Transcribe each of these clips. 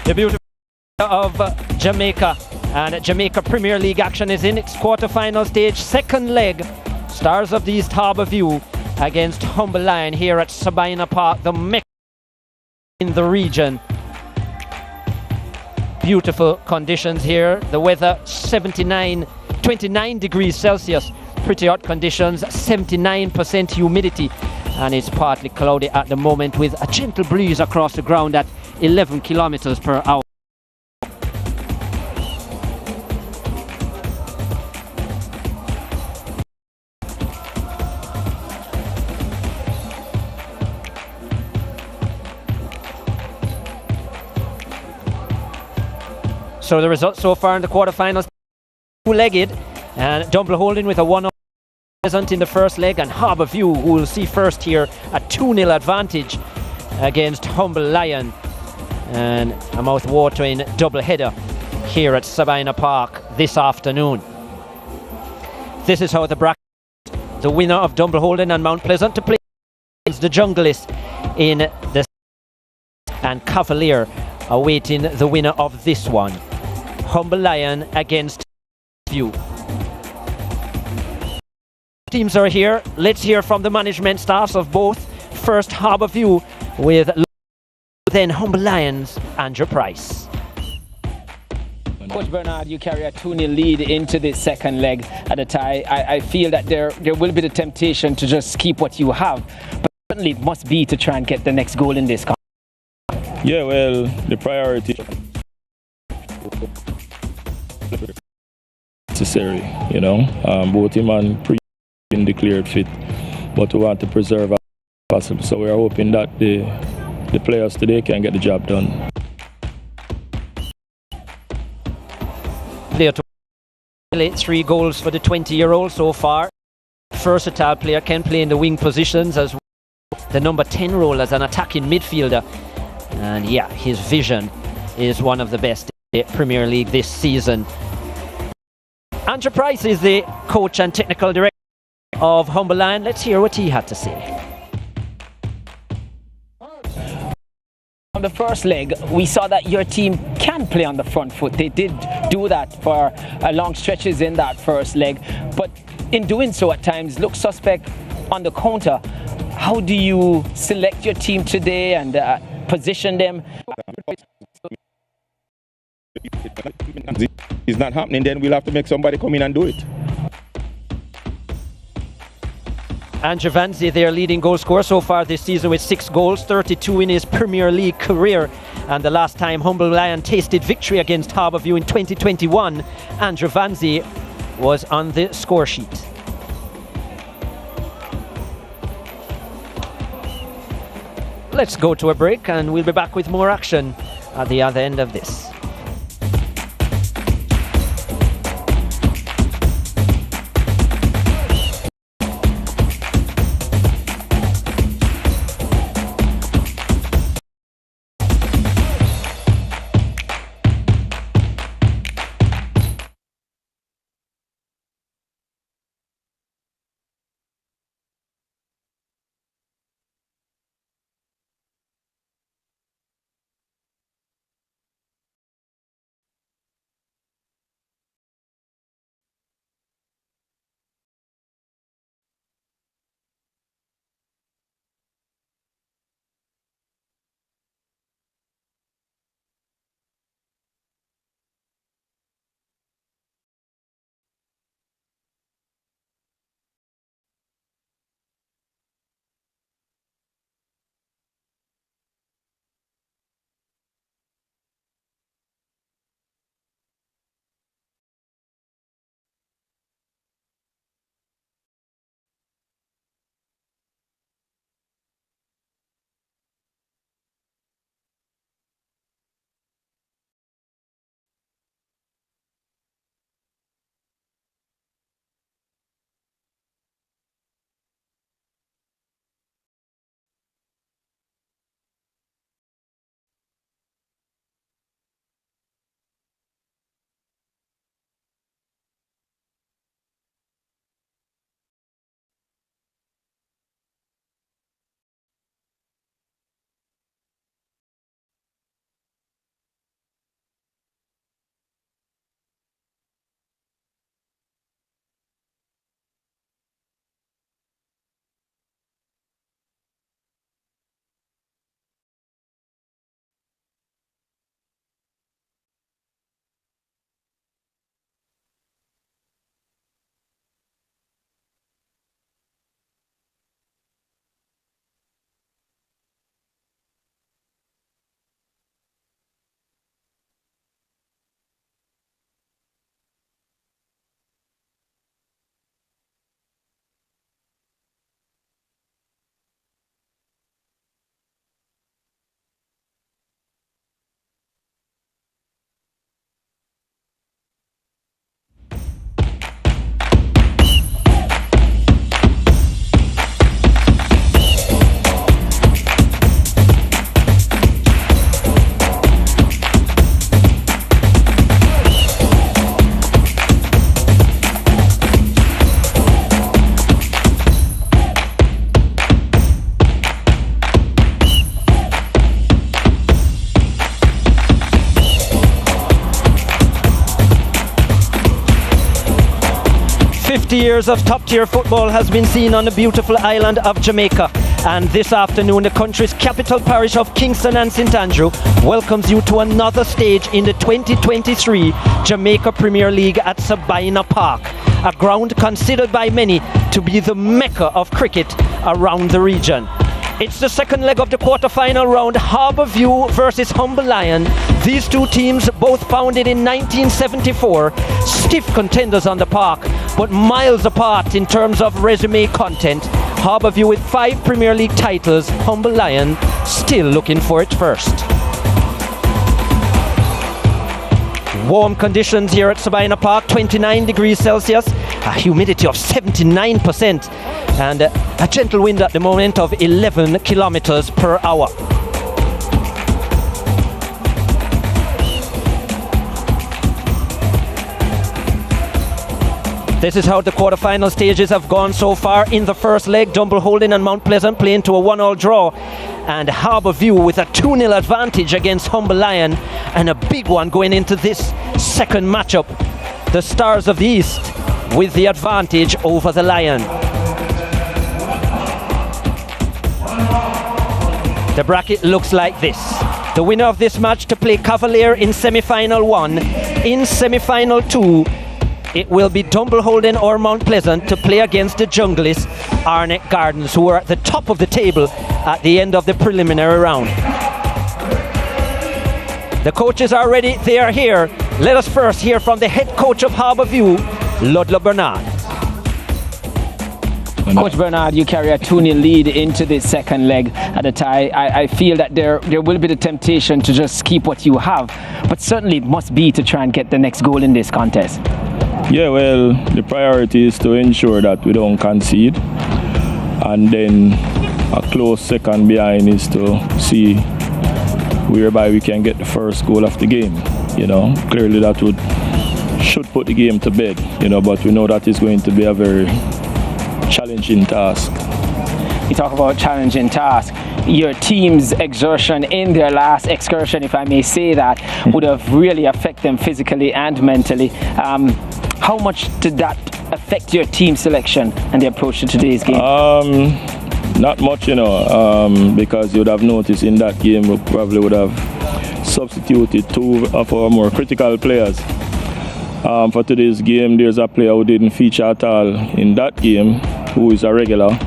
The beautiful of Jamaica, and Jamaica Premier League action is in its quarter-final stage, second leg. Stars of the East Harbour View against Humble Lion here at Sabina Park, the Mecca in the region. Beautiful conditions here. The weather 29 degrees Celsius, pretty hot conditions, 79% humidity, and it's partly cloudy at the moment with a gentle breeze across the ground at 11 kilometers per hour. So the results so far in the quarterfinals: two-legged, and Dumble Holding with a 1-0 present in the first leg, and Harbour View, who will see first here, a 2-0 advantage against Humble Lion, and a mouth-watering double-header here at Sabina Park this afternoon. This is how the bracket: the winner of Dumble Holding and Mount Pleasant to play against the Junglists in the, and Cavalier awaiting the winner of this one. Humble Lion against View. Teams are here. Let's hear from the management staffs of both. First Harbour View with then Humble Lion's Andrew Price. Coach Bernard, you carry a 2-0 lead into the second leg at a tie. I feel that there will be the temptation to just keep what you have, but certainly it must be to try and get the next goal in this. Yeah, well, the priority necessary, you know. Both him and Pre been declared fit, but we want to preserve as possible. So we are hoping that the players today can get the job done. Player to 3 goals for the 20-year-old so far. Versatile player, can play in the wing positions as well. The number 10 role as an attacking midfielder. And yeah, his vision is one of the best in the Premier League this season. Andrew Price is the coach and technical director of Humble Lion. Let's hear what he had to say. On the first leg, we saw that your team can play on the front foot. They did do that for long stretches in that first leg, but in doing so at times looked suspect on the counter. How do you select your team today and position them? It's not happening, then we'll have to make somebody come in and do it. Andrew Vanzi, their leading goal scorer so far this season with 6 goals, 32 in his Premier League career. And the last time Humble Lion tasted victory against Harbour View in 2021, Andrew Vanzi was on the score sheet. Let's go to a break and we'll be back with more action at the other end of this. 50 years of top-tier football has been seen on the beautiful island of Jamaica. And this afternoon, the country's capital parish of Kingston and St Andrew welcomes you to another stage in the 2023 Jamaica Premier League at Sabina Park, a ground considered by many to be the mecca of cricket around the region. It's the second leg of the quarter-final round, Harbour versus Humble Lion. These two teams, both founded in 1974, stiff contenders on the park, but miles apart in terms of resume content. Harbour with 5 Premier League titles, Humble Lion still looking for it first. Warm conditions here at Sabina Park, 29 degrees Celsius, a humidity of 79%, and a gentle wind at the moment of 11 kilometers per hour. This is how the quarter-final stages have gone so far. In the first leg, Dumble Holding and Mount Pleasant playing to a 1-all draw, and Harbour with a 2-0 advantage against Humble Lion, and a big one going into this second matchup. The Stars of the East with the advantage over the Lion. The bracket looks like this. The winner of this match to play Cavalier in semi-final 1. In semi-final 2, it will be Dumble Holding or Mount Pleasant to play against the Junglists, Arnett Gardens, who are at the top of the table at the end of the preliminary round. The coaches are ready, they are here. Let us first hear from the head coach of Harbour Ludlow Bernard. Coach Bernard, you carry a 2-0 lead into this second leg at a tie. I feel that there will be the temptation to just keep what you have, but certainly it must be to try and get the next goal in this contest. Yeah, well, the priority is to ensure that we don't concede, and then a close second behind is to see whereby we can get the first goal of the game. You know, clearly that should put the game to bed, you know, but we know that is going to be a very challenging task. You talk about challenging task. Your team's exertion in their last excursion, if I may say that, would have really affected them physically and mentally. How much did that affect your team selection and the approach to today's game? Not much, you know, because you would have noticed in that game we probably would have substituted 2 of our more critical players. For today's game, there's a player who didn't feature at all in that game, who is a regular.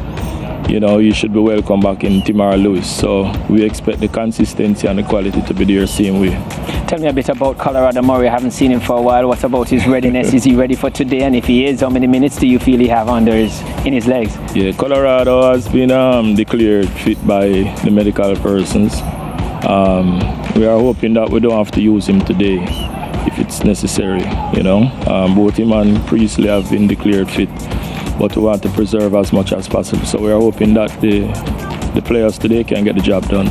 You know, he should be welcome back in Timara Lewis. So we expect the consistency and the quality to be there same way. Tell me a bit about Colorado Murray. I haven't seen him for a while. What about his readiness? Is he ready for today? And if he is, how many minutes do you feel he have in his legs? Yeah, Colorado has been declared fit by the medical persons. We are hoping that we don't have to use him today if it's necessary. You know, both him and Priestley have been declared fit, but we want to preserve as much as possible. So we are hoping that the players today can get the job done.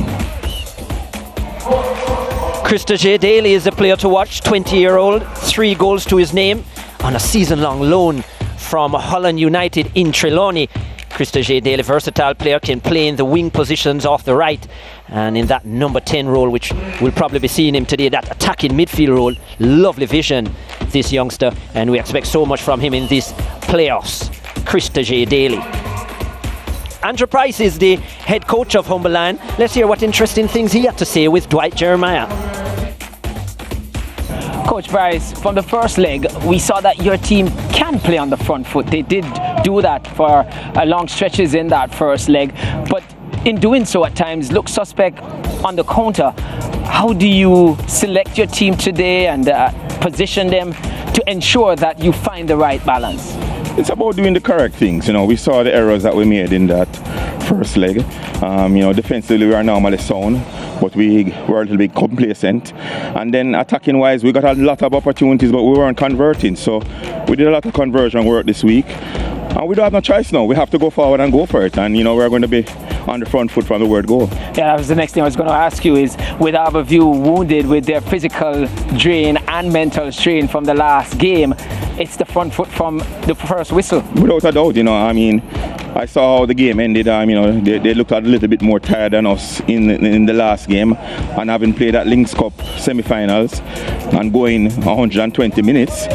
Krista J. Daly is the player to watch, 20-year-old, 3 goals to his name on a season-long loan from Holland United in Trelawney. Krista J. Daly, versatile player, can play in the wing positions off the right and in that number 10 role, which we'll probably be seeing him today, that attacking midfield role. Lovely vision, this youngster, and we expect so much from him in these playoffs. Krista J. Daly. Andrew Price is the head coach of Humble Lion. Let's hear what interesting things he had to say with Dwight Jeremiah. Coach Price, from the first leg, we saw that your team can play on the front foot. They did do that for long stretches in that first leg, but in doing so at times look suspect on the counter. How do you select your team today and position them to ensure that you find the right balance? It's about doing the correct things. You know, we saw the errors that we made in that first leg. You know, defensively we are normally sound, but we were a little bit complacent. And then attacking wise, we got a lot of opportunities, but we weren't converting. So we did a lot of conversion work this week. And we don't have no choice now. We have to go forward and go for it. And, you know, we're going to be on the front foot from the word go. Yeah, that was the next thing I was going to ask you is, with Harbour wounded with their physical drain and mental strain from the last game, it's the front foot from the first whistle. Without a doubt, you know, I mean, I saw how the game ended. They looked a little bit more tired than us in the last game, and having played at Lynx Cup semi-finals and going 120 minutes,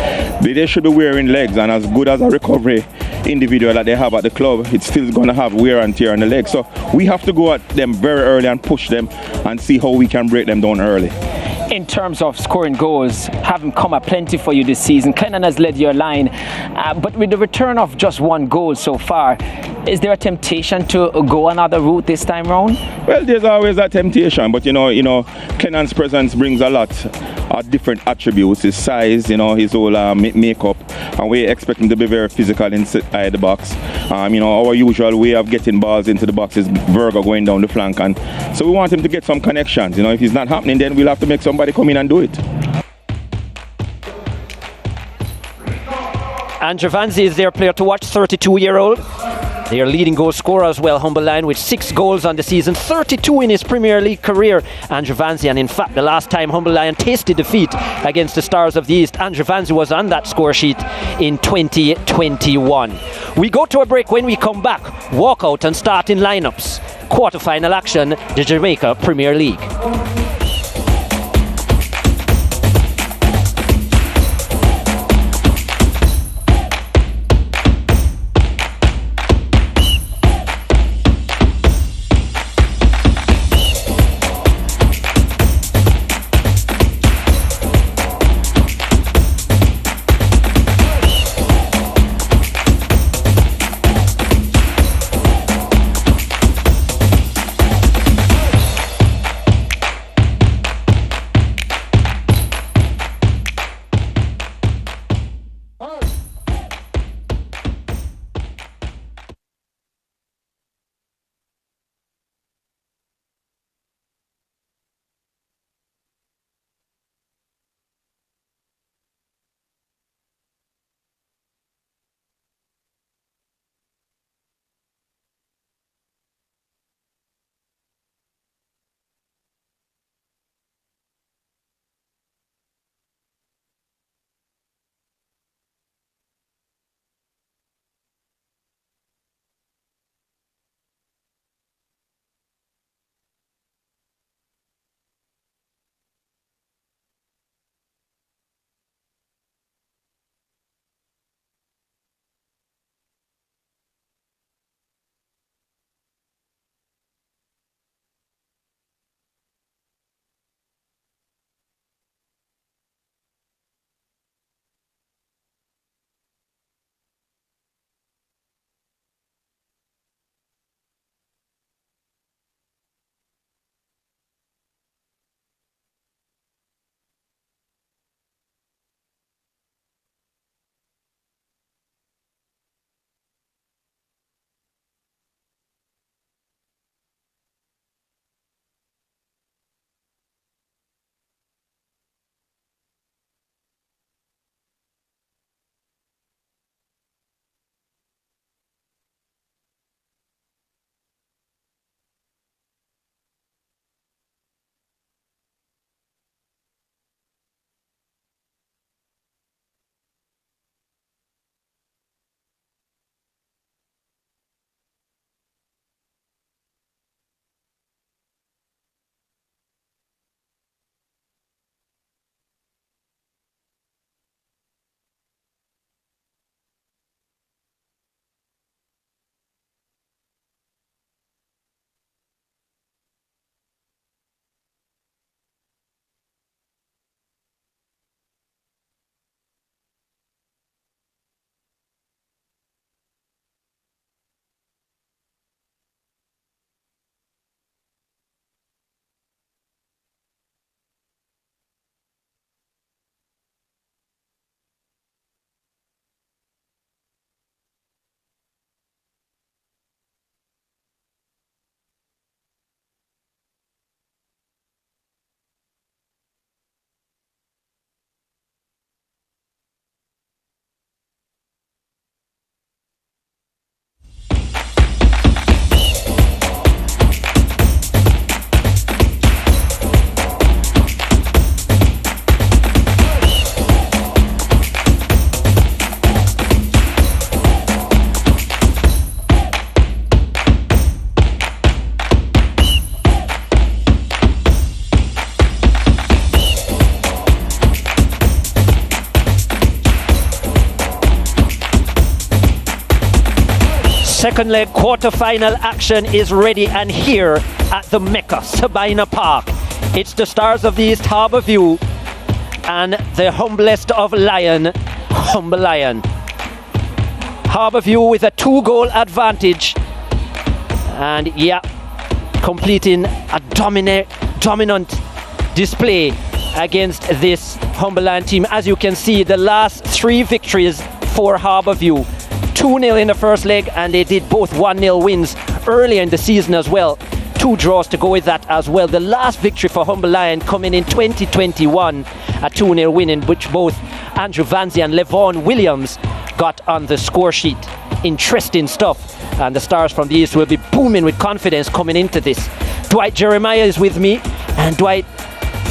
they should be wearing legs. And as good as a recovery individual that they have at the club, it's still going to have wear and tear on the legs. So we have to go at them very early and push them and see how we can break them down early. In terms of scoring goals, haven't come up plenty for you this season. Clennon has led your line, but with the return of just one goal so far, is there a temptation to go another route this time round? Well, there's always a temptation, but Clennon's presence brings a lot of different attributes. His size, his whole makeup, and we expect him to be very physical inside the box. Our usual way of getting balls into the box is Virgo going down the flank, and so we want him to get some connections. If it's not happening, then we'll have to make somebody come in and do it. Andrew Vanzi is their player to watch, 32-year-old. Their leading goal scorer as well, Humble Lion, with 6 goals on the season, 32 in his Premier League career, Andrew Vanzi. And in fact, the last time Humble Lion tasted defeat against the Stars of the East, Andrew Vanzi was on that score sheet in 2021. We go to a break. When we come back, walkout and starting lineups. Quarter-final action, the Jamaica Premier League. second leg quarter-final action is ready, and here at the Mecca, Sabina Park, it's the Stars of the East, Harbour View, and the humblest of Lion, Humble Lion. Harbour View with a 2-goal advantage, and yeah, completing a dominant display against this Humble Lion team. As you can see, the last 3 victories for Harbour View, 2-0 in the first leg, and they did both 1-0 wins earlier in the season as well. 2 draws to go with that as well. The last victory for Humble Lion coming in 2021, a 2-0 win in which both Andrew Vanzi and Levon Williams got on the score sheet. Interesting stuff, and the Stars from the East will be booming with confidence coming into this. Dwight Jeremiah is with me, and Dwight,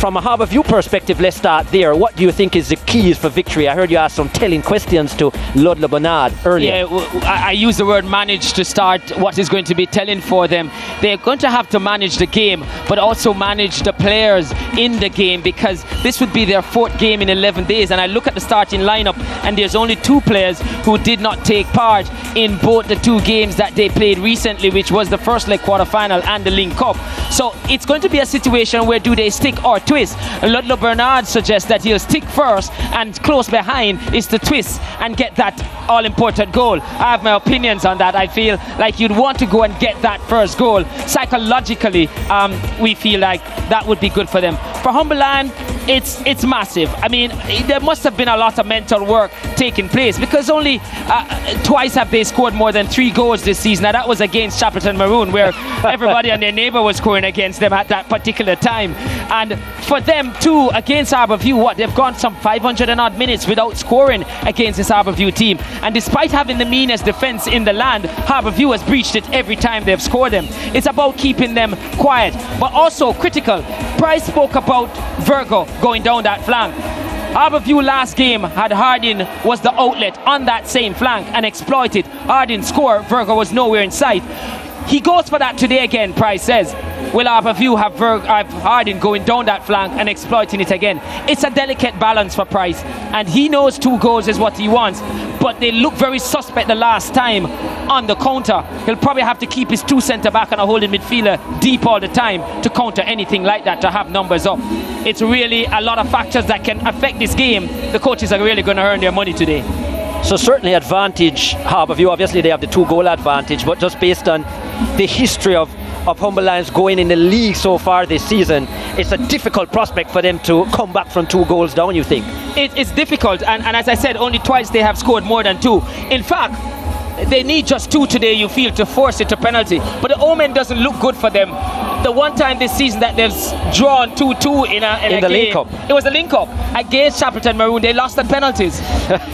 from a Harbour View perspective, let's start there. What do you think is the keys for victory? I heard you ask some telling questions to Ludlow Bernard earlier. Yeah, I use the word manage to start what is going to be telling for them. They're going to have to manage the game, but also manage the players in the game, because this would be their 4th game in 11 days. And I look at the starting lineup, and there's only 2 players who did not take part in both the 2 games that they played recently, which was the first leg quarter-final and the Link Cup. So it's going to be a situation where do they stick or twist. Ludlow Bernard suggests that he'll stick first, and close behind is to twist and get that all-important goal. I have my opinions on that. I feel like you'd want to go and get that first goal. Psychologically, we feel like that would be good for them. For Humble Lion, it's massive. I mean, there must have been a lot of mental work taking place, because only twice have they scored more than 3 goals this season. Now that was against Shackleton Maroon, where everybody and their neighbour was scoring against them at that particular time. And for them too, against Harbour View, they've gone some 500 and odd minutes without scoring against this Harbour View team. And despite having the meanest defence in the land, Harbour View has breached it every time they've scored them. It's about keeping them quiet, but also critical. Price spoke about Virgo going down that flank. Harbour View last game had Hardin was the outlet on that same flank and exploited. Hardin scored, Virgo was nowhere in sight. He goes for that today again, Price says. Will Harbour View have Hardin going down that flank and exploiting it again? It's a delicate balance for Price, and he knows 2 goals is what he wants, but they look very suspect the last time on the counter. He'll probably have to keep his 2 centre-back and a holding midfielder deep all the time to counter anything like that, to have numbers up. It's really a lot of factors that can affect this game. The coaches are really going to earn their money today. So certainly advantage Harbour View. Obviously they have the 2-goal advantage, but just based on the history of Humble Lions going in the league so far this season, it's a difficult prospect for them to come back from 2 goals down, you think? It's difficult, and as I said, only twice they have scored more than 2. In fact, they need just 2 today, you feel, to force it to penalty. But the omen doesn't look good for them. The one time this season that they've drawn 2-2 in a game, Link Cup. It was the Link Cup against Shackleton Maroon. They lost at penalties.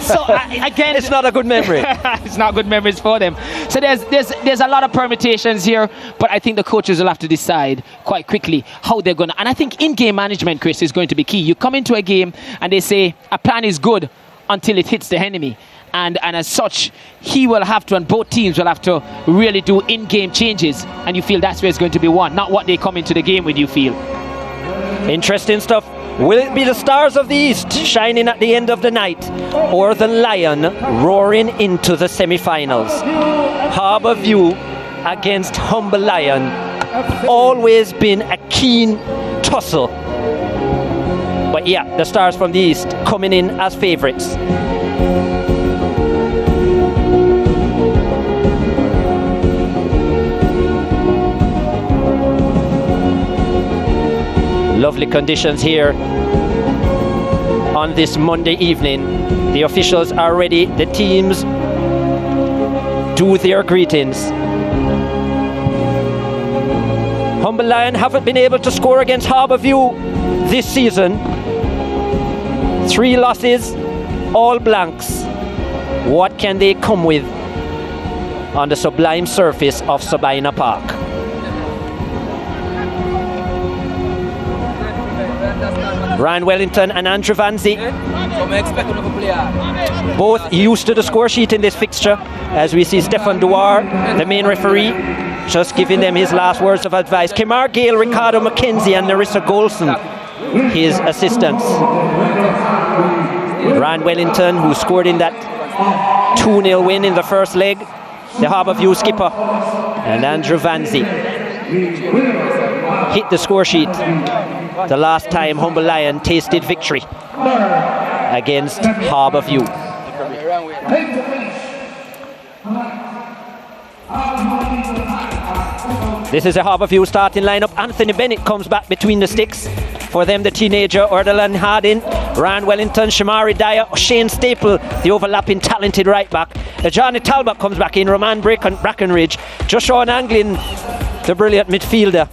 So again, it's not a good memory. It's not good memories for them. So there's a lot of permutations here, but I think the coaches will have to decide quite quickly how they're going to. And I think in-game management, Chris, is going to be key. You come into a game and they say a plan is good until it hits the enemy. And as such, he will have to, and both teams will have to really do in-game changes. And you feel that's where it's going to be won, not what they come into the game with, you feel. Interesting stuff. Will it be the Stars of the East shining at the end of the night, or the Lion roaring into the semi-finals? Harbour View against Humble Lion. Always been a keen tussle. But yeah, the Stars from the East coming in as favourites. Lovely conditions here on this Monday evening. The officials are ready. The teams do their greetings. Humble Lion haven't been able to score against Harbour View this season. 3 losses, all blanks. What can they come with on the sublime surface of Sabina Park? Ryan Wellington and Andrew Vanzi, both used to the score sheet in this fixture, as we see Stefan Duar, the main referee, just giving them his last words of advice. Kemar Gale, Ricardo McKenzie and Narissa Golson, his assistants. Ryan Wellington, who scored in that 2-0 win in the first leg, the Harbour View skipper, and Andrew Vanzi hit the score sheet the last time Humble Lion tasted victory against Harbour View. This is a Harbour View starting lineup. Anthony Bennett comes back between the sticks. For them, the teenager, Erdelan Hardin, Ryan Wellington, Shamari Dyer, Shane Staple, the overlapping talented right back. Johnny Talbot comes back in, Roman Brackenridge, Joshua Anglin, the brilliant midfielder,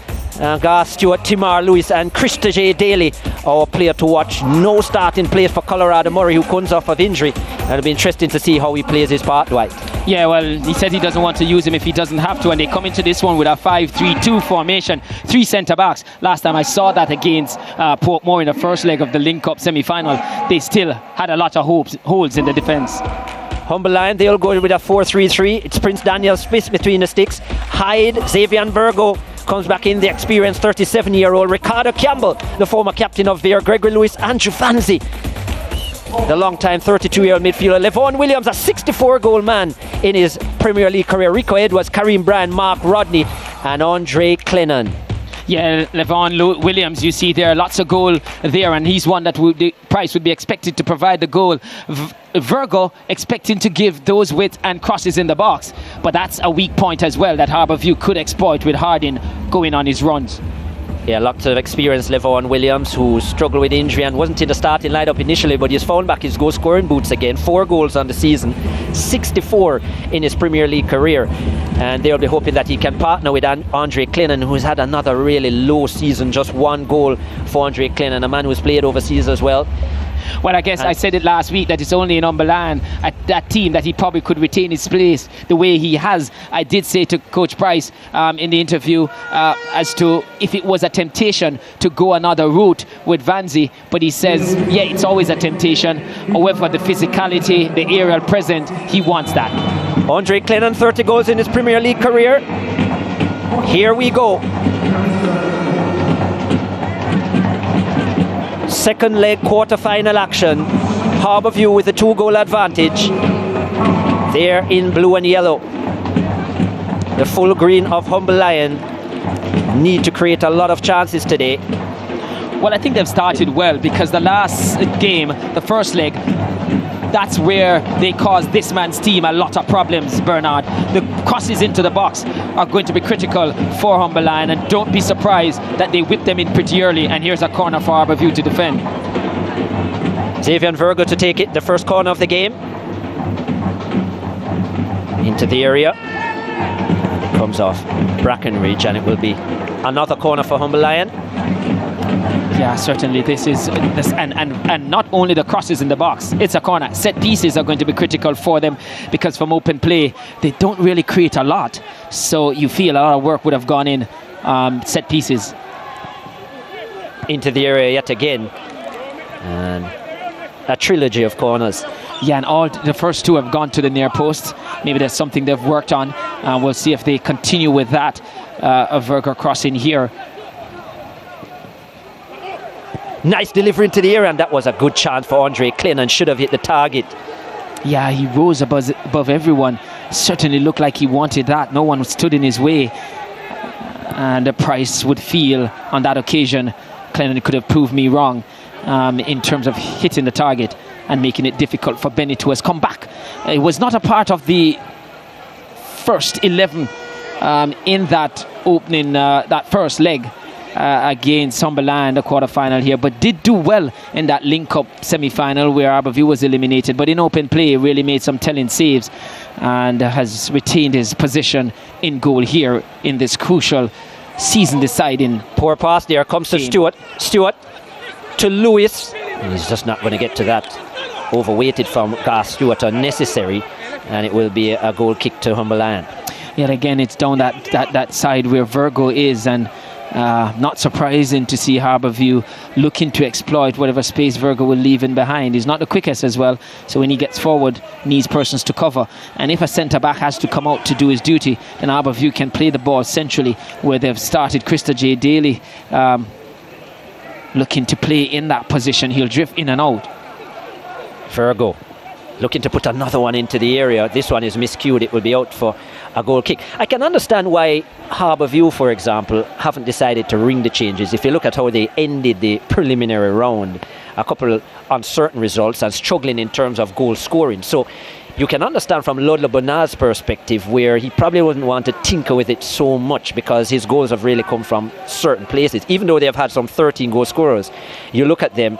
Gar Stewart, Timar Lewis, and Krista J. Daly, our player to watch. No starting place for Colorado Murray, who comes off of injury. And it'll be interesting to see how he plays his part, Dwight. Yeah, well, he said he doesn't want to use him if he doesn't have to, and they come into this one with a 5-3-2 formation, 3 centre-backs. Last time I saw that against Portmore in the first leg of the link-up semi-final, they still had a lot of holes in the defence. Humble Lion, they'll go with a 4-3-3. It's Prince Daniel Smith between the sticks. Hyde, Xavier Virgo comes back in, the experienced 37-year-old. Ricardo Campbell, the former captain of Vere. Gregory Lewis, Andrew Fancy, the long-time 32-year-old midfielder. Levon Williams, a 64-goal man in his Premier League career. Rico Edwards, Kareem Bryan, Mark Rodney, and Andre Clennon. Yeah, Levon Williams, you see there, lots of goal there, and he's one that the Price would be expected to provide the goal. Virgo expecting to give those width and crosses in the box, but that's a weak point as well that Harbour View could exploit with Hardin going on his runs. Yeah, lots of experience. Levon Williams, who struggled with injury and wasn't in the starting lineup initially, but he's found back his goal scoring boots again. 4 goals on the season, 64 in his Premier League career, and they'll be hoping that he can partner with Andre Clennon, who's had another really low season. Just 1 goal for Andre Clennon, a man who's played overseas as well. Well, I guess I said it last week that it's only in Humble Lion at that team that he probably could retain his place the way he has. I did say to Coach Price in the interview as to if it was a temptation to go another route with Vanzi, but he says, yeah, it's always a temptation. However, the physicality, the aerial presence, he wants that. Andre Clennon, 30 goals in his Premier League career. Here we go. Second leg quarter-final action. Harbour View with a 2-goal advantage. They're in blue and yellow. The full green of Humble Lion need to create a lot of chances today. Well, I think they've started well, because the last game, the first leg, that's where they caused this man's team a lot of problems, Bernard. The crosses into the box are going to be critical for Humble Lion, and don't be surprised that they whip them in pretty early. And here's a corner for Harbour View to defend. Xavier Virgo to take it, the first corner of the game. Into the area. It comes off Brackenridge, and it will be another corner for Humble Lion. Yeah, certainly this is and not only the crosses in the box, it's a corner. Set pieces are going to be critical for them, because from open play they don't really create a lot, so you feel a lot of work would have gone in set pieces. Into the area yet again, and a trilogy of corners. Yeah, and all the first 2 have gone to the near post. Maybe that's something they've worked on. We'll see if they continue with that. A Virgo crossing here. Nice delivery into the air, and that was a good chance for Andre Clennon. Should have hit the target. Yeah, he rose above everyone. Certainly looked like he wanted that. No one stood in his way. And the Price would feel on that occasion Clennon could have proved me wrong in terms of hitting the target and making it difficult for Bennett, who has come back. It was not a part of the first 11 in that opening, that first leg. Against Humble Lion, the quarter-final here, but did do well in that link-up semi-final where Harbour View was eliminated, but in open play really made some telling saves and has retained his position in goal here in this crucial season-deciding. Poor pass there, comes to Stewart to Lewis. He's just not going to get to that. Overweighted from Gar Stewart, unnecessary, and it will be a goal kick to Humble Lion. Yet again, it's down that side where Virgo is, and not surprising to see Harbour View looking to exploit whatever space Virgo will leave in behind. He's not the quickest as well, so when he gets forward, needs persons to cover. And if a centre-back has to come out to do his duty, then Harbour View can play the ball centrally, where they've started Krista J. Daly looking to play in that position. He'll drift in and out. Virgo looking to put another one into the area. This one is miscued. It will be out for a goal kick. I can understand why Harbour View, for example, haven't decided to ring the changes. If you look at how they ended the preliminary round, a couple uncertain results and struggling in terms of goal scoring. So you can understand from Ludlow Bernard's perspective where he probably wouldn't want to tinker with it so much, because his goals have really come from certain places. Even though they've had some 13 goal scorers, you look at them,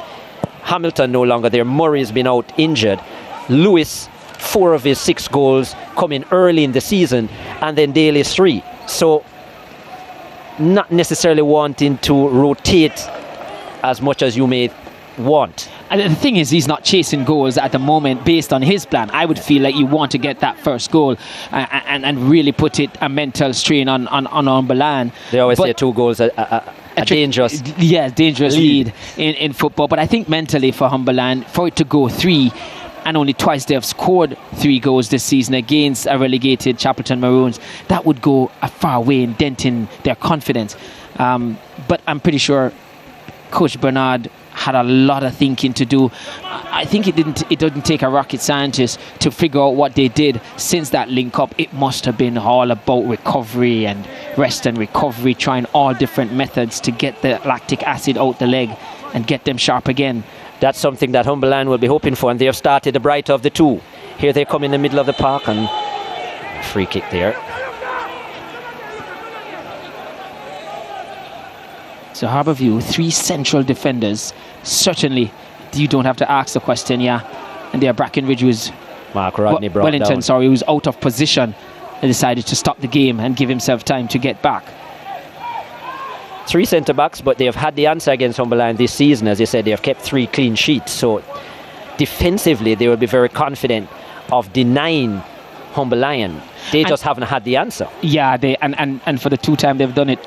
Hamilton no longer there, Murray's been out injured, Lewis, 4 of his 6 goals coming early in the season, and then Daly's 3. So not necessarily wanting to rotate as much as you may want. And the thing is, he's not chasing goals at the moment based on his plan. I would feel like you want to get that first goal and really put it a mental strain on Humberland. They always say 2 goals a dangerous lead in football. But I think mentally for Humberland, for it to go 3, and only twice they have scored 3 goals this season against a relegated Chapelton Maroons, that would go a far way in denting their confidence. But I'm pretty sure Coach Bernard had a lot of thinking to do. I think it didn't take a rocket scientist to figure out what they did since that link up. It must have been all about recovery and rest and recovery, trying all different methods to get the lactic acid out the leg and get them sharp again. That's something that Humberland will be hoping for, and they have started the brighter of the 2. Here they come in the middle of the park, and free kick there. So Harbour View, 3 central defenders. Certainly, you don't have to ask the question, And there, Brackenridge was Mark Rodney brought Wellington, down. who was out of position and decided to stop the game and give himself time to get back. 3 centre-backs, but they have had the answer against Humberland this season. As you said, they have kept 3 clean sheets. So defensively, they will be very confident of denying Humberland. They just haven't had the answer. Yeah, and for the 2 times they've done it.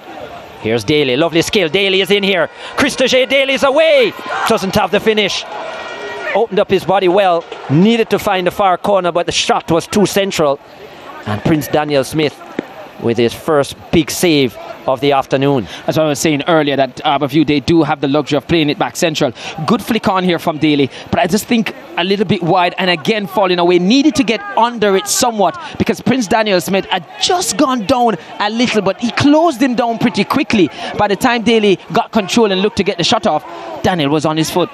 Here's Daly, lovely skill. Daly is in here. Christopher Daly's away. Doesn't have the finish. Opened up his body well. Needed to find the far corner, but the shot was too central. And Prince Daniel Smith with his first big save of the afternoon. As I was saying earlier, that Harbour View, they do have the luxury of playing it back central. Good flick on here from Daly, but I just think a little bit wide, and again falling away. Needed to get under it somewhat, because Prince Daniel Smith had just gone down a little, but he closed him down pretty quickly. By the time Daly got control and looked to get the shot off, Daniel was on his foot.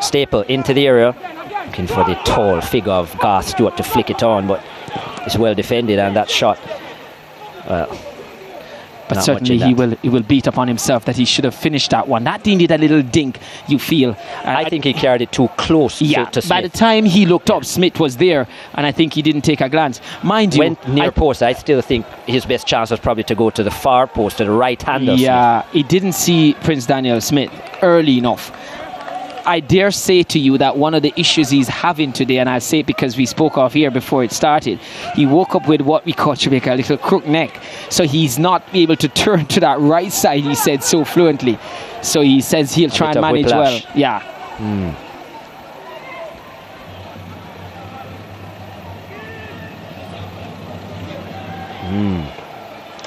Staple into the area, looking for the tall figure of Garth Stewart to flick it on, but it's well defended, and that shot, well, but certainly he will beat upon himself that he should have finished that one. That needed a little dink, you feel. I think he carried it too close to Smith. By the time he looked up, Smith was there, and I think he didn't take a glance. Mind you, went near post. I still think his best chance was probably to go to the far post, to the right hander. Yeah, he didn't see Prince Daniel Smith early enough. I dare say to you that one of the issues he's having today, and I say it because we spoke off here before it started, he woke up with what we call Jamaica a little crook neck, so he's not able to turn to that right side, he said so fluently. So he says he'll try and manage well. Yeah.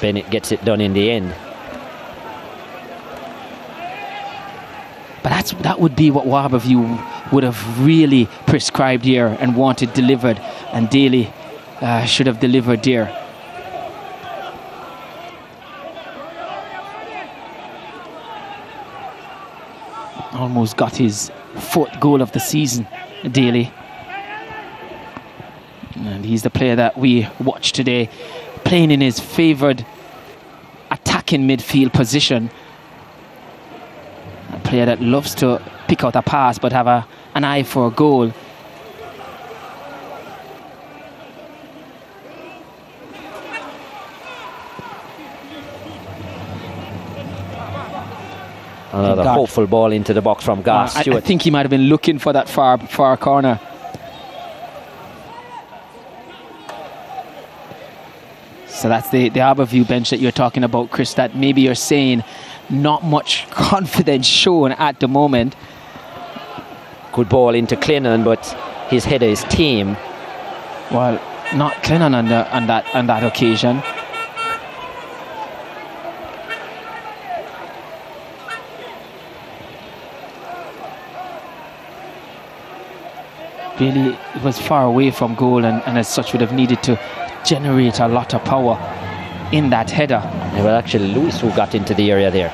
Bennett gets it done in the end. But that would be what Harbour View would have really prescribed here and wanted delivered, and Daly should have delivered there. Almost got his 4th goal of the season, Daly. And he's the player that we watched today, playing in his favoured attacking midfield position. A player that loves to pick out a pass but have an eye for a goal. Another hopeful ball into the box from Garth Stewart. I think he might have been looking for that far corner. So that's the Harbour View bench that you're talking about, Chris, that maybe you're saying not much confidence shown at the moment. Good ball into Clennon, but his header is tame. Well, not Clennon on that occasion. Really, it was far away from goal, and as such would have needed to generate a lot of power in that header. It was actually Lewis who got into the area there.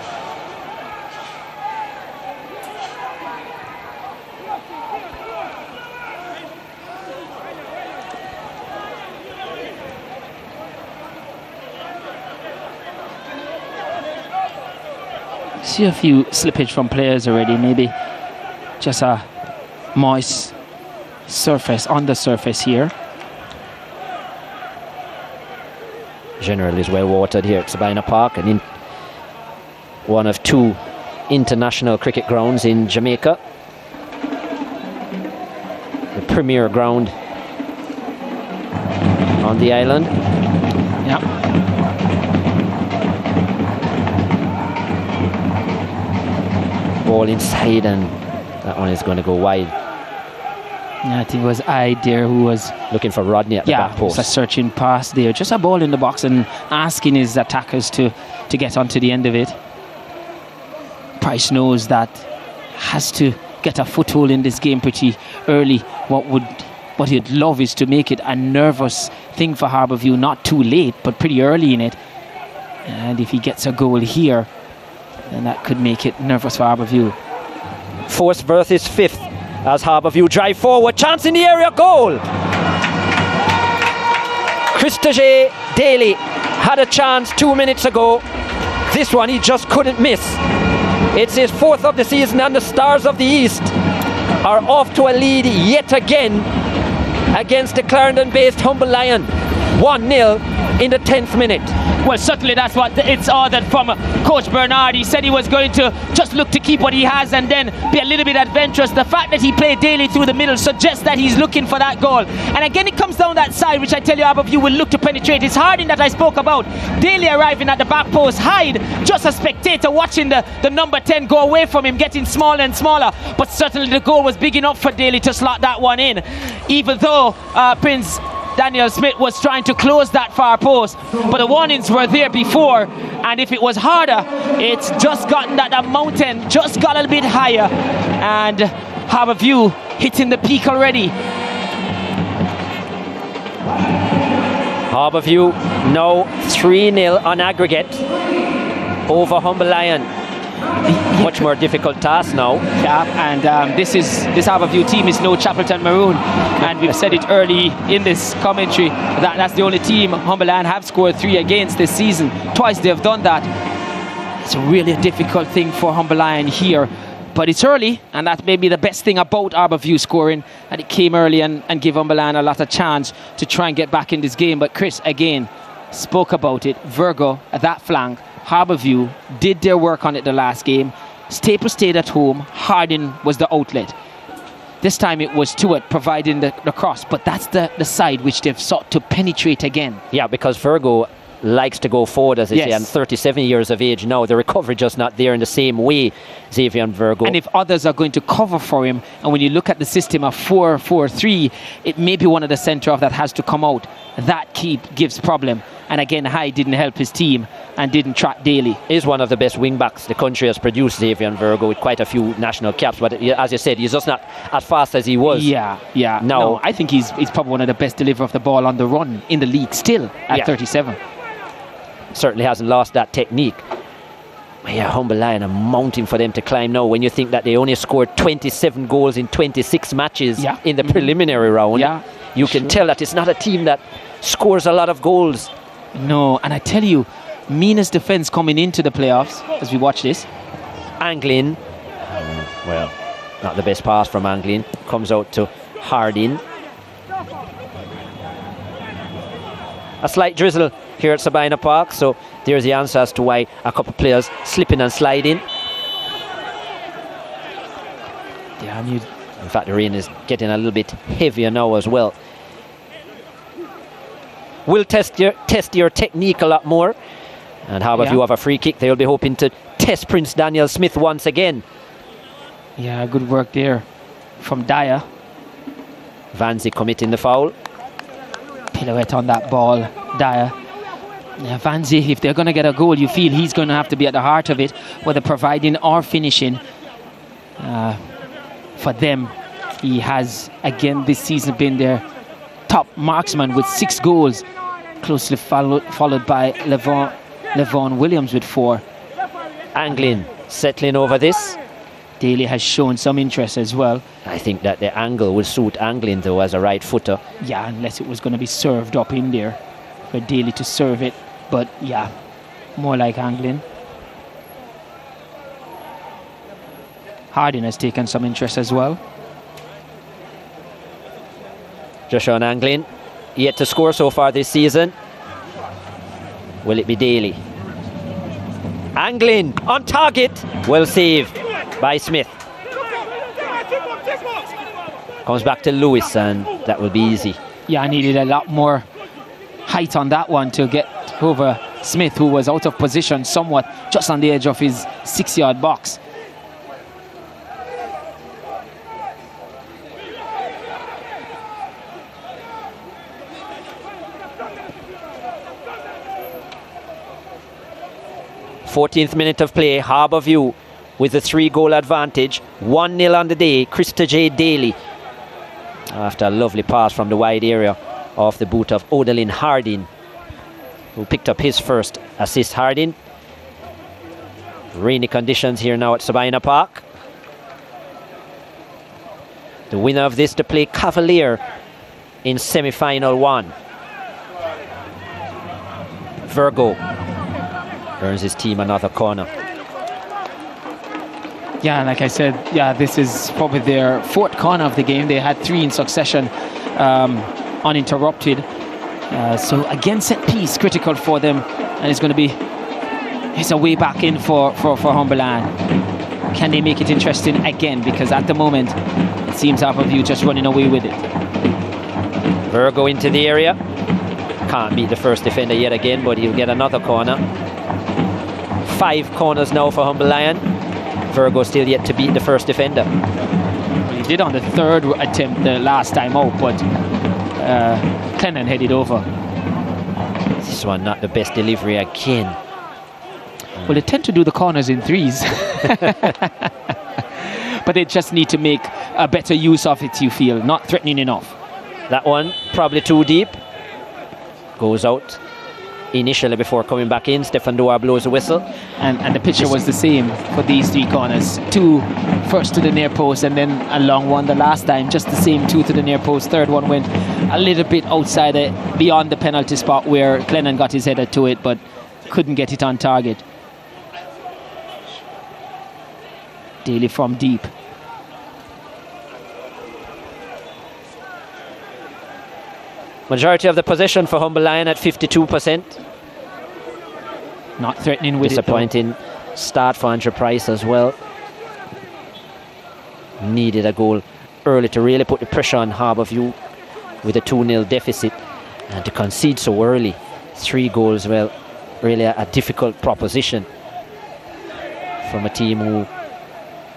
See a few slippage from players already, maybe just a moist surface on the surface here. Generally is well watered here at Sabina Park, and in one of 2 international cricket grounds in Jamaica. The premier ground on the island. Yeah. Ball inside, and that one is going to go wide. Yeah, I think it was Ide there who was looking for Rodney at the back post. Yeah, a searching pass there. Just a ball in the box and asking his attackers to get onto the end of it. Price knows that has to get a foothold in this game pretty early. What he'd love is to make it a nervous thing for Harbourview, not too late, but pretty early in it. And if he gets a goal here, then that could make it nervous for Harbourview. 4th versus 5th as Harbourview drive forward. Chance in the area, goal! Christopher Daly had a chance 2 minutes ago. This one he just couldn't miss. It's his 4th of the season, and the Stars of the East are off to a lead yet again against the Clarendon-based Humble Lion. 1-0 in the 10th minute. Well, certainly that's what it's ordered from Coach Bernard. He said he was going to just look to keep what he has and then be a little bit adventurous. The fact that he played Daly through the middle suggests that he's looking for that goal. And again, it comes down that side, which I tell you, Harbourview will look to penetrate. It's Harding that I spoke about. Daly arriving at the back post. Hyde, just a spectator watching the number 10 go away from him, getting smaller and smaller. But certainly the goal was big enough for Daly to slot that one in. Even though Prince Daniel Smith was trying to close that far post, but the warnings were there before, and if it was harder, it's just gotten that mountain just got a little bit higher, and Harbourview hitting the peak already. Harbourview now 3-0 on aggregate over Humble Lion. Much more difficult task now. Yeah, and this Harbourview team is no Chapelton Maroon, and we've said it early in this commentary that that's the only team Humble Lion have scored 3 against this season. Twice they've done that. It's really a difficult thing for Humble Lion here, but it's early, and that may be the best thing about Harbourview scoring, and it came early and give Humble Lion a lot of chance to try and get back in this game. But Chris again spoke about it. Virgo at that flank. Harbourview did their work on it the last game. Staple stayed at home. Harding was the outlet. This time it was Stewart providing the cross, but that's the side which they've sought to penetrate again. Yeah, because Virgo likes to go forward, as they say, and 37 years of age now. The recovery just not there in the same way, Xavier and Virgo. And if others are going to cover for him, and when you look at the system of 4-4-3, it may be one of the centre of that has to come out. That gives problem. And again, Hyde didn't help his team and didn't track Daly. Is one of the best wing backs the country has produced, Xavier and Virgo, with quite a few national caps. But as you said, he's just not as fast as he was. Yeah. No, I think he's probably one of the best deliverer of the ball on the run in the league still at 37. Certainly hasn't lost that technique. But yeah, Humble Lion, a mountain for them to climb now when you think that they only scored 27 goals in 26 matches in the preliminary round. Yeah, you can tell that it's not a team that scores a lot of goals. No, and I tell you, meanest defence coming into the playoffs as we watch this. Anglin, well, not the best pass from Anglin. Comes out to Harding. A slight drizzle here at Sabina Park, so there's the answer as to why a couple of players slipping and sliding. Yeah, in fact, the rain is getting a little bit heavier now as well. Will test your technique a lot more. And Harbourview have a free kick. They'll be hoping to test Prince Daniel Smith once again. Yeah, good work there from Dyer. Vanzi committing the foul. Pirouette on that ball, Dyer. Yeah, Vanzi, if they're going to get a goal, you feel he's going to have to be at the heart of it, whether providing or finishing for them He has again this season been their top marksman with 6 goals, closely followed by Levon Williams with 4. Anglin settling over this. Daly has shown some interest as well. I think that the angle will suit Anglin though as a right footer. Yeah, unless it was going to be served up in there for Daly to serve it. But yeah, more like Anglin. Harding has taken some interest as well. Joshua Anglin yet to score so far this season. Will it be Daly? Anglin on target. Well saved by Smith. Comes back to Lewis, and that will be easy. Yeah, I needed a lot more height on that one to get over Smith, who was out of position somewhat just on the edge of his 6-yard box. Fourteenth minute of play, Harbour View with a 3-goal advantage. 1-0 on the day. Krista J. Daly, after a lovely pass from the wide area off the boot of Odalyn Harding, who picked up his first assist. Harding. Rainy conditions here now at Sabina Park. The winner of this to play Cavalier in semi-final 1. Virgo earns his team another corner. Yeah, like I said, yeah, this is probably their 4th corner of the game. They had 3 in succession, uninterrupted. So again, set piece critical for them, and it's a way back in for Humberland. Can they make it interesting again? Because at the moment, it seems Harbour View just running away with it. Virgo into the area. Can't beat the first defender yet again, but he'll get another corner. 5 corners now for Humberland. Virgo still yet to beat the first defender. Well, he did on the 3rd attempt the last time out, but Clennon headed over. This one not the best delivery again. Well, they tend to do the corners in 3s. But they just need to make a better use of it, you feel. Not threatening enough. That one probably too deep. Goes out initially before coming back in. Stefan Doar blows a whistle. And the picture was the same for these 3 corners. 2 first to the near post, and then a long one the last time. Just the same 2 to the near post. 3rd one went a little bit outside beyond the penalty spot where Clennon got his header to it, but couldn't get it on target. Daly from deep. Majority of the possession for Humberland at 52%. Not threatening with Disappointing start for Andrew Price as well. Needed a goal early to really put the pressure on Harbour View with a 2-0 deficit, and to concede so early. 3 goals, well, really a difficult proposition from a team who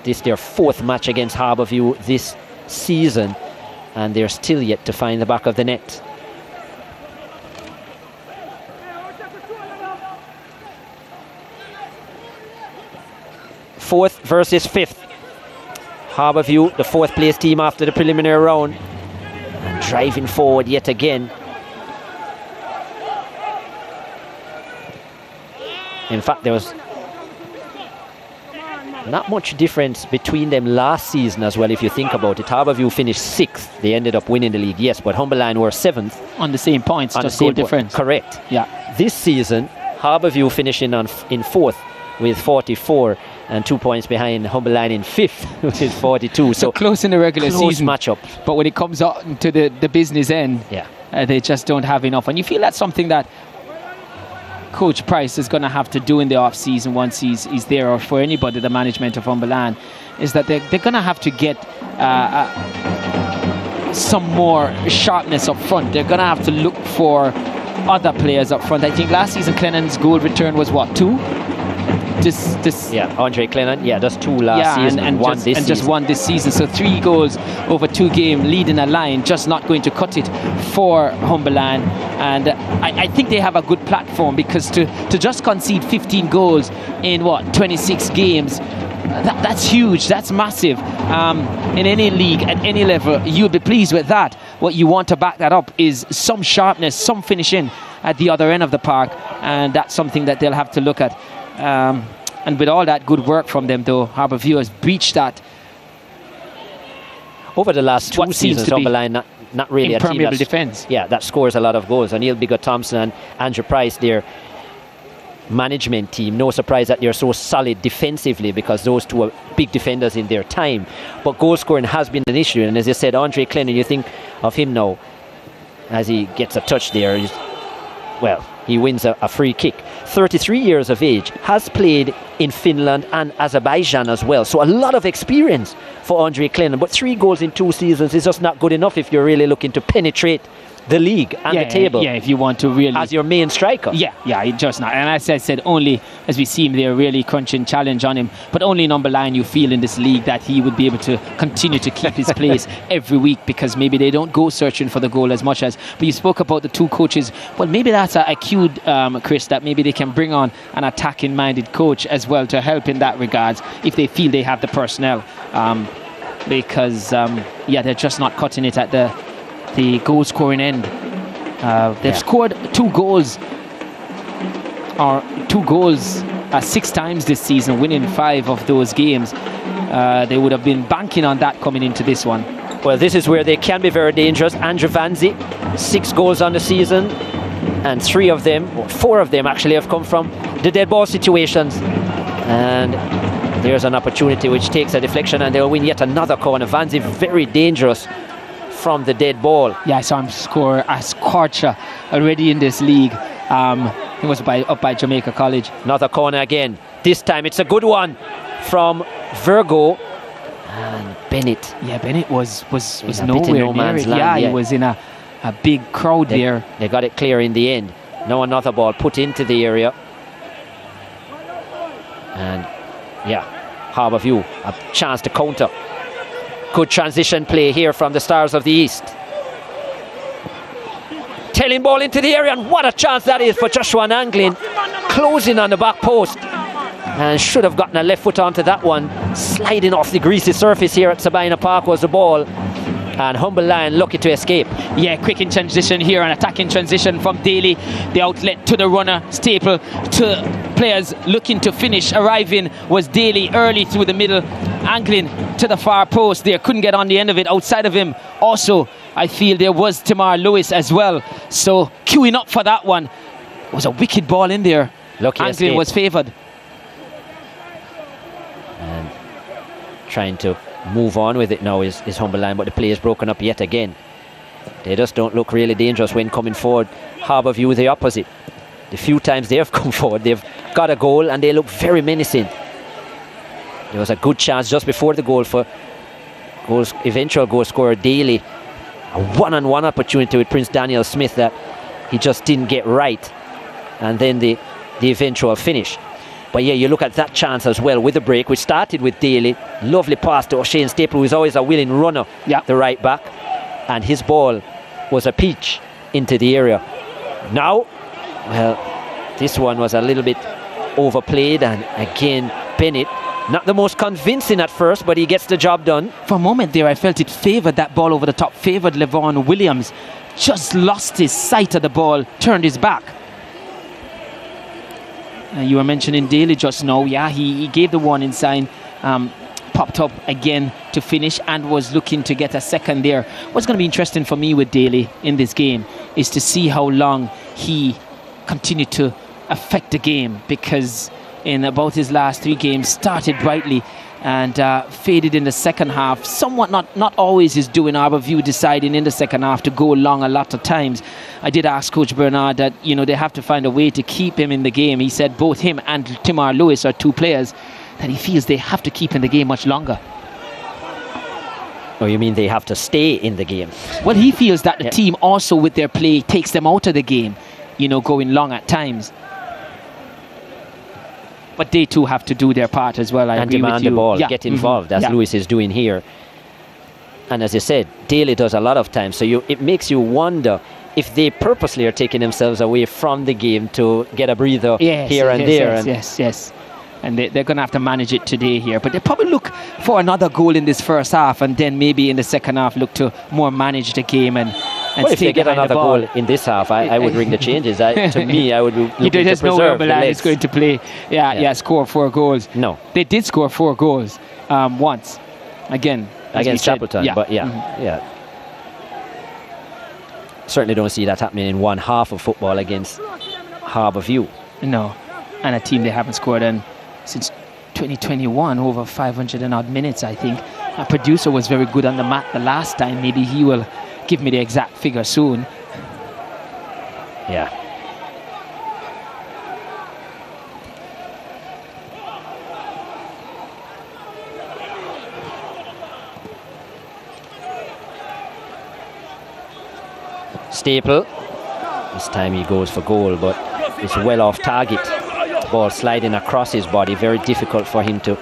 this their 4th match against Harbour View this season, and they're still yet to find the back of the net. Fourth versus 5th. Harbour View, the 4th place team after the preliminary round, and driving forward yet again. In fact, there was not much difference between them last season as well, if you think about it. Harbour View finished 6th. They ended up winning the league, yes, but Humberland were 7th. On the same points, just goal difference. Correct. Yeah. This season, Harbour View finishing in 4th with 44, and 2 points behind Humberland in 5th, which is 42. So close in the regular season matchup. But when it comes out to the business end, yeah, they just don't have enough. And you feel that's something that Coach Price is going to have to do in the off-season once he's there, or for anybody, the management of Humberland, is that they're going to have to get some more sharpness up front. They're going to have to look for other players up front. I think last season Clennon's goal return was what, 2? Andre Clennon, that's 2 last season and one this season. Just 1 this season. So 3 goals over 2 games, leading a line, just not going to cut it for Humberland. And I think they have a good platform, because to just concede 15 goals in 26 games, that's huge. That's massive. In any league, at any level, you'll be pleased with that. What you want to back that up is some sharpness, some finishing at the other end of the park, and that's something that they'll have to look at. And with all that good work from them, though, Harbour View has breached that. Over the last two seasons, Humberline not really a team impermeable defence. Yeah, that scores a lot of goals. O'Neill Bigger-Thompson and Andrew Price, their management team. No surprise that they're so solid defensively, because those two are big defenders in their time. But goal scoring has been an issue. And as you said, Andre Clennon, you think of him now as he gets a touch there. He wins a free kick. 33 years of age, has played in Finland and Azerbaijan as well. So a lot of experience for Andre Clennon. But 3 goals in 2 seasons is just not good enough if you're really looking to penetrate the league and the table. Yeah, if you want to really... as your main striker. Yeah, just not. And as I said, only, as we see him there, really crunching challenge on him. But only in Humberline you feel in this league that he would be able to continue to keep his place every week, because maybe they don't go searching for the goal as much as... But you spoke about the 2 coaches. Well, maybe that's a cue, Chris, that maybe they can bring on an attacking-minded coach as well to help in that regards, if they feel they have the personnel. Because, they're just not cutting it at the goal scoring end. They've scored 2 goals 6 times this season, winning 5 of those games. They would have been banking on that coming into this one. Well, this is where they can be very dangerous. Andrew Vanzi, 6 goals on the season, and 4 of them actually have come from the dead ball situations. And there's an opportunity which takes a deflection, and they'll win yet another corner. Vanzi very dangerous from the dead ball. Yeah, I saw him score a scorcher already in this league. He was up by Jamaica College. Another corner again. This time it's a good one from Virgo. And Bennett. Yeah, Bennett was nowhere no man's near it. Land, he was in a big crowd there. They got it clear in the end. Now another ball put into the area. And Harbour View, a chance to counter. Good transition play here from the Stars of the East. Tailing ball into the area, and what a chance that is for Joshua Anglin. Closing on the back post. And should have gotten a left foot onto that one. Sliding off the greasy surface here at Sabina Park was the ball. And Humberline lucky to escape. Yeah, quick in transition here, an attacking transition from Daly. The outlet to the runner, Staple to players looking to finish. Arriving was Daly early through the middle. Anglin to the far post there, couldn't get on the end of it. Outside of him also, I feel there was Tamar Lewis as well. So queuing up for that one. It was a wicked ball in there. Lucky Anglin escape. was favoured. And trying to move on with it now is Humberline, but the play is broken up yet again. They just don't look really dangerous when coming forward. Harbour View the opposite. The few times they have come forward, they've got a goal and they look very menacing. There was a good chance just before the goal for eventual goal scorer Daly. A one-on-one opportunity with Prince Daniel Smith that he just didn't get right. And then the eventual finish. But yeah, you look at that chance as well with the break, which started with Daly. Lovely pass to O'Shane Staple, who is always a willing runner, the right back. And his ball was a peach into the area. Now, well, this one was a little bit overplayed. And again, Bennett, not the most convincing at first, but he gets the job done. For a moment there, I felt it favoured that ball over the top, favoured Levon Williams. Just lost his sight of the ball, turned his back. You were mentioning Daly just now. Yeah, he gave the warning sign, popped up again to finish and was looking to get a second there. What's going to be interesting for me with Daly in this game is to see how long he continued to affect the game, because in about his last 3 games started brightly and faded in the second half. Somewhat not always is doing. Harbour View deciding in the second half to go long a lot of times. I did ask Coach Bernard that they have to find a way to keep him in the game. He said both him and Tamar Lewis are 2 players that he feels they have to keep in the game much longer. Oh, you mean they have to stay in the game? Well, he feels that the team also with their play takes them out of the game, going long at times. But they too have to do their part as well. I agree with you. And demand the ball, get involved, as Lewis is doing here. And as you said, Daly does a lot of times. So it makes you wonder if they purposely are taking themselves away from the game to get a breather here and there. Yes. and they're going to have to manage it today here. But they probably look for another goal in this first half, and then maybe in the second half look to more manage the game and well, if stay they get behind another the ball. goal in this half, I would ring the changes. To me, I would be looking to There's no preserve the Milan legs. is going to play. Score 4 goals. No. They did score 4 goals once. Again, against Chapelton, but certainly don't see that happening in one half of football against Harbour View. No, and a team they haven't scored in since 2021, over 500 and odd minutes, I think. Our producer was very good on the mat the last time. Maybe he will give me the exact figure soon. Yeah. Staple. This time he goes for goal, but it's well off target. Ball sliding across his body. Very difficult for him to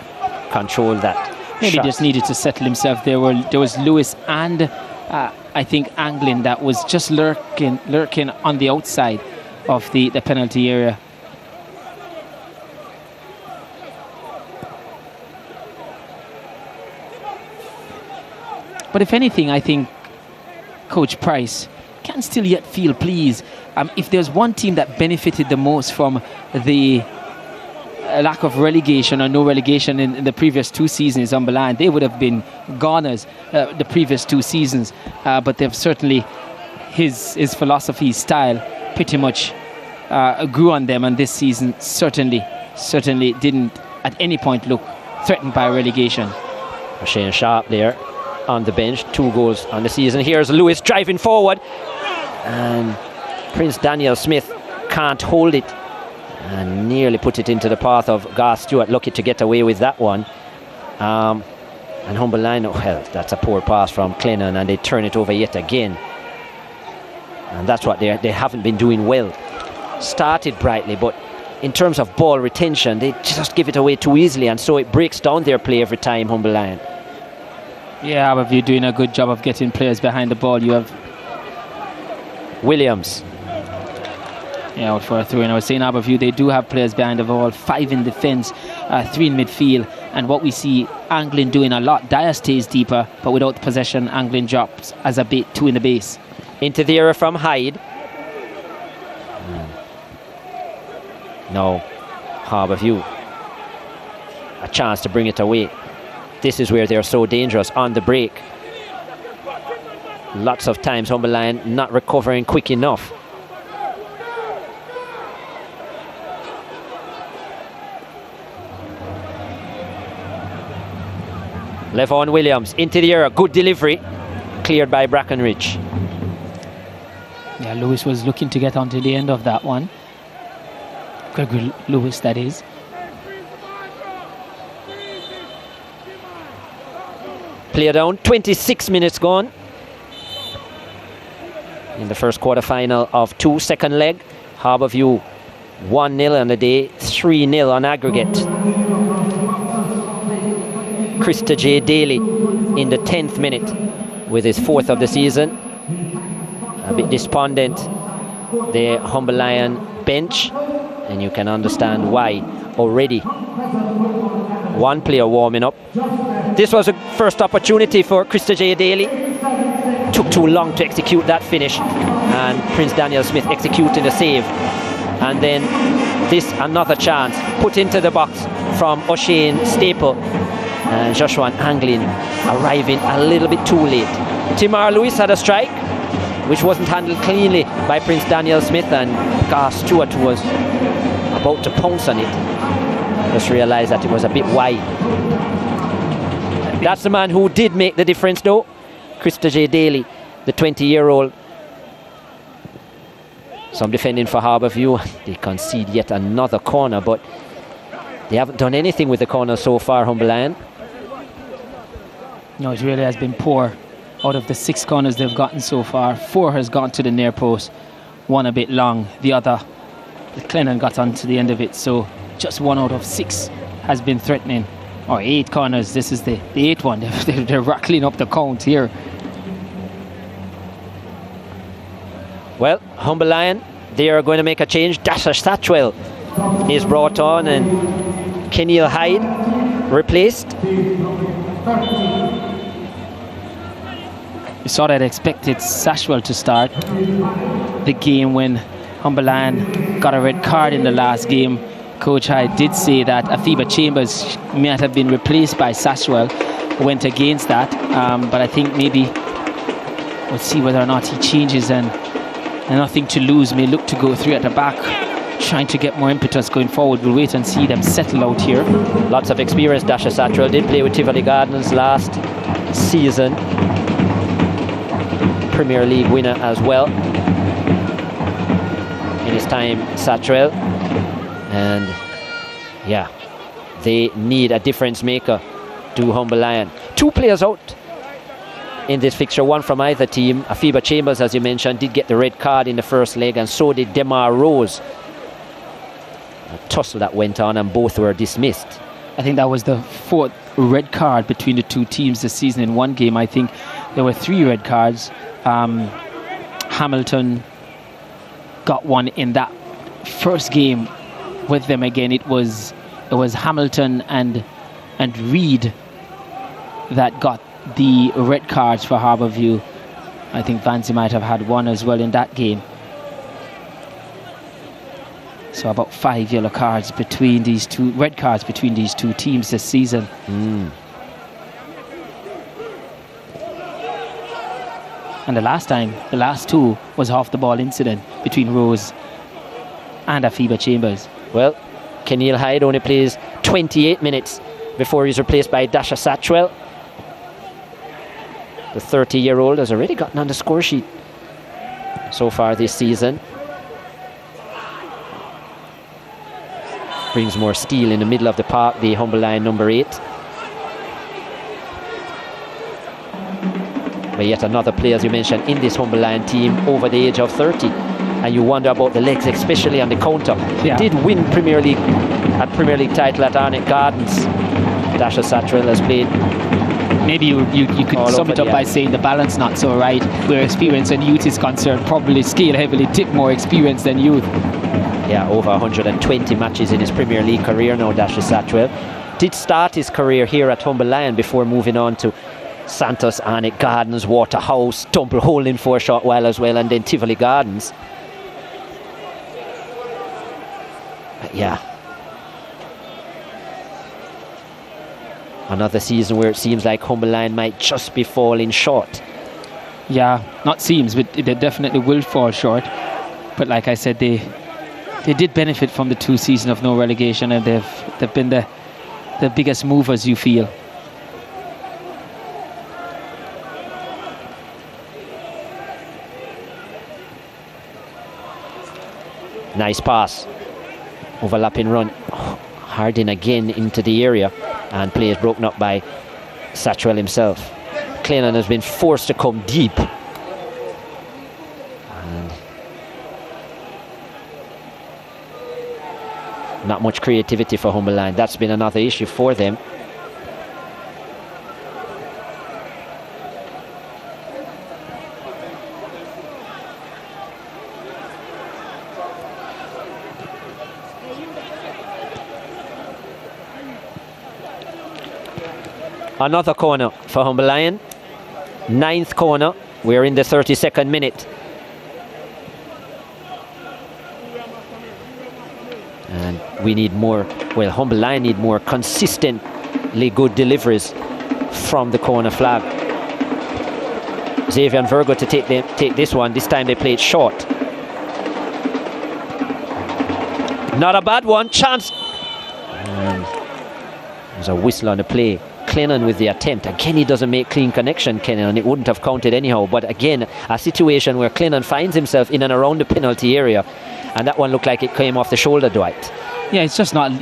control that. Maybe shot. just needed to settle himself. There was Lewis and I think Anglin that was just lurking on the outside of the penalty area. But if anything, I think Coach Price can still yet feel pleased. If there's one team that benefited the most from the lack of relegation or no relegation in the previous 2 seasons on the line, they would have been goners the previous 2 seasons. But they've certainly, his philosophy, his style, pretty much grew on them, and this season certainly didn't at any point look threatened by relegation. Shane Sharp there on the bench, 2 goals on the season. Here's Lewis driving forward, and Prince Daniel Smith can't hold it and nearly put it into the path of Garth Stewart. Lucky to get away with that one. And Humberline, well, that's a poor pass from Clennon, and they turn it over yet again. And that's what they haven't been doing well. Started brightly, but in terms of ball retention, they just give it away too easily, and so it breaks down their play every time, Humberline. Yeah, but you're doing a good job of getting players behind the ball. You have Williams. Yeah, out for a throw. And I was saying, Harbour View, they do have players behind the ball, 5 in defence, 3 in midfield. And what we see Anglin doing a lot, Dyer stays deeper, but without the possession, Anglin drops as a bait, 2 in the base. Into the area from Hyde. No, Harbour View. A chance to bring it away. This is where they're so dangerous, on the break. Lots of times Humberline not recovering quick enough. Levon Williams into the area, good delivery, cleared by Brackenridge. Yeah, Lewis was looking to get onto the end of that one. Gregory Lewis, that is. Player down, 26 minutes gone in the first quarter-final of 2, second leg. Harbour View 1-0 on the day, 3-0 on aggregate. Krista J. Daly in the 10th minute with his 4th of the season. A bit despondent, the Humberline bench, and you can understand why. Already 1 player warming up. This was a first opportunity for Krista J. Daly. Took too long to execute that finish, and Prince Daniel Smith executed a save. And then this, another chance put into the box from O'Shane Staple, and Joshua Anglin arriving a little bit too late. Timar Lewis had a strike which wasn't handled cleanly by Prince Daniel Smith, and Garth Stewart was about to pounce on it. Just realised that it was a bit wide. That's the man who did make the difference though, Krista J. Daly, the 20-year-old. Some defending for Harbour View. They concede yet another corner, but they haven't done anything with the corner so far, Humberline. No, it really has been poor. Out of the 6 corners they've gotten so far, 4 has gone to the near post, 1 a bit long, the other, Clennon got onto the end of it, so just 1 out of 6 has been threatening. Or 8 corners, this is the 8th one. They're rattling up the count here. Well, Humberline, they are going to make a change. Dasher Satchwell is brought on, and Keneal Hyde replaced. We sort of expected Sashwell to start the game when Humberland got a red card in the last game. Coach Hyde did say that Afiba Chambers might have been replaced by Sashwell, went against that, but I think maybe we'll see whether or not he changes, and nothing to lose may look to go 3 at the back, trying to get more impetus going forward. We'll wait and see them settle out here. Lots of experience. Dasha Satchwell did play with Tivoli Gardens last season. Premier League winner as well in his time, Satchwell. And yeah, they need a difference maker, do Humber Lion. 2 players out in this fixture, one from either team. Afiba Chambers, as you mentioned, did get the red card in the first leg, and so did Demar Rose. A tussle that went on, and both were dismissed. I think that was the 4th red card between the 2 teams this season in one game. I think there were 3 red cards. Hamilton got one in that first game with them again. It was Hamilton and Reed that got the red cards for Harbourview. I think Vanzi might have had one as well in that game. So about 5 yellow cards between these 2, red cards between these 2 teams this season. And the last 2 was off the ball incident between Rose and Afiba Chambers. Well, Keneal Hyde only plays 28 minutes before he's replaced by Dasha Satchwell. The 30-year-old has already gotten on the score sheet so far this season. Brings more steel in the middle of the park, the Humber Lion number 8. But yet another player, as you mentioned, in this Humber Lion team over the age of 30. And you wonder about the legs, especially on the counter. Yeah. Did win Premier League title at Arnett Gardens. Dasha Satchwell has played. Maybe you could sum it up by saying the balance not so right, where experience and youth is concerned. Probably scale heavily, tip more experience than youth. Yeah, over 120 matches in his Premier League career now, Dasha Satchwell. Did start his career here at Humber Lion before moving on to Santos, Arnett Gardens, Waterhouse, Dumble Holding for a short while as well, and then Tivoli Gardens. But yeah, another season where it seems like Humber Lion might just be falling short. Yeah, not seems, but they definitely will fall short. But like I said, they did benefit from the 2 seasons of no relegation, and they've been the biggest movers, you feel. Nice pass, overlapping run. Hardin again into the area, and play is broken up by Satchwell himself. Clennon has been forced to come deep. And not much creativity for Humber Lion. That's been another issue for them. Another corner for Humber Lion. 9th corner. We're in the 32nd minute. And we need more, well, Humber Lion need more consistently good deliveries from the corner flag. Xavier and Virgo to take this one. This time they played short. Not a bad one. Chance. And there's a whistle on the play. Clennon with the attempt. Again, he doesn't make clean connection, Clennon, and it wouldn't have counted anyhow. But again, a situation where Clennon finds himself in and around the penalty area, and that one looked like it came off the shoulder, Dwight. Yeah, he's just not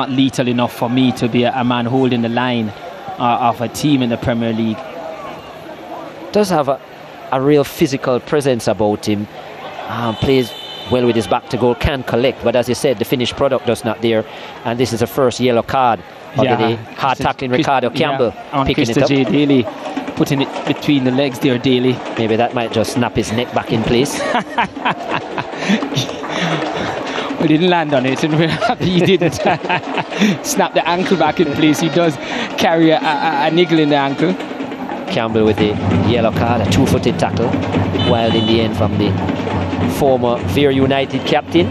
lethal enough for me to be a man holding the line of a team in the Premier League. Does have a real physical presence about him. Plays well with his back to goal, can collect, but as you said, the finished product does not there, and this is a first yellow card of the day. Hard tackling Ricardo Campbell, on picking Krista it up. J. Daly, putting it between the legs there, Daly. Maybe that might just snap his neck back in place. We didn't land on it, and we're happy he didn't. snap the ankle back in place. He does carry a niggle in the ankle. Campbell with the yellow card, a 2-footed tackle. Wild in the end from the former Veer United captain.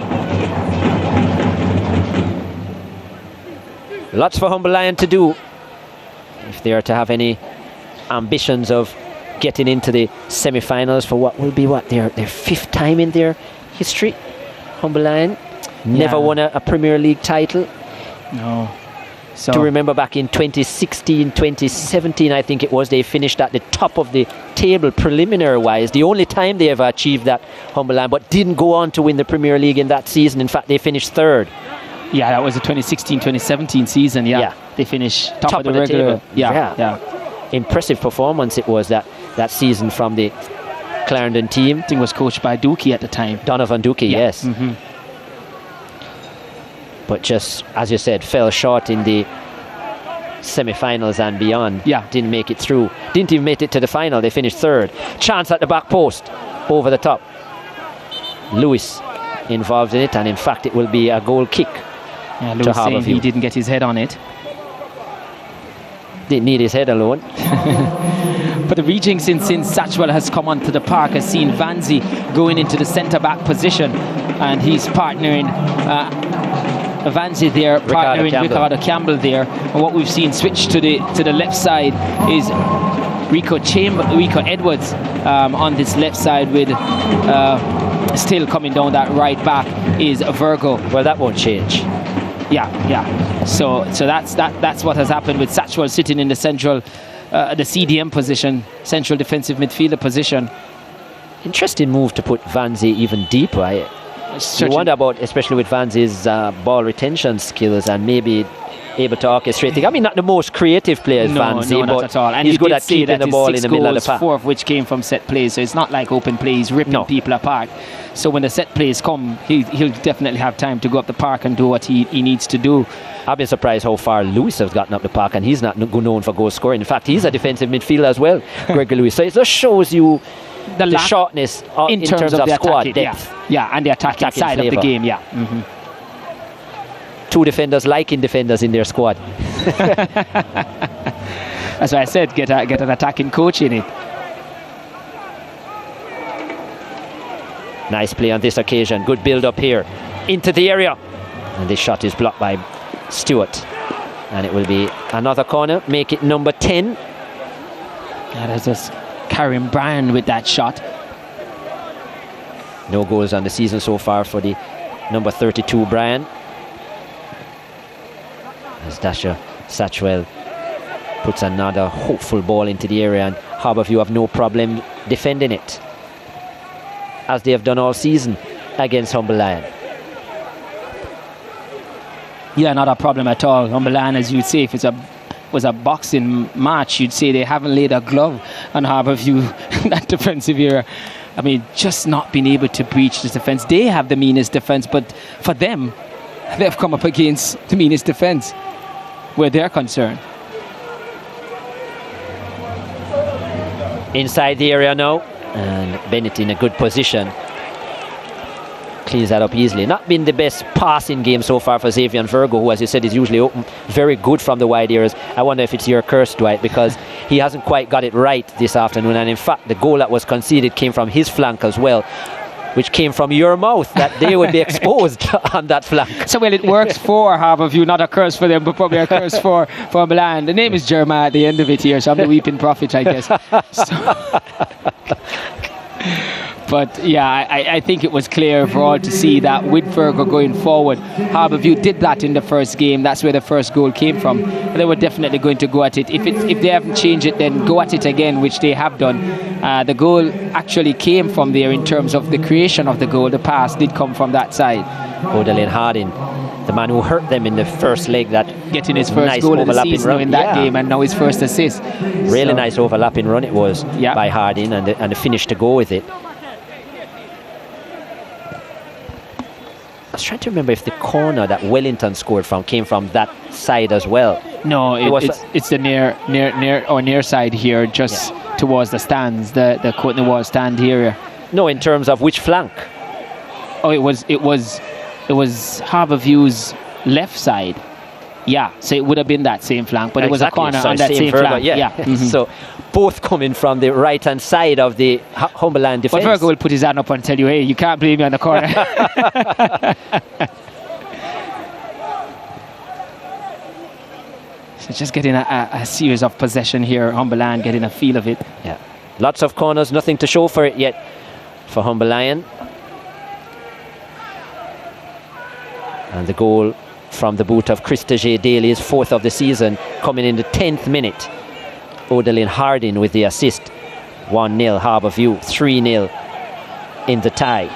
Lots for Humble Lion to do if they are to have any ambitions of getting into the semi-finals for what will be their 5th time in their history. Humble Lion never won a Premier League title. No. So to remember back in 2016, 2017, I think it was, they finished at the top of the table preliminary-wise. The only time they ever achieved that, Humble Lion, but didn't go on to win the Premier League in that season. In fact, they finished 3rd. Yeah, that was the 2016-2017 season. Yeah, they finished top of the regular. Table. Yeah. Impressive performance it was that season from the Clarendon team. I think it was coached by Dookie at the time. Donovan Dookie, yes. Mm-hmm. But just, as you said, fell short in the semi-finals and beyond. Yeah. Didn't make it through. Didn't even make it to the final. They finished 3rd. Chance at the back post. Over the top. Lewis involved in it, and in fact it will be a goal kick. Yeah, Lewis saying he didn't get his head on it. Didn't need his head alone. But the rejig since Satchwell has come onto the park has seen Vanzi going into the centre-back position, and he's partnering Vanzi there, partnering Ricardo Campbell there. And what we've seen switch to the left side is Rico Edwards on this left side, with still coming down that right back is Virgo. Well, that won't change. Yeah. So that's what has happened with Satchwell sitting in the central, the CDM position, central defensive midfielder position. Interesting move to put Vanzi even deeper. You wonder about, especially with Vanzi's ball retention skills and maybe able to orchestrate things. I mean, not the most creative player is Vanzi, not but at all. And he's good at keeping the ball in the middle of the park. 4 of which came from set plays, so it's not like open plays ripping people apart. So when the set plays come, he'll definitely have time to go up the park and do what he needs to do. I've been surprised how far Lewis has gotten up the park, and he's not known for goal scoring. In fact, he's a defensive midfielder as well, Gregory Lewis. So it just shows you the shortness in terms of squad depth. Yeah, and the attacking side flavor of the game, Mm-hmm. 2 defenders liking defenders in their squad. That's why I said get an attacking coach in it. Nice play on this occasion. Good build up here into the area, and this shot is blocked by Stewart, and it will be another corner. Make it number 10. That's just Karen Bryan with that shot. No goals on the season so far for the number 32 Bryan. As Dasha Satchwell puts another hopeful ball into the area, and Harbourview have no problem defending it, as they have done all season against Humble Lion. Yeah, not a problem at all. Humble Lion, as you'd say, if it was a boxing match, you'd say they haven't laid a glove on Harbourview that defensive area. I mean, just not being able to breach the defence. They have the meanest defence, but for them, they've come up against the meanest defence where they're concerned. Inside the area now, and Bennett in a good position. Cleans that up easily. Not been the best passing game so far for Xavier Virgo, who, as you said, is usually open very good from the wide areas. I wonder if it's your curse, Dwight, because he hasn't quite got it right this afternoon, and in fact the goal that was conceded came from his flank as well, which came from your mouth, that they would be exposed on that flank. So, well, it works for Harbourview, not a curse for them, but probably a curse for Milan. The name is Jeremiah at the end of it here, so I'm the weeping prophet, I guess. But yeah, I think it was clear for all to see that with Virgo going forward, Harbourview did that in the first game. That's where the first goal came from. They were definitely going to go at it. If they haven't changed it, then go at it again, which they have done. The goal actually came from there in terms of the creation of the goal. The pass did come from that side. Odalyn Harding, the man who hurt them in the first leg, that getting his first goal of the season in that game, and now his first assist. Really nice overlapping run it was by Harding, and the finish to go with it. I was trying to remember if the corner that Wellington scored from came from that side as well. No, it's the near side here, just towards the stands, the Courtney Wall stand area. No, in terms of which flank? Oh, it was Harbourview's left side. Yeah, so it would have been that same flank, but it was Exactly. a corner So on that same Virgo, flank. yeah. So both coming from the right-hand side of the Humberland defence. But Virgo will put his hand up and tell you, hey, you can't blame me on the corner. So just getting a series of possession here, Humberland getting a feel of it. Yeah, lots of corners, nothing to show for it yet for Humberland. And the goal from the boot of Krista J. Daly is 4th of the season, coming in the 10th minute. Odalyn Harding with the assist. 1-0 Harbour View, 3-0 in the tie.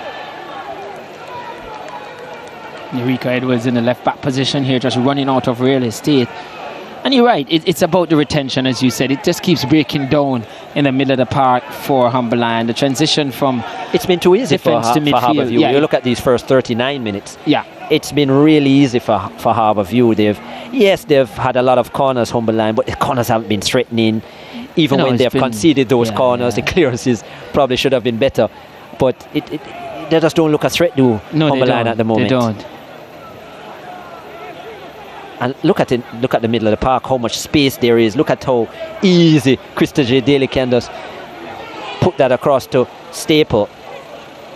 Eureka Edwards in the left back position here, just running out of real estate. And you're right, it's about the retention, as you said. It just keeps breaking down in the middle of the park for Humberland. The transition from it's been too easy for Harbour View. Yeah, you look at these first 39 minutes. Yeah, it's been really easy for Harbour View. They've had a lot of corners, Humberland, but the corners haven't been threatening. Even when they've conceded those corners, the clearances probably should have been better. But they just don't look a threat to Humberland at the moment. They don't. And look at the middle of the park, how much space there is. Look at how easy Krista J. Daly can just put that across to Staple.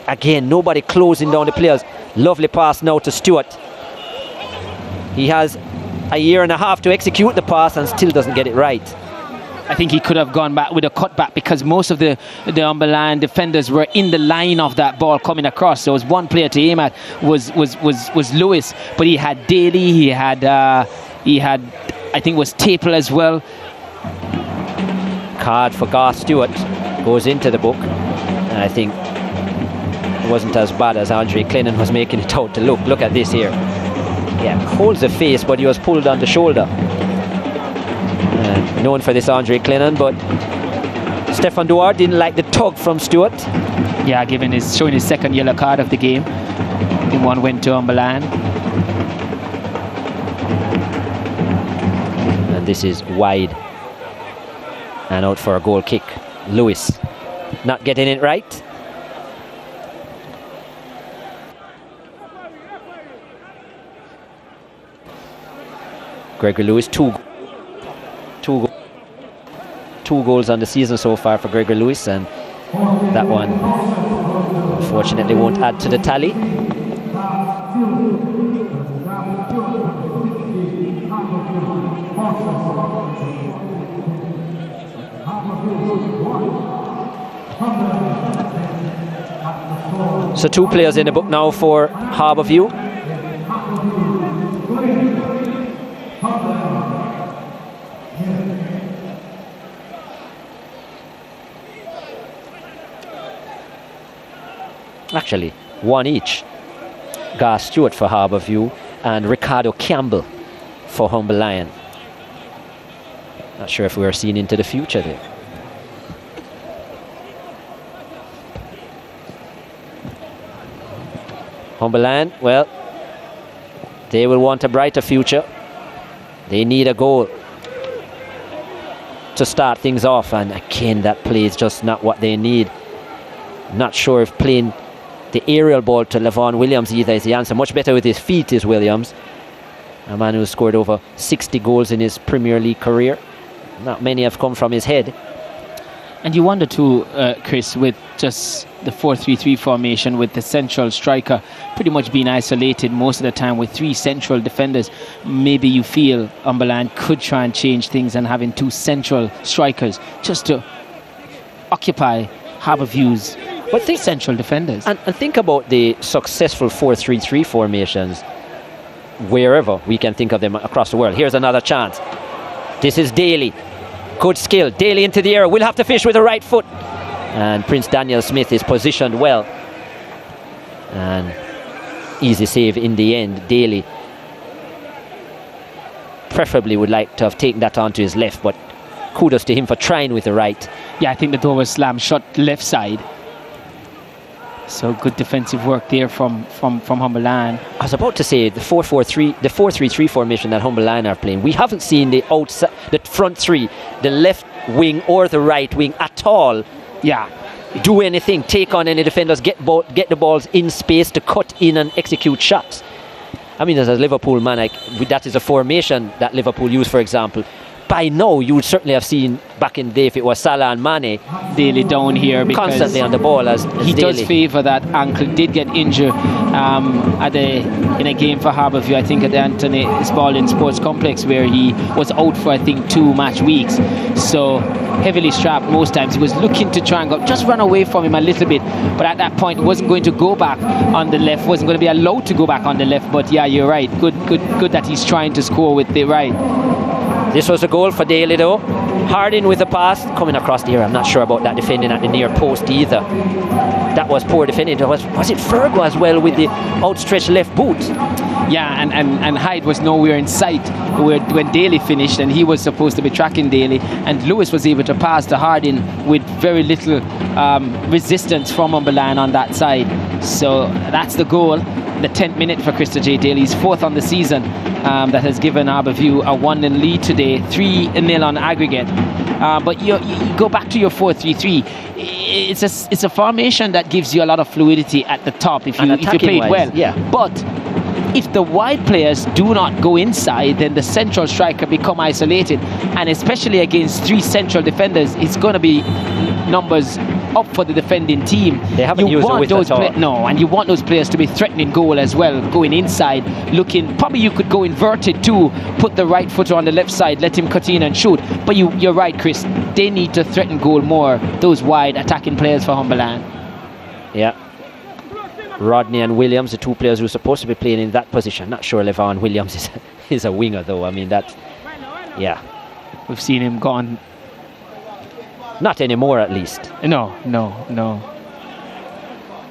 Again, nobody closing down the players. Lovely pass now to Stewart. He has a year and a half to execute the pass and still doesn't get it right. I think he could have gone back with a cutback because most of the Humberland defenders were in the line of that ball coming across. There was one player to aim at was Lewis, but he had Daly, he had I think it was Taple as well. Card for Garth Stewart goes into the book, and I think it wasn't as bad as Andre Clennon was making it out to look. Look at this here. Yeah, holds the face, but he was pulled on the shoulder. Known for this, Andre Clennon, but Stefan Duarte didn't like the tug from Stewart. Yeah, showing his second yellow card of the game. I think one went to Humberland. And this is wide and out for a goal kick. Lewis not getting it right. Gregory Lewis, two goals on the season so far for Gregory Lewis, and that one unfortunately won't add to the tally. So 2 players in the book now for Harbour View. Actually, 1 each. Garth Stewart for Harbour View and Ricardo Campbell for Humberland. Not sure if we are seeing into the future there. Humberland, well, they will want a brighter future. They need a goal to start things off, and again, that play is just not what they need. Not sure if playing the aerial ball to Levon Williams either is the answer. Much better with his feet is Williams, a man who scored over 60 goals in his Premier League career. Not many have come from his head. And you wonder too, Chris, with just the 4-3-3 formation, with the central striker pretty much being isolated most of the time with 3 central defenders, maybe you feel Humberland could try and change things and having 2 central strikers just to occupy Harbour View's central defenders. And think about the successful 4-3-3 formations wherever we can think of them across the world. Here's another chance. This is Daly. Good skill. Daly into the air. Will have to fish with the right foot. And Prince Daniel Smith is positioned well. And easy save in the end. Daly preferably would like to have taken that onto his left, but kudos to him for trying with the right. Yeah, I think the door was slammed shut left side. So good defensive work there from Humberland. I was about to say the 4-4-3, the 4-3-3 formation that Humberland are playing. We haven't seen the outside, the front 3, the left wing or the right wing at all. Yeah, do anything, take on any defenders, get the balls in space to cut in and execute shots. I mean, as a Liverpool man, that is a formation that Liverpool use, for example. By now, you would certainly have seen back in the day if it was Salah and Mane Daly down here because constantly on the ball as he Daly. does favour that ankle. Did get injured in a game for Harbourview, I think at the Anthony Spalding Sports Complex, where he was out for I think 2 match weeks. So heavily strapped most times. He was looking to try and just run away from him a little bit, but at that point wasn't going to go back on the left. Wasn't going to be allowed to go back on the left. But yeah, you're right. Good that he's trying to score with the right. This was a goal for Daly though. Harding with the pass coming across the area. I'm not sure about that defending at the near post either. That was poor defending. Was it Fergo as well with the outstretched left boot? Yeah, and Hyde was nowhere in sight when Daly finished, and he was supposed to be tracking Daly, and Lewis was able to pass to Harding with very little resistance from Umberland on that side. So that's the goal. The 10th minute for Krista J. Daly's 4th on the season, that has given Harbourview a 1-0 lead today, 3-0 on aggregate. But you go back to your 4-3-3. It's a formation that gives you a lot of fluidity at the top if you play it well. Yeah. But if the wide players do not go inside, then the central striker become isolated, and especially against 3 central defenders, it's going to be numbers up for the defending team. They haven't used it with at all. No, and you want those players to be threatening goal as well, going inside, looking. Probably you could go inverted too, put the right footer on the left side, let him cut in and shoot. But you're right, Chris. They need to threaten goal more, those wide attacking players for Humberland. Yeah. Rodney and Williams, the 2 players who are supposed to be playing in that position. Not sure Levon Williams is a winger though. I mean, yeah. We've seen him gone. Not anymore, at least. No.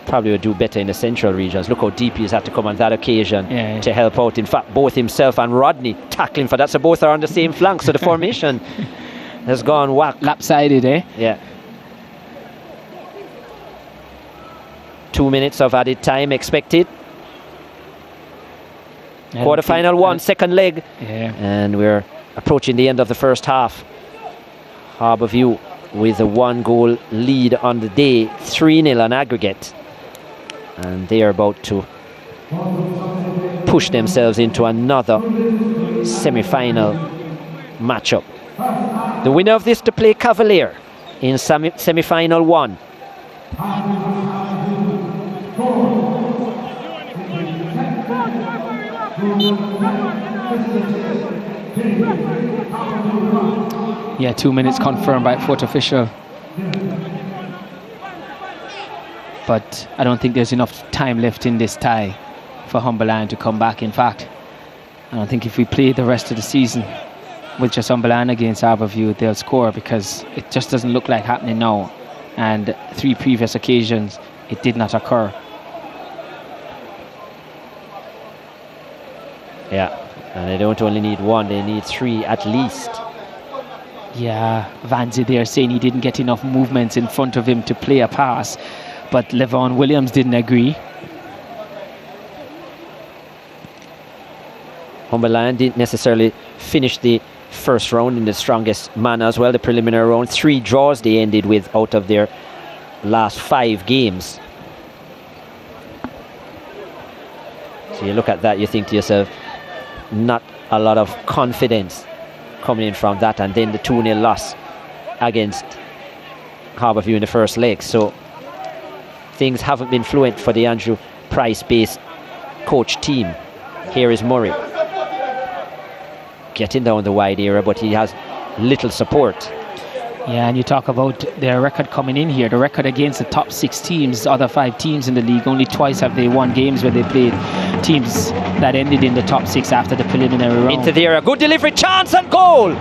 Probably would do better in the central regions. Look how deep he's had to come on that occasion to help out. In fact, both himself and Rodney tackling for that, so both are on the same flank. So the formation has gone whack. Lopsided, eh? Yeah. 2 minutes of added time expected. Quarter-final 1, second leg. Yeah. And we're approaching the end of the first half. Harbourview with a 1-goal lead on the day, 3-0 on aggregate. And they are about to push themselves into another semi-final matchup. The winner of this to play Cavalier in semi-final 1. Yeah, 2 minutes confirmed by fourth official. But I don't think there's enough time left in this tie for Humberland to come back. In fact, I don't think if we play the rest of the season with just Humberland against Harbourview, they'll score, because it just doesn't look like happening now. And 3 previous occasions, it did not occur. Yeah, and they don't only need 1, they need 3 at least. Yeah, Vanzi there saying he didn't get enough movements in front of him to play a pass, but Levon Williams didn't agree. Humberland didn't necessarily finish the first round in the strongest manner as well, the preliminary round. 3 draws they ended with out of their last 5 games. So you look at that, you think to yourself, not a lot of confidence coming in from that, and then the 2-0 loss against Harbourview in the first leg. So things haven't been fluent for the Andrew Price-based coach team. Here is Murray getting down the wide area, but he has little support. Yeah, and you talk about their record coming in here. The record against the top 6 teams, the other 5 teams in the league, only twice have they won games where they played teams that ended in the top 6 after the preliminary round. Into the area, good delivery, chance and goal!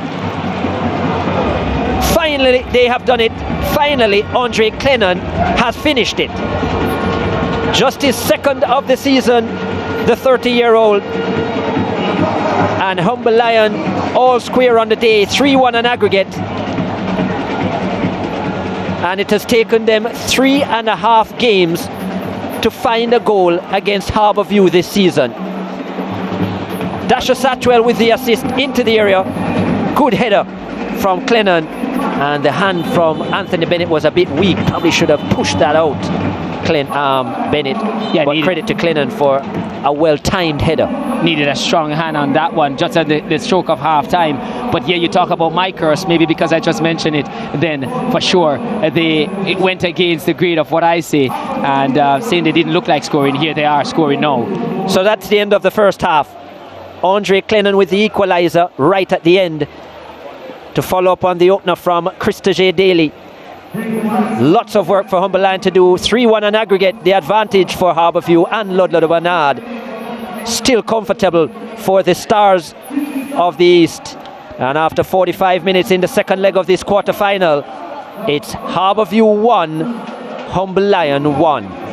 Finally, they have done it. Finally, Andre Clennon has finished it. Just his 2nd of the season, the 30-year-old. And Humber Lion all square on the day, 3-1 on aggregate. And it has taken them 3.5 games to find a goal against Harbourview this season. Dasha Satwell with the assist into the area. Good header from Clennon. And the hand from Anthony Bennett was a bit weak. Probably should have pushed that out. Bennett. Yeah, but credit to Clennon for a well-timed header. Needed a strong hand on that one, just at the stroke of half time. But yeah, you talk about my curse, maybe because I just mentioned it, then for sure it went against the grade of what I say, and saying they didn't look like scoring, here they are scoring now. So that's the end of the first half. Andre Clennon with the equaliser right at the end to follow up on the opener from Krista J. Daly. Lots of work for Humber Lion to do. 3-1 on aggregate, the advantage for Harbourview and Ludlow Bernard. Still comfortable for the Stars of the East. And after 45 minutes in the second leg of this quarter-final, it's Harbourview 1, Humber Lion 1.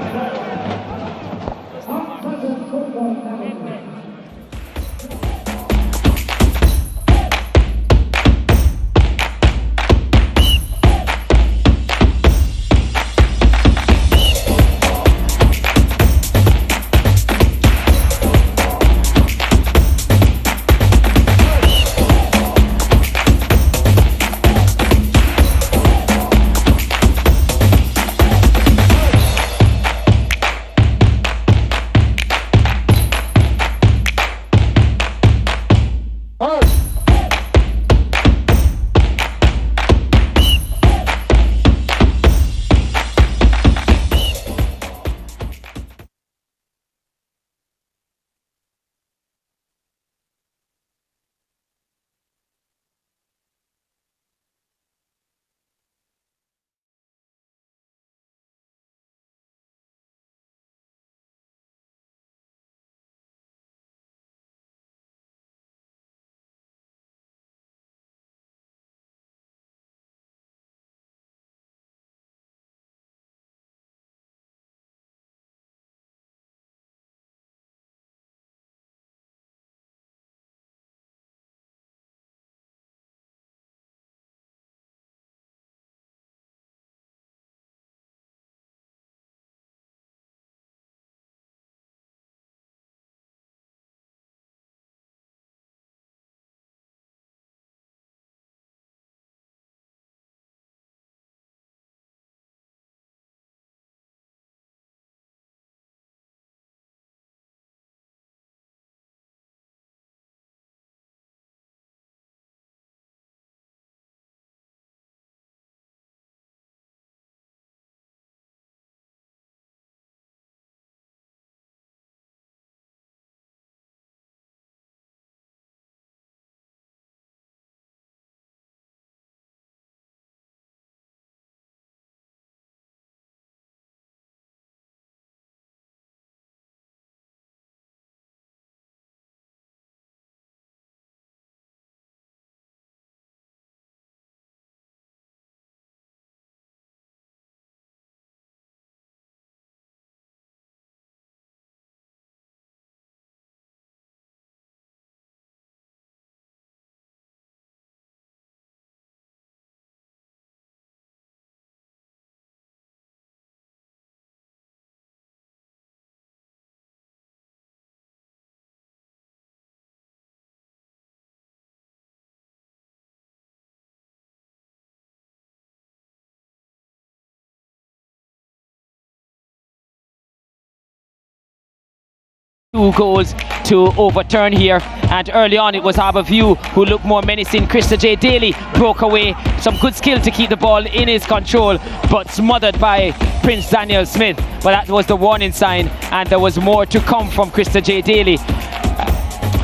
Two goals to overturn here, and early on it was Harbourview who looked more menacing. Krista J. Daly broke away, some good skill to keep the ball in his control, but smothered by Prince Daniel Smith. But that was the warning sign, and there was more to come from Krista J. Daly.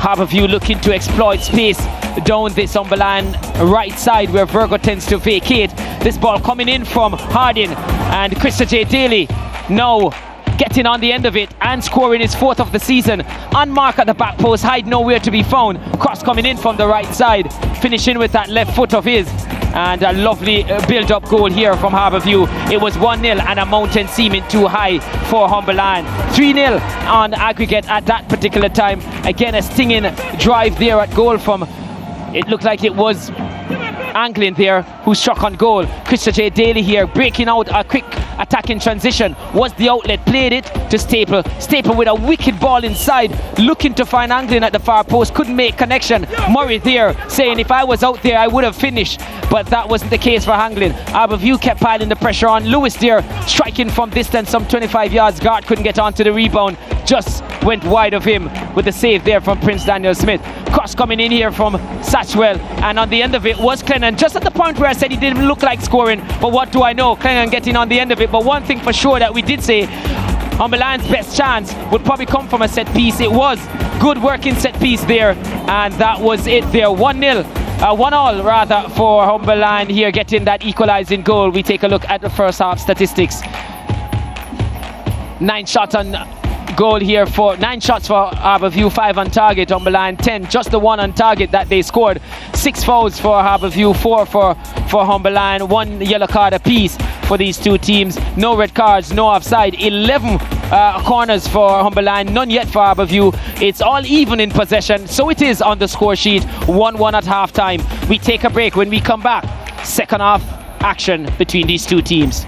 Harbourview looking to exploit space down this Humber Lion right side where Virgo tends to vacate. This ball coming in from Harding, and Krista J. Daly now getting on the end of it and scoring his 4th of the season. On mark at the back post, Hyde nowhere to be found. Cross coming in from the right side, finishing with that left foot of his. And a lovely build-up goal here from Harbourview. It was 1-0 and a mountain seeming too high for Humber Lion. 3-0 on aggregate at that particular time. Again, a stinging drive there at goal from, it looked like it was Anglin there, who struck on goal. Christopher J. Daly here, breaking out a quick attacking transition. Was the outlet, played it to Staple. Staple with a wicked ball inside, looking to find Anglin at the far post, couldn't make connection. Murray there, saying if I was out there I would have finished, but that wasn't the case for Anglin. Harbourview kept piling the pressure on. Lewis there, striking from distance, some 25 yards. Guard couldn't get onto the rebound, just went wide of him with the save there from Prince Daniel Smith. Cross coming in here from Satchwell, and on the end of it was Clennon, just at the point where I said he didn't look like scoring, but what do I know, Clennon getting on the end of it. But one thing for sure that we did say, Humberland's best chance would probably come from a set piece. It was good working set piece there, and that was it there. 1-0, 1-1 rather for Humberland here, getting that equalising goal. We take a look at the first half statistics. 9 shots on goal here for 9 shots for Harbourview, 5 on target. Humberland 10, just the 1 on target that they scored. 6 fouls for Harbourview, 4 for Humberland, 1 yellow card apiece for these two teams. No red cards, no offside. 11 corners for Humberland, none yet for Harbourview. It's all even in possession, so it is on the score sheet. 1-1 at half time. We take a break. When we come back, second half action between these two teams.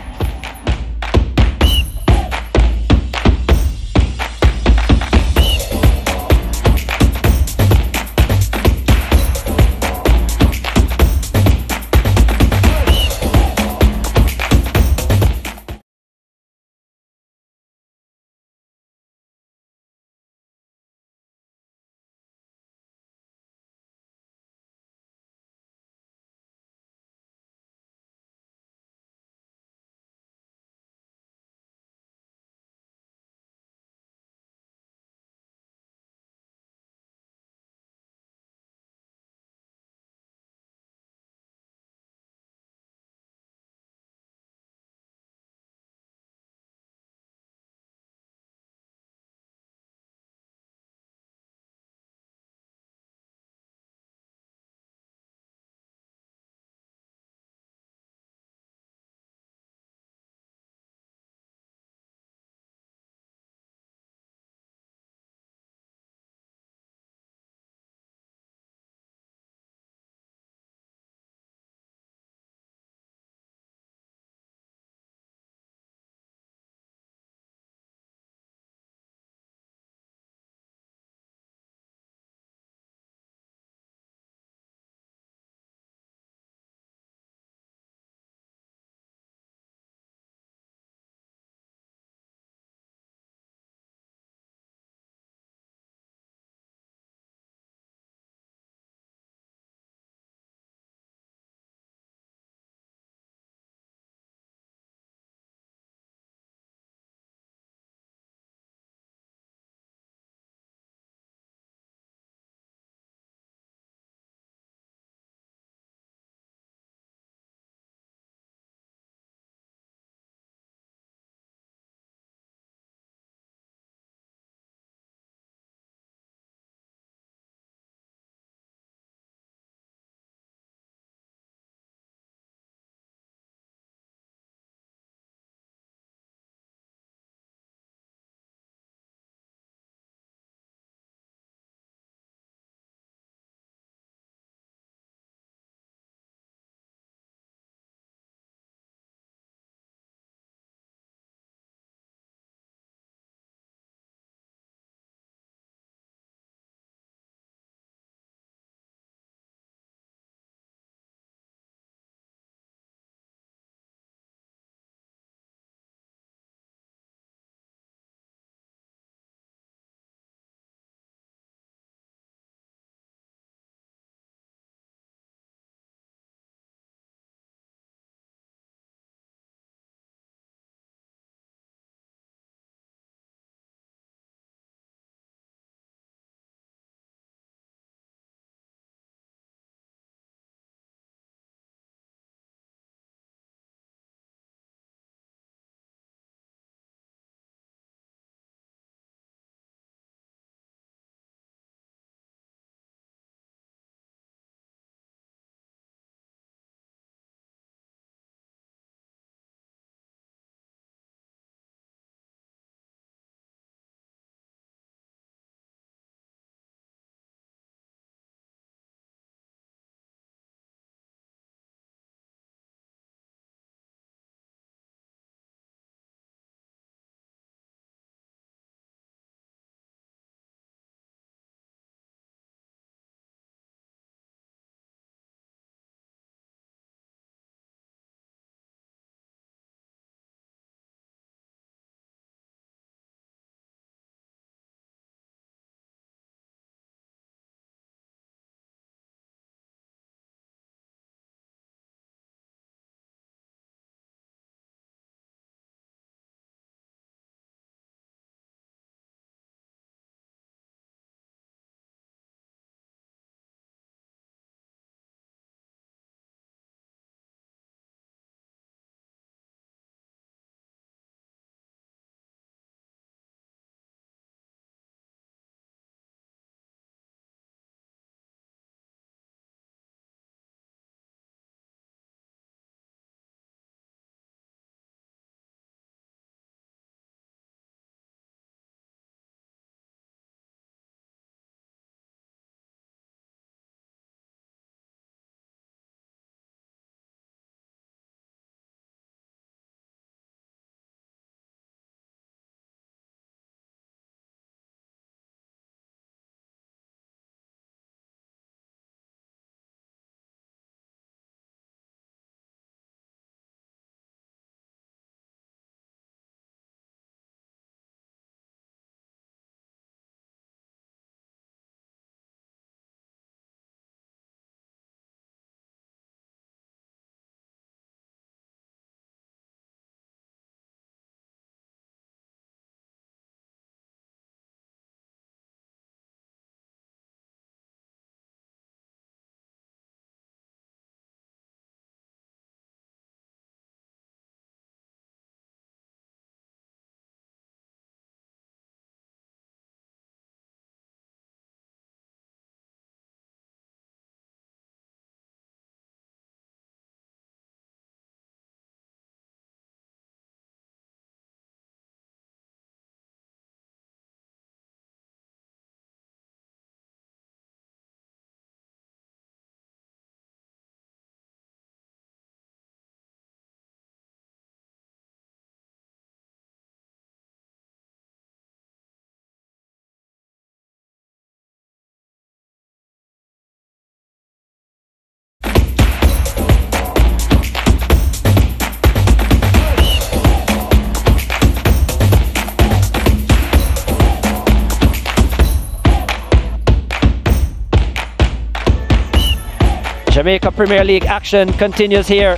Jamaica Premier League action continues here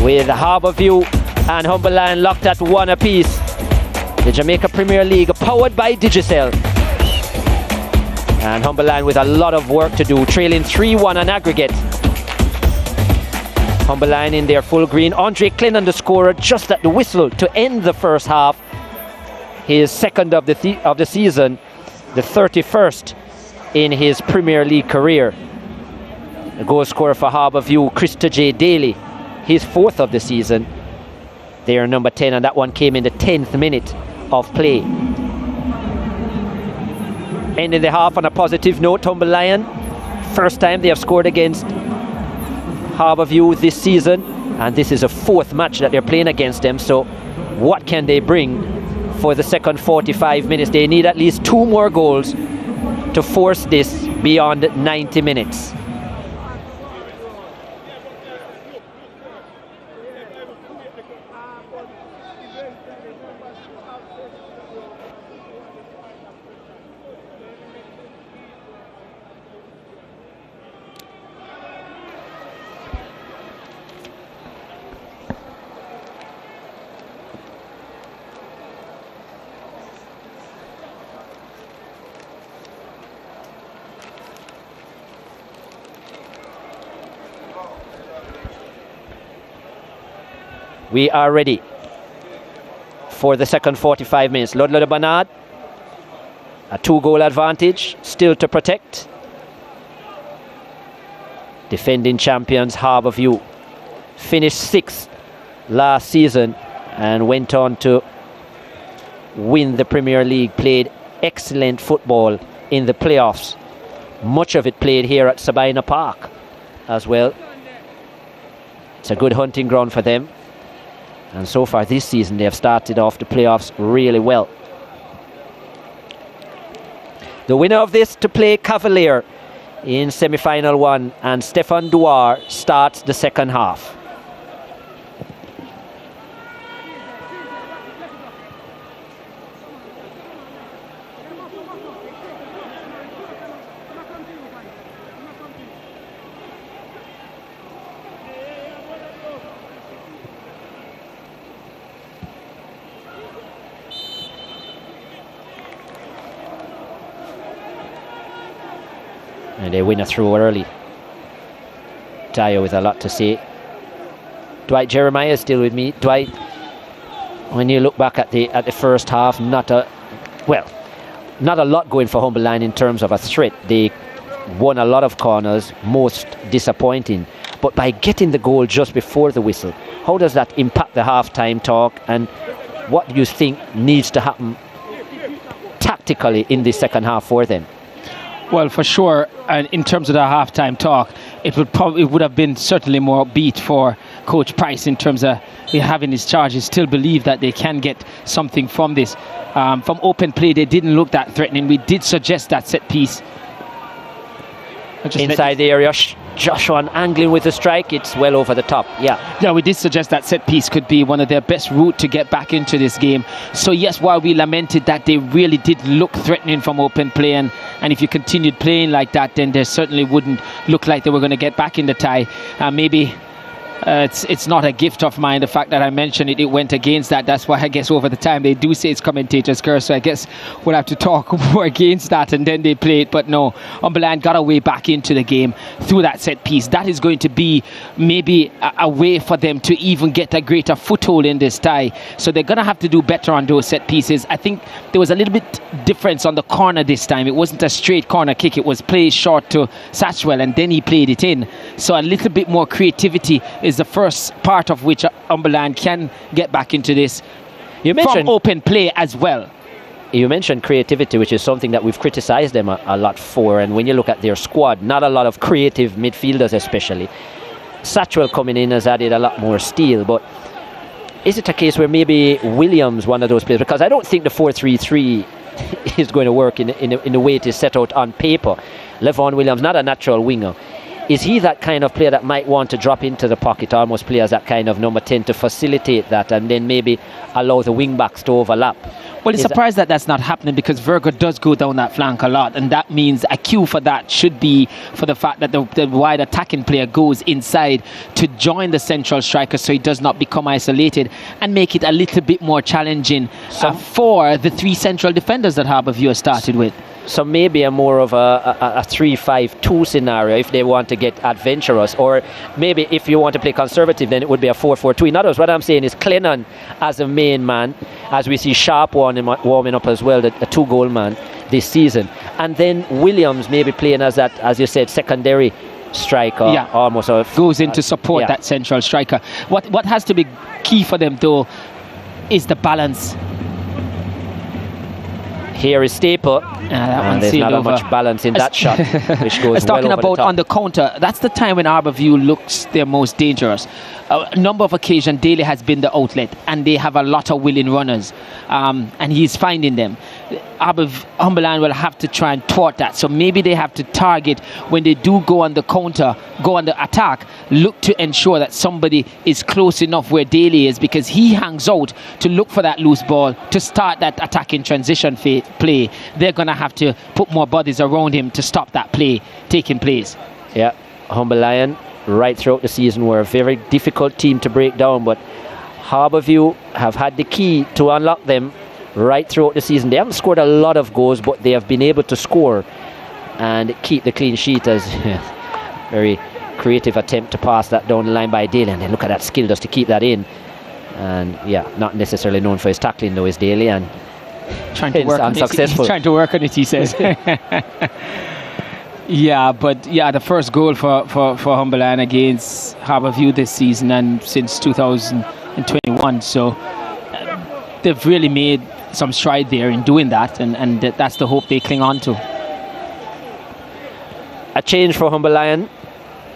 with Harbour and Humberland locked at 1 apiece. The Jamaica Premier League powered by Digicel. And Humberland with a lot of work to do, trailing 3-1 on aggregate. Humberland in their full green. Andre Clennon, the scorer, just at the whistle to end the first half. His second of the season, the 31st in his Premier League career. The goal scorer for Harbour View, Krista J. Daly, his 4th of the season. They are number 10, and that one came in the 10th minute of play. Ending the half on a positive note, Humberland, first time they have scored against Harbour View this season, and this is a 4th match that they're playing against them. So what can they bring for the second 45 minutes? They need at least 2 more goals to force this beyond 90 minutes. We are ready for the second 45 minutes. Ludlow Bernard, a 2-goal advantage, still to protect. Defending champions Harbour View finished 6th last season and went on to win the Premier League, played excellent football in the playoffs. Much of it played here at Sabina Park as well. It's a good hunting ground for them. And so far this season they have started off the playoffs really well. The winner of this to play Cavalier in semi-final 1, and Stefan Duar starts the second half. And they win a throw early. Tayo with a lot to say. Dwight Jeremiah is still with me. Dwight, when you look back at the first half, not a lot going for Humberland in terms of a threat. They won a lot of corners, most disappointing. But by getting the goal just before the whistle, how does that impact the half-time talk, and what do you think needs to happen tactically in the second half for them? Well, for sure, and in terms of the halftime talk, it would have been certainly more upbeat for Coach Price in terms of having his charge. He still believe that they can get something from this. From open play, they didn't look that threatening. We did suggest that set piece. Inside the area, Joshua angling with the strike, it's well over the top. Yeah, we did suggest that set piece could be one of their best route to get back into this game. So yes, while we lamented that they really did look threatening from open play, and if you continued playing like that, then they certainly wouldn't look like they were going to get back in the tie. Maybe it's not a gift of mine, the fact that I mentioned it went against that. That's why I guess over the time they do say it's commentator's curse, so I guess we'll have to talk more against that, and then they play it. But no, Humberland got a way back into the game through that set piece. That is going to be maybe a way for them to even get a greater foothold in this tie, so they're going to have to do better on those set pieces. I think there was a little bit difference on the corner this time. It wasn't a straight corner kick, it was played short to Satchwell and then he played it in. So a little bit more creativity is the first part of which Humberland can get back into this. You mentioned from open play as well. You mentioned creativity, which is something that we've criticized them a lot for, and when you look at their squad, not a lot of creative midfielders especially. Satchwell coming in has added a lot more steel, but is it a case where maybe Williams, one of those players, because I don't think the 4-3-3 is going to work in the way it is set out on paper. Levon Williams, not a natural winger. Is he that kind of player that might want to drop into the pocket, almost play as that kind of number 10 to facilitate that, and then maybe allow the wing backs to overlap? Well, it's surprised that that's not happening, because Virgo does go down that flank a lot, and that means a cue for that should be for the fact that the wide attacking player goes inside to join the central striker, so he does not become isolated, and make it a little bit more challenging for the three central defenders that Harbourview has started with. So maybe a more of a 3-5-2 scenario if they want to get adventurous, or maybe if you want to play conservative, then it would be a 4-4-2. In other words, what I'm saying is Clennon as a main man, as we see Sharp warming up as well, the 2-goal man this season, and then Williams maybe playing as that, as you said, secondary striker, almost goes in to support that central striker. What has to be key for them though is the balance. Here is Staple, and there's not much balance in that shot, which goes well talking over about the top. on the counter, that's the time when Harbourview looks their most dangerous. A number of occasions, Daly has been the outlet, and they have a lot of willing runners, and he's finding them. Humberland will have to try and thwart that, so maybe they have to target when they do go on the counter, go on the attack, look to ensure that somebody is close enough where Daly is, because he hangs out to look for that loose ball to start that attacking transition play. They're going to have to put more bodies around him to stop that play taking place. Yeah, Humber Lion right throughout the season were a very difficult team to break down, but Harbourview have had the key to unlock them right throughout the season. They haven't scored a lot of goals, but they have been able to score and keep the clean sheet. As very creative attempt to pass that down the line by Daly, and then look at that skill just to keep that in. And not necessarily known for his tackling though is Daly, and trying to work unsuccessful. He's trying to work on it, he says. The first goal for Humberland against Harbourview this season and since 2021. So they've really made some stride there in doing that, and that's the hope they cling on to. A change for Humber Lion,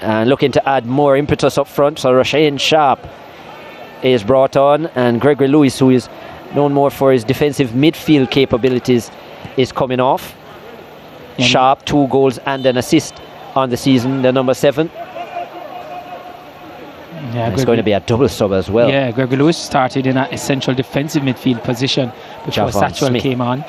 and looking to add more impetus up front. So Rashane Sharp is brought on, and Gregory Lewis, who is known more for his defensive midfield capabilities, is coming off. Sharp, 2 goals and an assist on the season, the number 7. It's going to be a double sub as well. Yeah, Gregory Lewis started in a central defensive midfield position before Satchwell came on.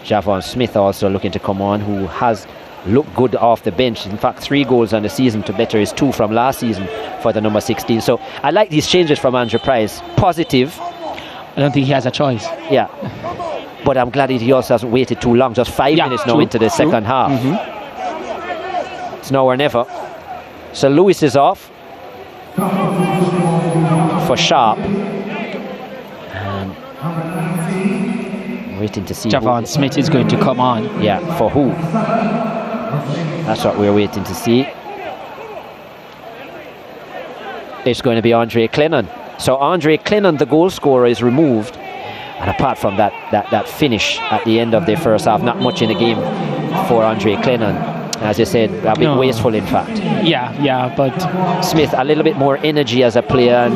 Javon Smith also looking to come on, who has looked good off the bench. In fact, 3 goals on the season to better his 2 from last season for the number 16. So I like these changes from Andrew Price. Positive. I don't think he has a choice. Yeah. But I'm glad he also hasn't waited too long. Just 5 minutes now into the second half. It's now or never. So Lewis is off for Sharp. And waiting to see Javon Smith is going to come on. Yeah, for who? That's what we're waiting to see. It's going to be Andre Clennon. So Andre Clennon, the goal scorer, is removed. And apart from that finish at the end of the first half, not much in the game for Andre Clennon. As you said, a bit wasteful in fact. Yeah, but Smith, a little bit more energy as a player, and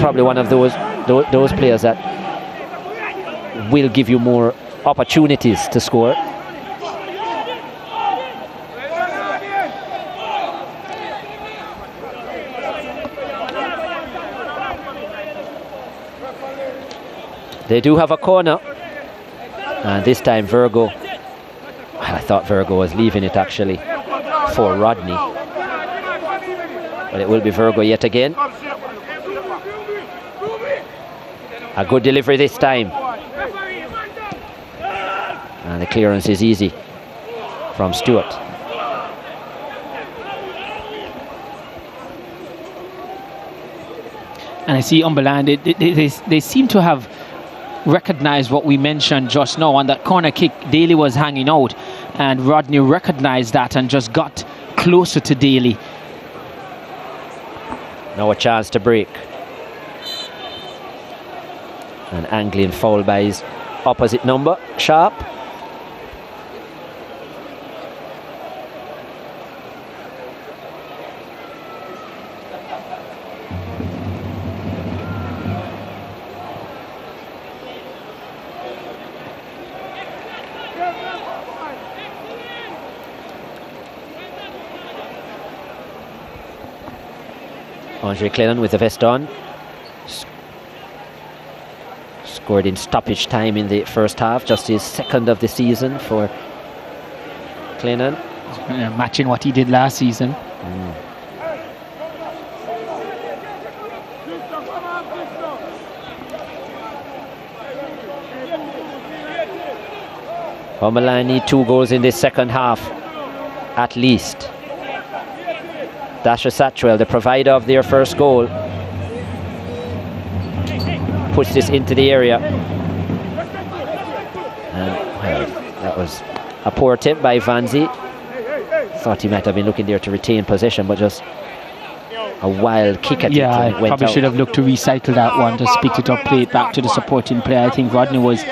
probably one of those players that will give you more opportunities to score. They do have a corner, and this time Virgo, I thought Virgo was leaving it actually for Rodney, but it will be Virgo yet again. A good delivery this time, and the clearance is easy from Stewart. And I see Humberland, they seem to have recognized what we mentioned just now. On that corner kick, Daly was hanging out, and Rodney recognized that and just got closer to Daly. Now a chance to break. An angling foul by his opposite number, Sharp. Andre Clennon with the vest on. Scored in stoppage time in the first half, just his second of the season for Clennon. Matching what he did last season. Humberline need 2 goals in this second half, at least. Dasha Satchwell, the provider of their first goal, puts this into the area. And that was a poor tip by Vanzi. Thought he might have been looking there to retain possession, but just a wild kick at it. Yeah, and it went probably out. should have looked to recycle that one, just pick it up, play it back to the supporting player. I think Rodney was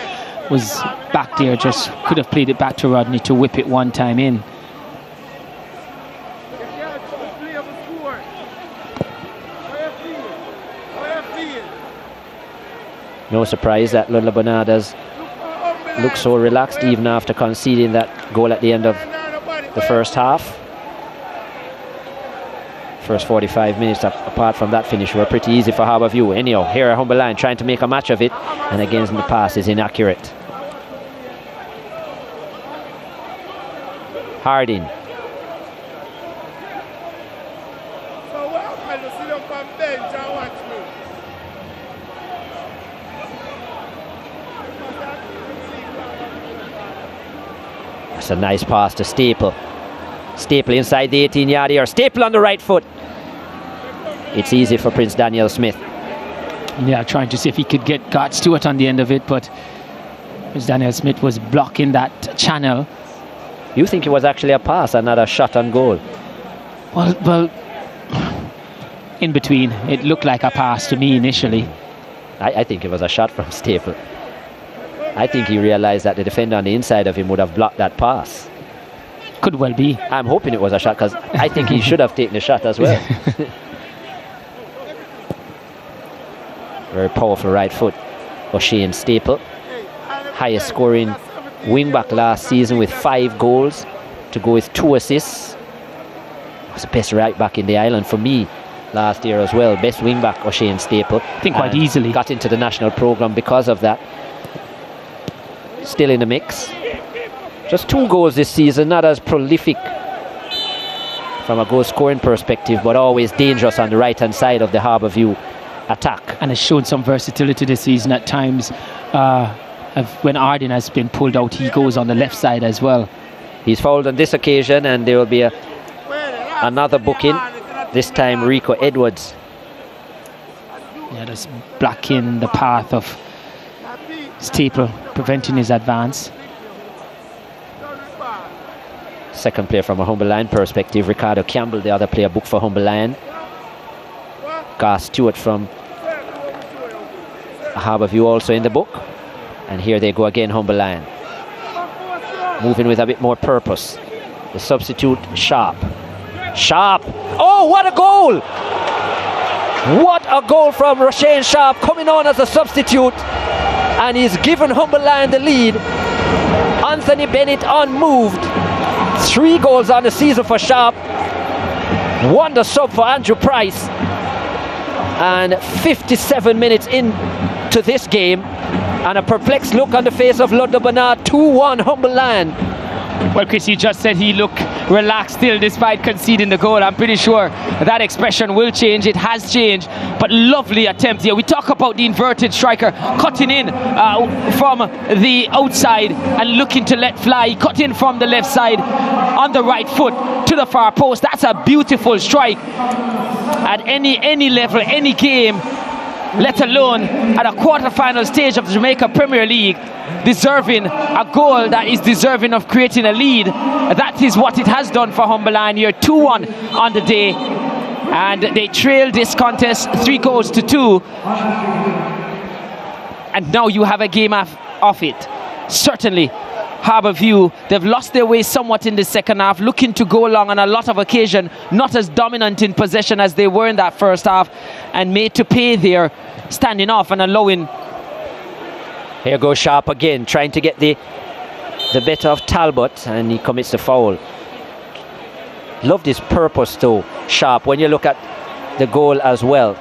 back there, just could have played it back to Rodney to whip it one time in. No surprise that Ludlow Bonadas look so relaxed even after conceding that goal at the end of the first half. First 45 minutes, apart from that finish, were pretty easy for Harbourview. Anyhow, here at Humberline trying to make a match of it, and again the pass is inaccurate. Harding. That's a nice pass to Staple. Staple inside the 18-yard area. Staple on the right foot. It's easy for Prince Daniel Smith. Yeah, trying to see if he could get Gart Stewart on the end of it, but Prince Daniel Smith was blocking that channel. You think it was actually a pass and not a shot on goal? Well, in between. It looked like a pass to me initially. I think it was a shot from Staple. I think he realized that the defender on the inside of him would have blocked that pass. Could well be. I'm hoping it was a shot, because I think he should have taken the shot as well. Very powerful right foot. O'Shane Staple, highest scoring wing-back last season with 5 goals, to go with 2 assists. Was the best right-back in the island for me last year as well. Best wing-back, O'Shane Staple. I think quite easily. Got into the national programme because of that. Still in the mix. Just 2 goals this season, not as prolific from a goal scoring perspective, but always dangerous on the right hand side of the Harbourview attack. And has shown some versatility this season at times. When Arden has been pulled out, he goes on the left side as well. He's fouled on this occasion, and there will be another booking, this time Rico Edwards. Yeah, just blocking the path of Staple, preventing his advance. Second player from a Humberline perspective, Ricardo Campbell, the other player booked for Humberline. Gar Stewart from Harbourview also in the book. And here they go again, Humberline. Moving with a bit more purpose. The substitute, Sharp. Sharp! Oh, what a goal! What a goal from Roshane Sharp, coming on as a substitute. And he's given Humberline the lead. Anthony Bennett unmoved. 3 goals on the season for Sharp. Wonder sub for Andrew Price. And 57 minutes into this game, and a perplexed look on the face of Ludlow Bernard. 2-1 Humberline. Well, Chris, you just said he looked relaxed still despite conceding the goal. I'm pretty sure that expression will change. It has changed, but lovely attempt here. We talk about the inverted striker cutting in from the outside and looking to let fly. He cut in from the left side on the right foot to the far post. That's a beautiful strike at any level, any game, let alone at a quarter-final stage of the Jamaica Premier League, deserving a goal that is deserving of creating a lead. That is what it has done for Humberline here. 2-1 on the day, and they trailed this contest 3-2. And now you have a game off it. Certainly Harbourview, they've lost their way somewhat in the second half, looking to go along on a lot of occasion, not as dominant in possession as they were in that first half, and made to pay there, standing off and allowing. Here goes Sharp again, trying to get the better of Talbot, and he commits the foul. Loved his purpose though, Sharp. When you look at the goal as well.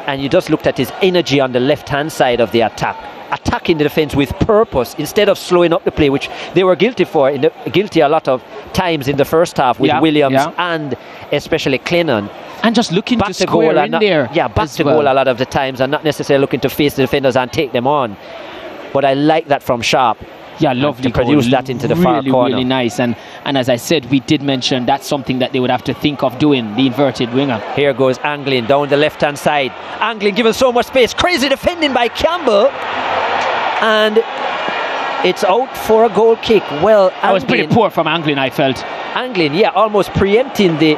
And you just looked at his energy on the left-hand side of the attack, attacking the defence with purpose instead of slowing up the play, which they were guilty a lot of times in the first half with Williams and especially Clennon. And just looking to square in there. Yeah, back to goal a lot of the times, and not necessarily looking to face the defenders and take them on. But I like that from Sharp. Yeah, lovely to produce that into the far corner. Really nice. And as I said, we did mention that's something that they would have to think of doing, the inverted winger. Here goes Anglin down the left-hand side. Anglin given so much space. Crazy defending by Campbell. And it's out for a goal kick. Well, that was pretty poor from Anglin, I felt. Anglin, yeah, almost preempting the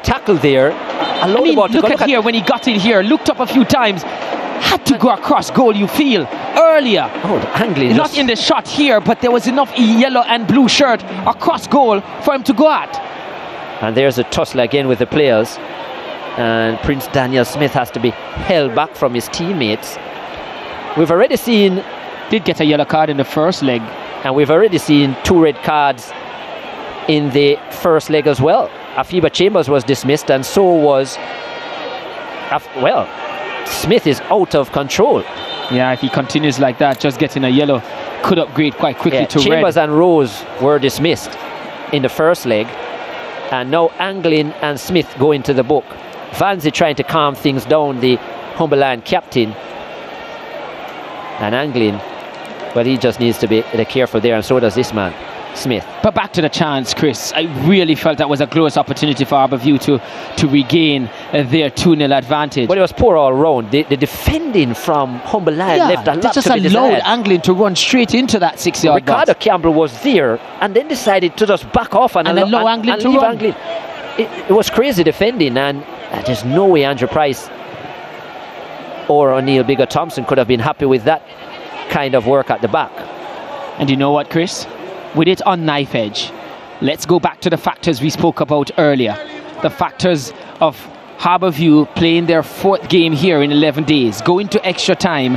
tackle there. I mean, look at here, when he got in here, looked up a few times, had to go across goal, you feel, earlier. Oh, Anglin. Not in the shot here, but there was enough yellow and blue shirt across goal for him to go at. And there's a tussle again with the players. And Prince Daniel Smith has to be held back from his teammates. We've already seen... Did get a yellow card in the first leg. And we've already seen 2 red cards in the first leg as well. Afiba Chambers was dismissed, and so was... Smith is out of control. Yeah, if he continues like that, just getting a yellow could upgrade quite quickly to Chambers red. and Rose were dismissed in the first leg, and now Anglin and Smith go into the book. Vanzi trying to calm things down, the Humberland captain. And Anglin, well, he just needs to be careful there, and so does this man, Smith. But back to the chance, Chris. I really felt that was a close opportunity for Harbourview to regain their 2-0 advantage. But it was poor all round. The defending from Humberland left a lot to be desired. Just allowed Anglin to run straight into that 6-yard box. Ricardo Campbell was there and then decided to just back off and allow Anglin to leave run. Anglin. It was crazy defending, and there's no way Andrew Price or O'Neill Bigger Thompson could have been happy with that kind of work at the back. And you know what, Chris? With it on knife edge, let's go back to the factors we spoke about earlier. The factors of Harbourview playing their 4th game here in 11 days, going to extra time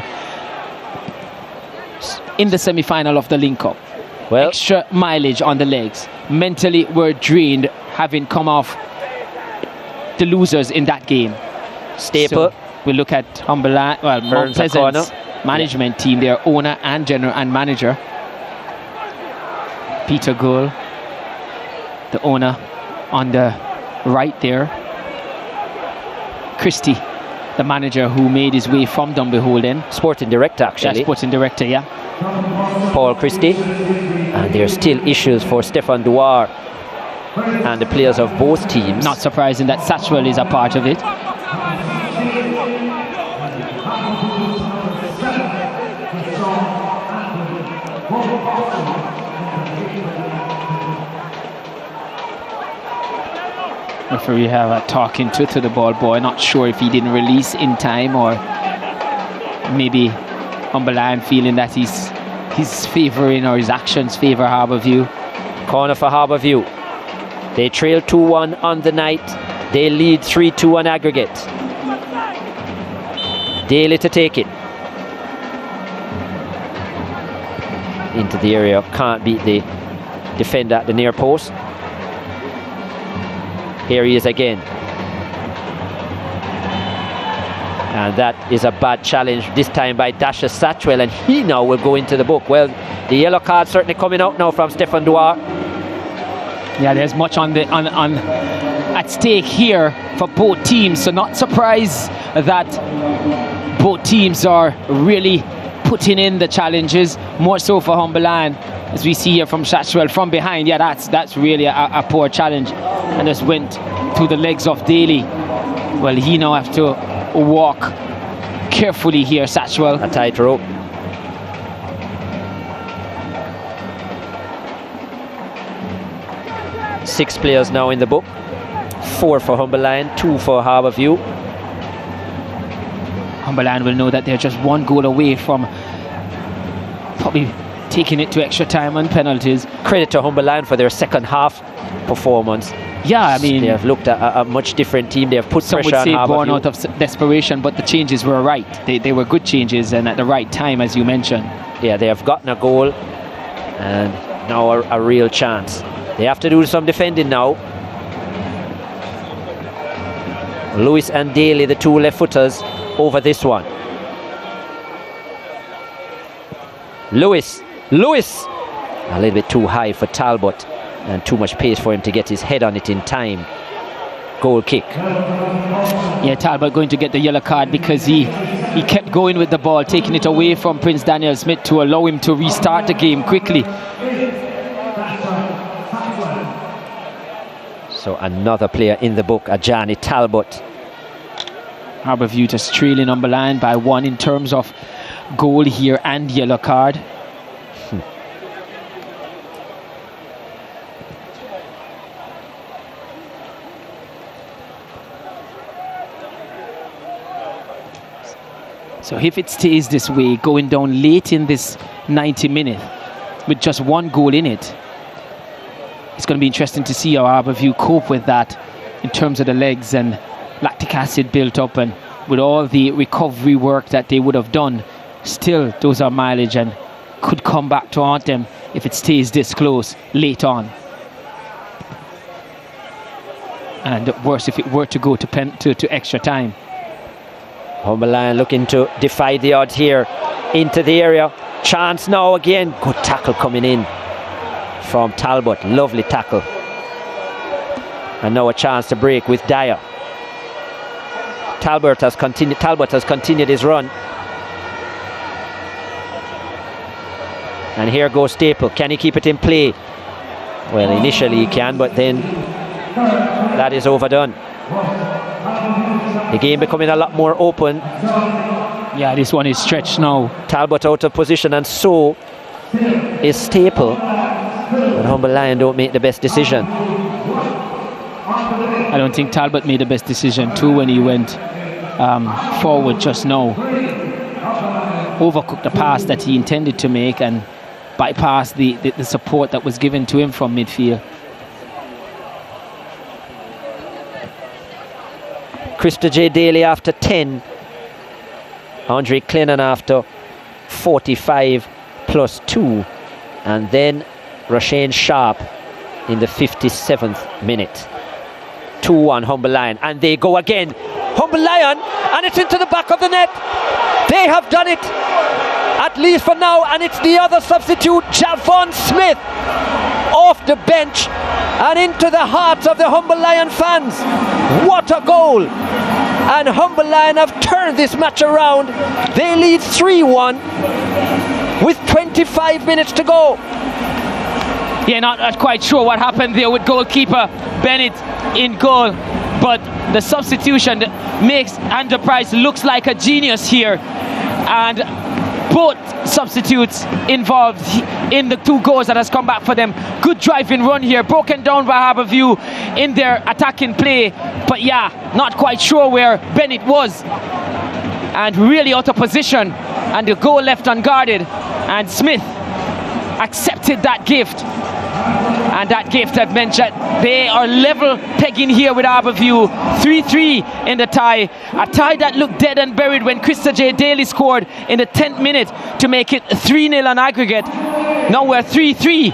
in the semi-final of the Link Cup. Well, extra mileage on the legs. Mentally, we're drained, having come off the losers in that game. Staple. So we look at Humberland, Mount Pleasant's management team, their owner and general and manager. Peter Gould, the owner, on the right there. Christie, the manager who made his way from Dunbeholden. Sporting director, actually. Yeah, sporting director, yeah. Paul Christie. And there are still issues for Stefan Duar and the players of both teams. Not surprising that Satchwell is a part of it. Referee have a talking to the ball boy. Not sure if he didn't release in time, or maybe Humberland feeling that he's favouring, or his actions favour Harbourview. Corner for Harbourview. They trail 2-1 on the night. They lead 3-2 on aggregate. Daly to take it. Into the area. Can't beat the defender at the near post. Here he is again. And that is a bad challenge, this time by Dasha Satchwell, and he now will go into the book. Well, the yellow card certainly coming out now from Stefan Duar. Yeah, there's much at stake here for both teams, so not surprised that both teams are really putting in the challenges, more so for Humberland, as we see here from Satchwell from behind. Yeah, that's really a poor challenge, and just went through the legs of Daly. Well, he now have to walk carefully here, Satchwell. A tight rope. Six players now in the book. 4 for Humberland, 2 for Harbourview. Humberland will know that they're just 1 goal away from probably taking it to extra time and penalties. Credit to Humberland for their second half performance. Yeah, I mean, they have looked at a much different team. They have put pressure on Harbourview. Some would say born out of desperation, but the changes were right. They were good changes, and at the right time, as you mentioned. Yeah, they have gotten a goal, and now a real chance. They have to do some defending now. Lewis and Daly, the two left footers, over this one. Lewis, a little bit too high for Talbot and too much pace for him to get his head on it in time. Goal kick. Yeah, Talbot going to get the yellow card because he kept going with the ball, taking it away from Prince Daniel Smith to allow him to restart the game quickly. So another player in the book, Ajani Talbot. Harbourview just trailing Humberline by 1 in terms of goal here and yellow card. So if it stays this way, going down late in this 90 minutes with just 1 goal in it, it's going to be interesting to see how Harbourview cope with that in terms of the legs and lactic acid built up, and with all the recovery work that they would have done. Still, those are mileage and could come back to haunt them if it stays this close late on. And worse if it were to go to extra time. Humberline looking to defy the odds here into the area. Chance now again. Good tackle coming in from Talbot. Lovely tackle. And now a chance to break with Dyer. Talbot has continued his run. And here goes Staple. Can he keep it in play? Well, initially he can, but then that is overdone. The game becoming a lot more open. Yeah, this one is stretched now. Talbot out of position, and so is Staple. But Humberline don't make the best decision. I don't think Talbot made the best decision too when he went forward just now. Overcooked the pass that he intended to make and bypassed the support that was given to him from midfield. Krista J. Daly after 10. Andre Clennon after 45 plus 2. And then Rashane Sharp in the 57th minute. 2-1 Humberline, and they go again. Humberline, and it's into the back of the net. They have done it, at least for now, and it's the other substitute, Javon Smith, off the bench and into the hearts of the Humberline fans. What a goal! And Humberline have turned this match around. They lead 3-1 with 25 minutes to go. Yeah, not quite sure what happened there with goalkeeper Bennett in goal, but the substitution makes Andrew Price looks like a genius here, and both substitutes involved in the 2 goals that has come back for them. Good driving run here, broken down by Harbourview in their attacking play, but yeah, not quite sure where Bennett was, and really out of position, and the goal left unguarded, and Smith accepted that gift. And that gift had meant that they are level pegging here with Harbourview. 3-3 in the tie. A tie that looked dead and buried when Krista J. Daly scored in the 10th minute to make it 3-0 on aggregate. Now we're 3-3.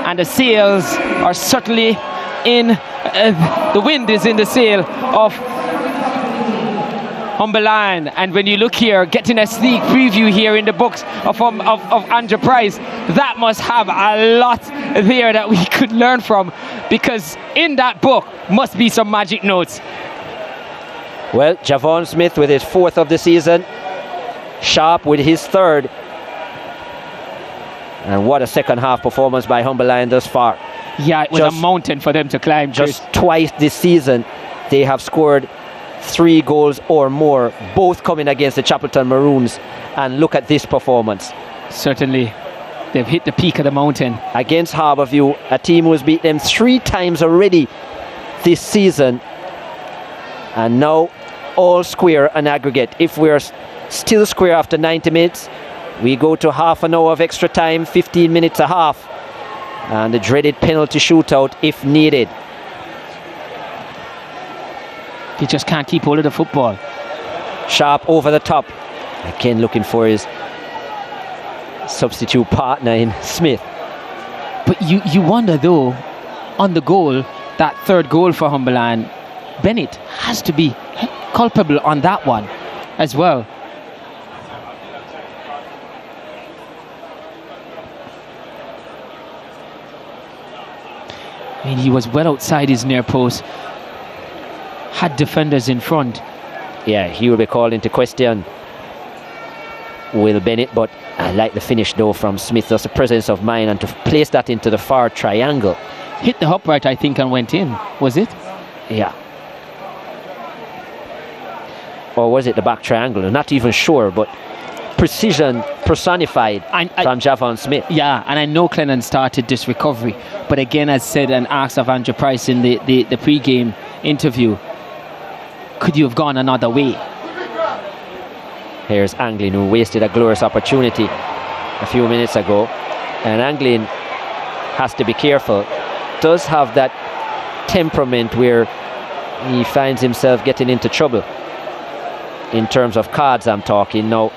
And the sails are certainly in, the wind is in the sail of Humberline, and when you look here, getting a sneak preview here in the books of Andrew Price, that must have a lot there that we could learn from, because in that book must be some magic notes. Well, Javon Smith with his 4th of the season, Sharp with his 3rd, and what a second half performance by Humberline thus far. Yeah, it was a mountain for them to climb. Just twice this season they have scored 3 goals or more, both coming against the Chapelton Maroons, and look at this performance. Certainly they've hit the peak of the mountain against Harbourview, a team who has beat them 3 times already this season, and now all square on aggregate. If we're still square after 90 minutes, we go to half an hour of extra time, 15 minutes a half, and the dreaded penalty shootout if needed. He just can't keep hold of the football. Sharp over the top. Again looking for his substitute partner in Smith. But you wonder though, on the goal, that third goal for Humberland, Bennett has to be culpable on that one as well. I mean, he was well outside his near post, had defenders in front. Yeah, he will be called into question, Will Bennett, but I like the finish though from Smith. Just the presence of mind and to place that into the far triangle. Hit the upright, I think, and went in, was it? Yeah. Or was it the back triangle? I'm not even sure, but precision personified from Javon Smith. Yeah, and I know Clennon started this recovery, but again, as said and asked of Andrew Price in the pre-game interview, could you have gone another way? Here's Anglin, who wasted a glorious opportunity a few minutes ago, and Anglin has to be careful. Does have that temperament where he finds himself getting into trouble. In terms of cards, I'm talking now.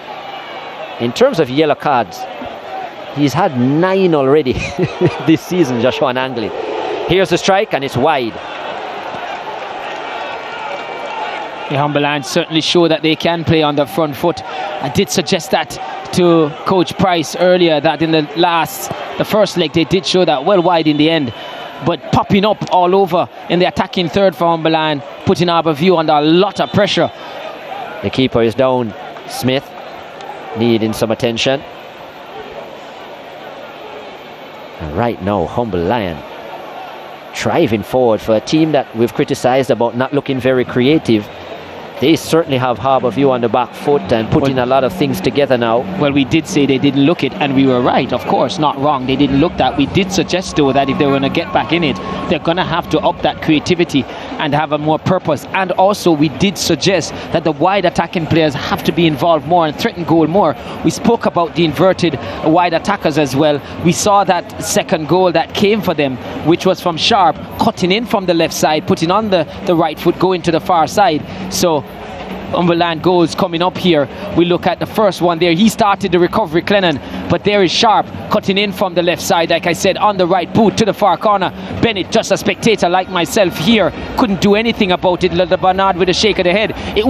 In terms of yellow cards, he's had 9 already this season, Joshua Anglin. Here's the strike, and it's wide. Humberland certainly show that they can play on the front foot. I did suggest that to Coach Price earlier, that in the first leg they did show that well wide in the end, but popping up all over in the attacking third for Humberland, putting Harbourview under a lot of pressure. The keeper is down. Smith needing some attention. And right now, Humberland driving forward for a team that we've criticised about not looking very creative. They certainly have Harbourview on the back foot and putting a lot of things together now. Well, we did say they didn't look it, and we were right, of course, not wrong. They didn't look that. We did suggest, though, that if they were going to get back in it, they're going to have to up that creativity and have a more purpose. And also, we did suggest that the wide attacking players have to be involved more and threaten goal more. We spoke about the inverted wide attackers as well. We saw that second goal that came for them, which was from Sharp, cutting in from the left side, putting on the right foot, going to the far side. So Humberland goals coming up here. We look at the first one there. He started the recovery, Clennon, but there is Sharp cutting in from the left side, like I said, on the right boot to the far corner. Bennett, just a spectator like myself here, couldn't do anything about it. The Bernard with a shake of the head. It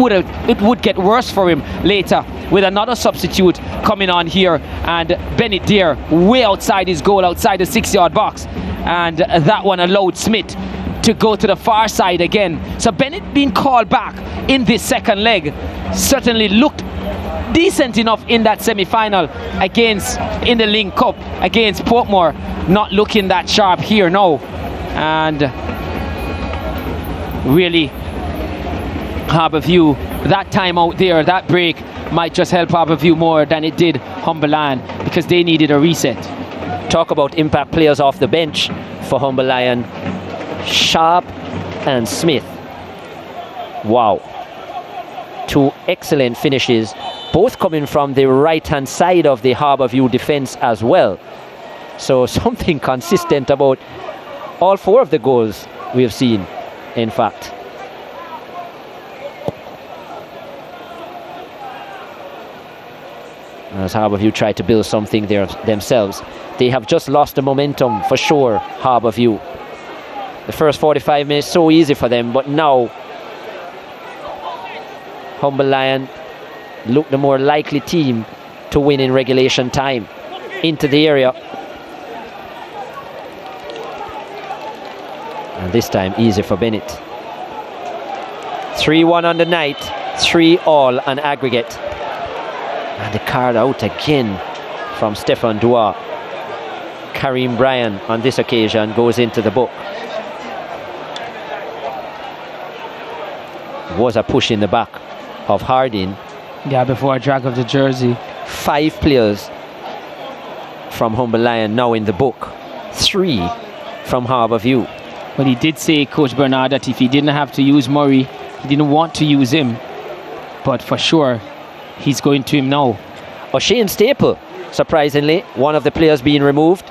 would get worse for him later with another substitute coming on here, and Bennett there way outside his goal, outside the 6-yard box, and that one allowed Smith to go to the far side again. So Bennett being called back in this second leg certainly looked decent enough in that semi-final in the Link Cup against Portmore. Not looking that sharp here now, and really Harbourview, that time out there, that break might just help Harbourview more than it did Humberland, because they needed a reset. Talk about impact players off the bench for Humberland. Sharp and Smith. Wow. 2 excellent finishes, both coming from the right-hand side of the Harbourview defence as well. So something consistent about all 4 of the goals we have seen, in fact. As Harbourview try to build something there themselves. They have just lost the momentum for sure, Harbourview. The first 45 minutes so easy for them, but now Humberland look the more likely team to win in regulation time. Into the area, and this time easy for Bennett. 3-1 on the night, 3-all on aggregate, and the card out again from Stefan Dua. Kareem Bryan on this occasion goes into the book. Was a push in the back of Harding. Yeah, before a drag of the jersey. 5 players from Humberland now in the book. 3 from Harbourview. But he did say, Coach Bernard, that if he didn't have to use Murray, he didn't want to use him. But for sure, he's going to him now. O'Shane Staple, surprisingly, one of the players being removed.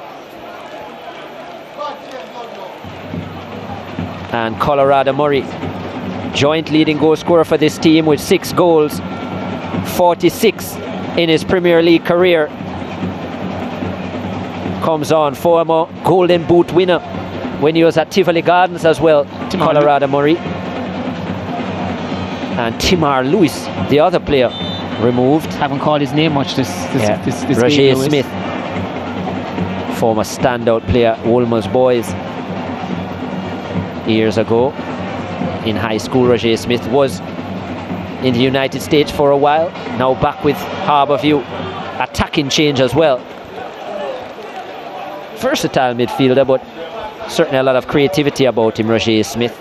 And Colorado Murray, joint leading goal scorer for this team with 6 goals, 46 in his Premier League career. Comes on, former Golden Boot winner when he was at Tivoli Gardens as well, Colorado Murray. And Timar Lewis, the other player, removed. Haven't called his name much this Roger game, Lewis. Smith, former standout player, Wolmer's Boys. Years ago in high school, Roger Smith was in the United States for a while, now back with Harbourview. Attacking change as well. Versatile midfielder, but certainly a lot of creativity about him, Roger Smith.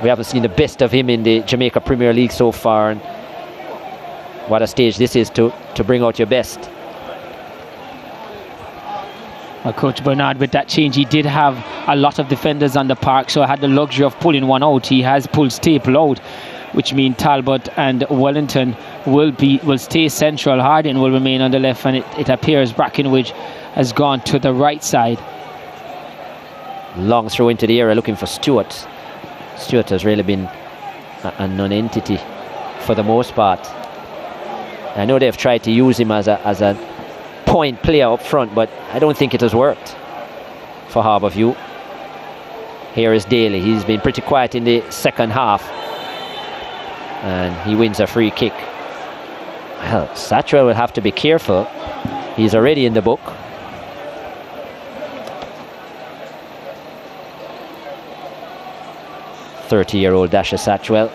We haven't seen the best of him in the Jamaica Premier League so far, and what a stage this is to bring out your best. Well, Coach Bernard, with that change, he did have a lot of defenders on the park, so I had the luxury of pulling one out. He has pulled Staple out, which means Talbot and Wellington will stay central. Harding will remain on the left, and it appears Brackenridge has gone to the right side. Long throw into the area looking for Stewart. Stewart has really been a non-entity for the most part. I know they've tried to use him as a point player up front, but I don't think it has worked for Harbourview. Here is Daly. He's been pretty quiet in the second half, and he wins a free kick. Well, Satchwell will have to be careful. He's already in the book. "30-year-old Dasher Satchwell."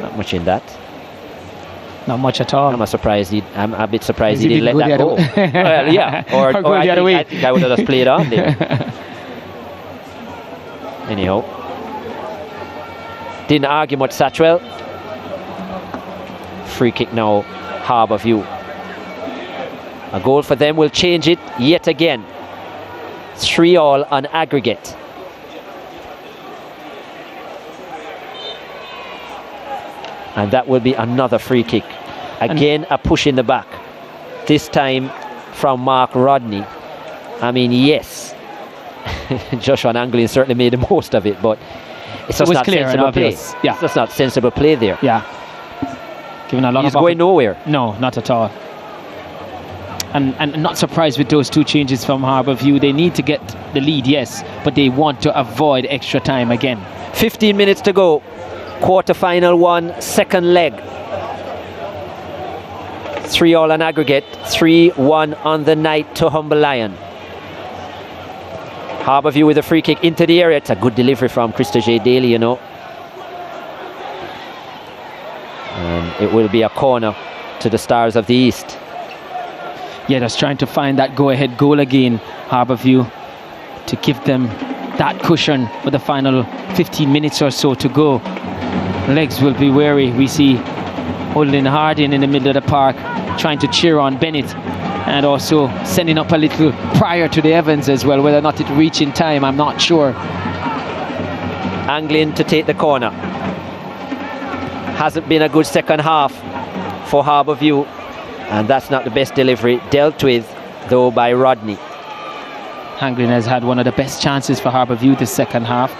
Not much in that. Not much at all. I'm a bit surprised he didn't let that go. Well, yeah, or I think I would have just played on there. Anyhow, didn't argue much, Satchwell. Free kick now, Harbourview. A goal for them will change it yet again. 3-3 on aggregate. And that will be another free kick. Again, a push in the back. This time from Mark Rodney. I mean, yes, Joshua Anglin certainly made the most of it, but it's just not sensible play. Yeah. It's just not sensible play there. Yeah. Given a lot He's going nowhere. No, not at all. And not surprised with those two changes from Harbourview. They need to get the lead, yes, but they want to avoid extra time again. 15 minutes to go. Quarter-final one, second leg. 3-3 on aggregate, 3-1 on the night to Humble Lion. Harbourview with a free kick into the area. It's a good delivery from Krista J. Daly, you know. And it will be a corner to the Stars of the East. Yeah, just trying to find that go-ahead goal again, Harbourview, to give them that cushion for the final 15 minutes or so to go. Legs will be wary. We see Olin Harding in the middle of the park trying to cheer on Bennett, and also sending up a little prior to the Evans as well. Whether or not it reach in time, I'm not sure. Anglin to take the corner. Hasn't been a good second half for Harbourview, and that's not the best delivery, dealt with though by Rodney. Anglin has had one of the best chances for Harbourview this second half,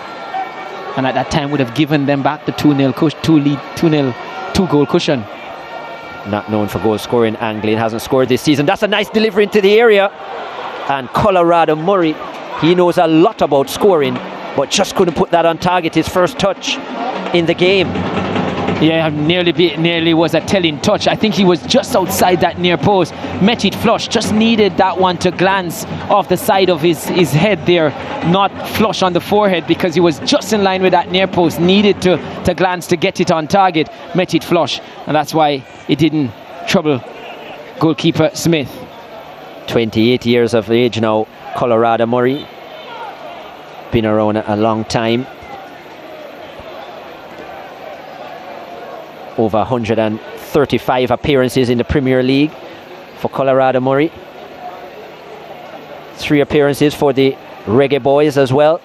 and at that time would have given them back the 2-goal cushion. Not known for goal scoring, Anglin hasn't scored this season. That's a nice delivery into the area, and Colorado Murray, he knows a lot about scoring, but just couldn't put that on target. His first touch in the game. Yeah, nearly was a telling touch. I think he was just outside that near post. Met it flush, just needed that one to glance off the side of his head there, not flush on the forehead, because he was just in line with that near post. Needed to glance to get it on target. Met it flush, and that's why it didn't trouble goalkeeper Smith. 28 years of age now, Colorado Murray. Been around a long time. Over 135 appearances in the Premier League for Colorado Murray. 3 appearances for the Reggae Boys as well.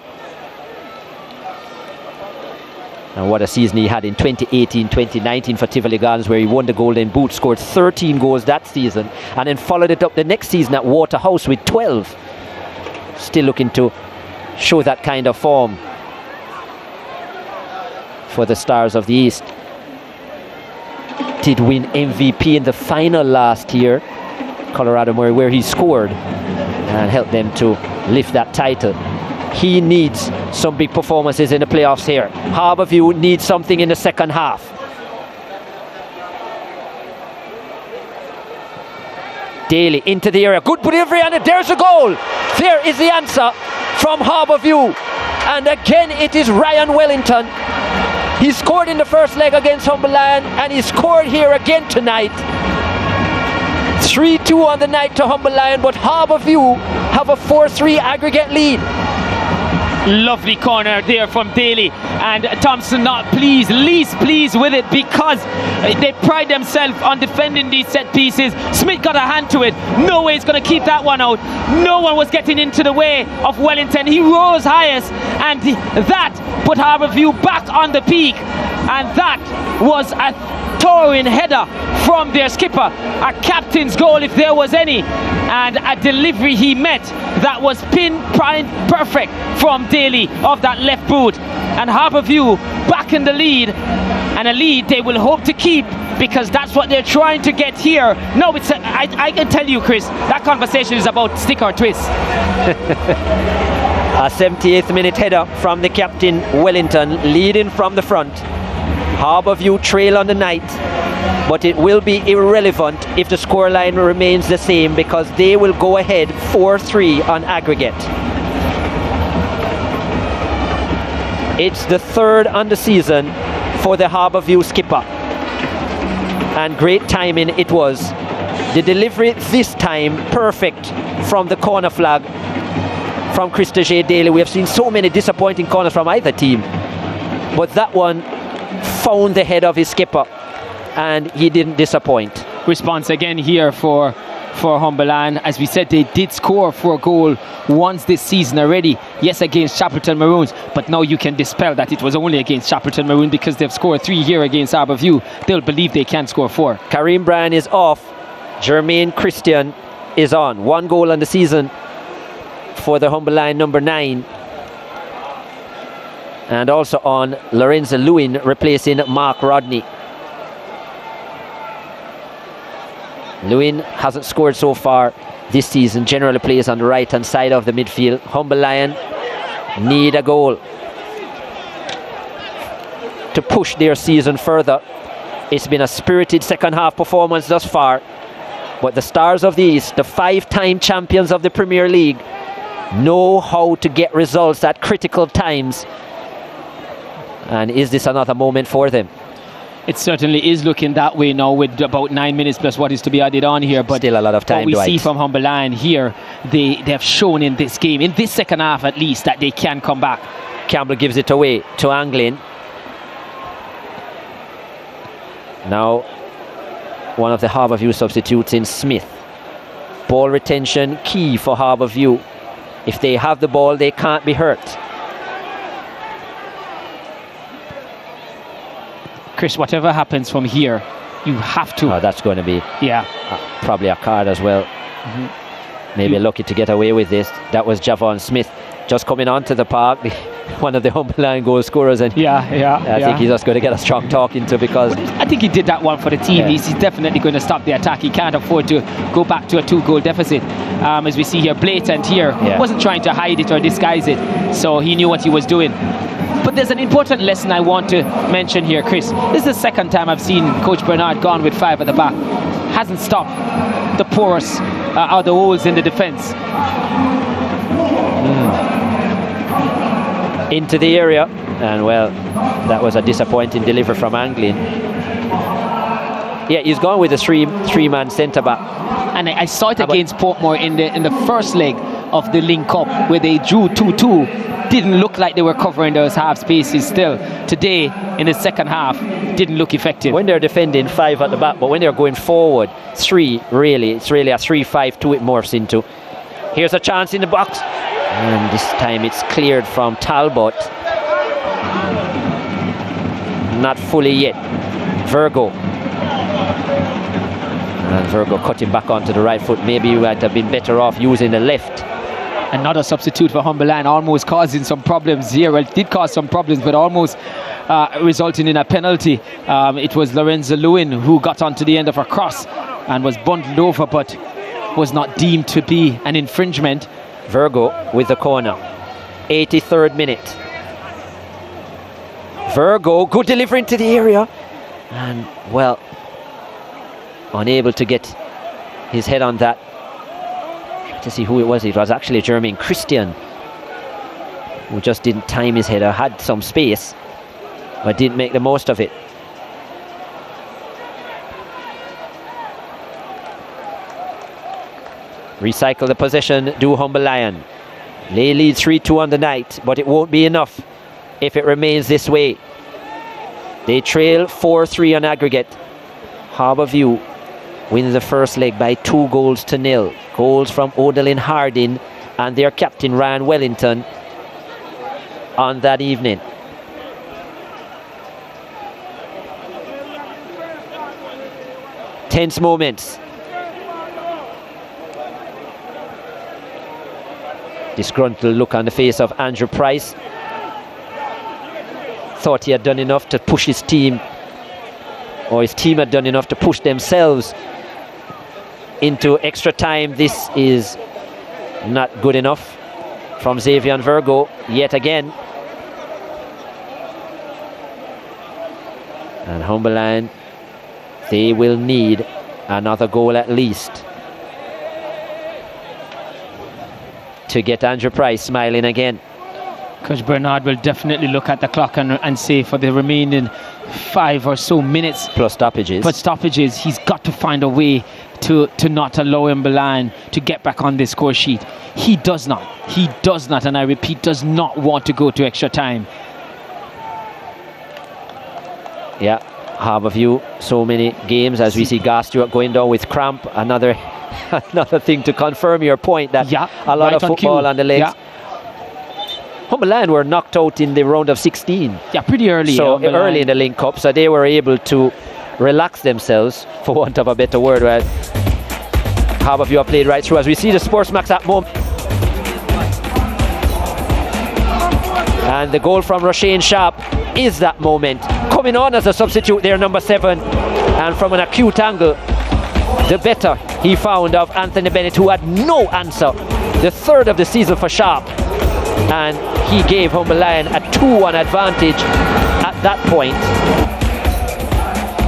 And what a season he had in 2018-2019 for Tivoli Gardens, where he won the Golden Boot, scored 13 goals that season, and then followed it up the next season at Waterhouse with 12. Still looking to show that kind of form for the Stars of the East. Did win MVP in the final last year, Colorado Murray, where he scored and help them to lift that title. He needs some big performances in the playoffs here. Harbourview needs something in the second half. Daly into the area, good delivery, and there's a goal. There is the answer from Harbourview, and again it is Ryan Wellington. He scored in the first leg against Humberland, and he scored here again tonight. 3-2 on the night to Humberland, but Harbourview have a 4-3 aggregate lead. Lovely corner there from Daly, and Thompson not pleased, least pleased with it, because they pride themselves on defending these set pieces. Smith got a hand to it. No way he's going to keep that one out. No one was getting into the way of Wellington. He rose highest, and that put Harbourview back on the peak, and that was a towering header from their skipper, a captain's goal if there was any, and a delivery he met that was pinpoint perfect from Daly of that left boot. And Harbourview back in the lead, and a lead they will hope to keep, because that's what they're trying to get here. No, it's I can tell you, Chris, that conversation is about stick or twist. A 78th minute header from the captain Wellington, leading from the front. Harbourview trail on the night, but it will be irrelevant if the scoreline remains the same, because they will go ahead 4-3 on aggregate. It's the third on the season for the Harbourview skipper, and great timing it was. The delivery this time perfect from the corner flag from Krista J. Daly. We have seen so many disappointing corners from either team, but that one found the head of his skipper, and he didn't disappoint. Response again here for Humberland. As we said, they did score for a goal once this season already. Yes, against Shackleton Maroons, but now you can dispel that it was only against Shackleton Maroon, because they've scored 3 here against Harbourview. They'll believe they can score 4. Kareem Bryan is off. Jermaine Christian is on. 1 goal on the season for the Humberland number 9. And also on Lorenzo Lewin, replacing Mark Rodney. Lewin hasn't scored so far this season, generally plays on the right hand side of the midfield. Humberland need a goal to push their season further. It's been a spirited second half performance thus far, but the Stars of the East, the 5-time champions of the Premier League, know how to get results at critical times. And is this another moment for them? It certainly is looking that way now, with about 9 minutes plus what is to be added on here. But still a lot of time. What we see from Humberland here, they have shown in this game, in this second half at least, that they can come back. Campbell gives it away to Anglin. Now one of the Harbourview substitutes in Smith. Ball retention key for Harbourview. If they have the ball, they can't be hurt. Chris, whatever happens from here, you have to. Oh, that's going to be probably a card as well. Maybe lucky to get away with this. That was Javon Smith just coming onto the park, one of the Humberland goal scorers, and I think he's just going to get a strong talking to, because I think he did that one for the team. He's definitely going to stop the attack. He can't afford to go back to a 2-goal deficit. As we see here, blatant here. He wasn't trying to hide it or disguise it, so he knew what he was doing. But there's an important lesson I want to mention here, Chris. This is the second time I've seen Coach Bernard gone with 5 at the back. Hasn't stopped the porous or the holes in the defence. Into the area, and well, that was a disappointing delivery from Anglin. Yeah, he's gone with a three-man centre-back. And I saw it against Portmore in the first leg of the Link Cup, where they drew 2-2. Didn't look like they were covering those half spaces still. Today, in the second half, didn't look effective. When they're defending 5 at the back, but when they're going forward, 3, really, it's really a 3-5-2 it morphs into. Here's a chance in the box, and this time it's cleared from Talbot. Not fully yet. Virgo. And Virgo cutting back onto the right foot. Maybe you might have been better off using the left. Another substitute for Humberland, almost causing some problems here. Well, it did cause some problems, but almost resulting in a penalty. It was Lorenzo Lewin who got onto the end of a cross and was bundled over, but was not deemed to be an infringement. Virgo with the corner. 83rd minute. Virgo, good delivery into the area. And, well, unable to get his head on that. To see who it was. It was actually Jermaine Christian, who just didn't time his header, had some space, but didn't make the most of it. Recycle the possession, do Humber Lion. They lead 3-2 on the night, but it won't be enough if it remains this way. They trail 4-3 on aggregate. Harbour View wins the first leg by 2-0. Goals from Odalyn Hardin and their captain Ryan Wellington on that evening. Tense moments. Disgruntled look on the face of Andrew Price. Thought he had done enough to push his team, or his team had done enough to push themselves into extra time. This is not good enough from Xavier Virgo yet again. And Humber Lion, they will need another goal at least to get Andrew Price smiling again. Coach Bernard will definitely look at the clock and say for the remaining 5 or so minutes plus stoppages, he's got to find a way to not allow Humber Lion to get back on the score sheet. He does not, and I repeat, does not want to go to extra time. Yeah, Harbour View, so many games as we see Gar Stewart going down with cramp. Another thing to confirm your point that a lot of football on the legs. Humber Lion were knocked out in the round of 16. Yeah, pretty early. So early in the Link Cup, so they were able to relax themselves, for want of a better word. Right? Harbour View are played right through as we see the SportsMax at moment. And the goal from Roshane Sharp is that moment. Coming on as a substitute there, number 7. And from an acute angle, the better he found of Anthony Bennett, who had no answer. The third of the season for Sharp. And he gave Humber Lion a 2-1 advantage at that point.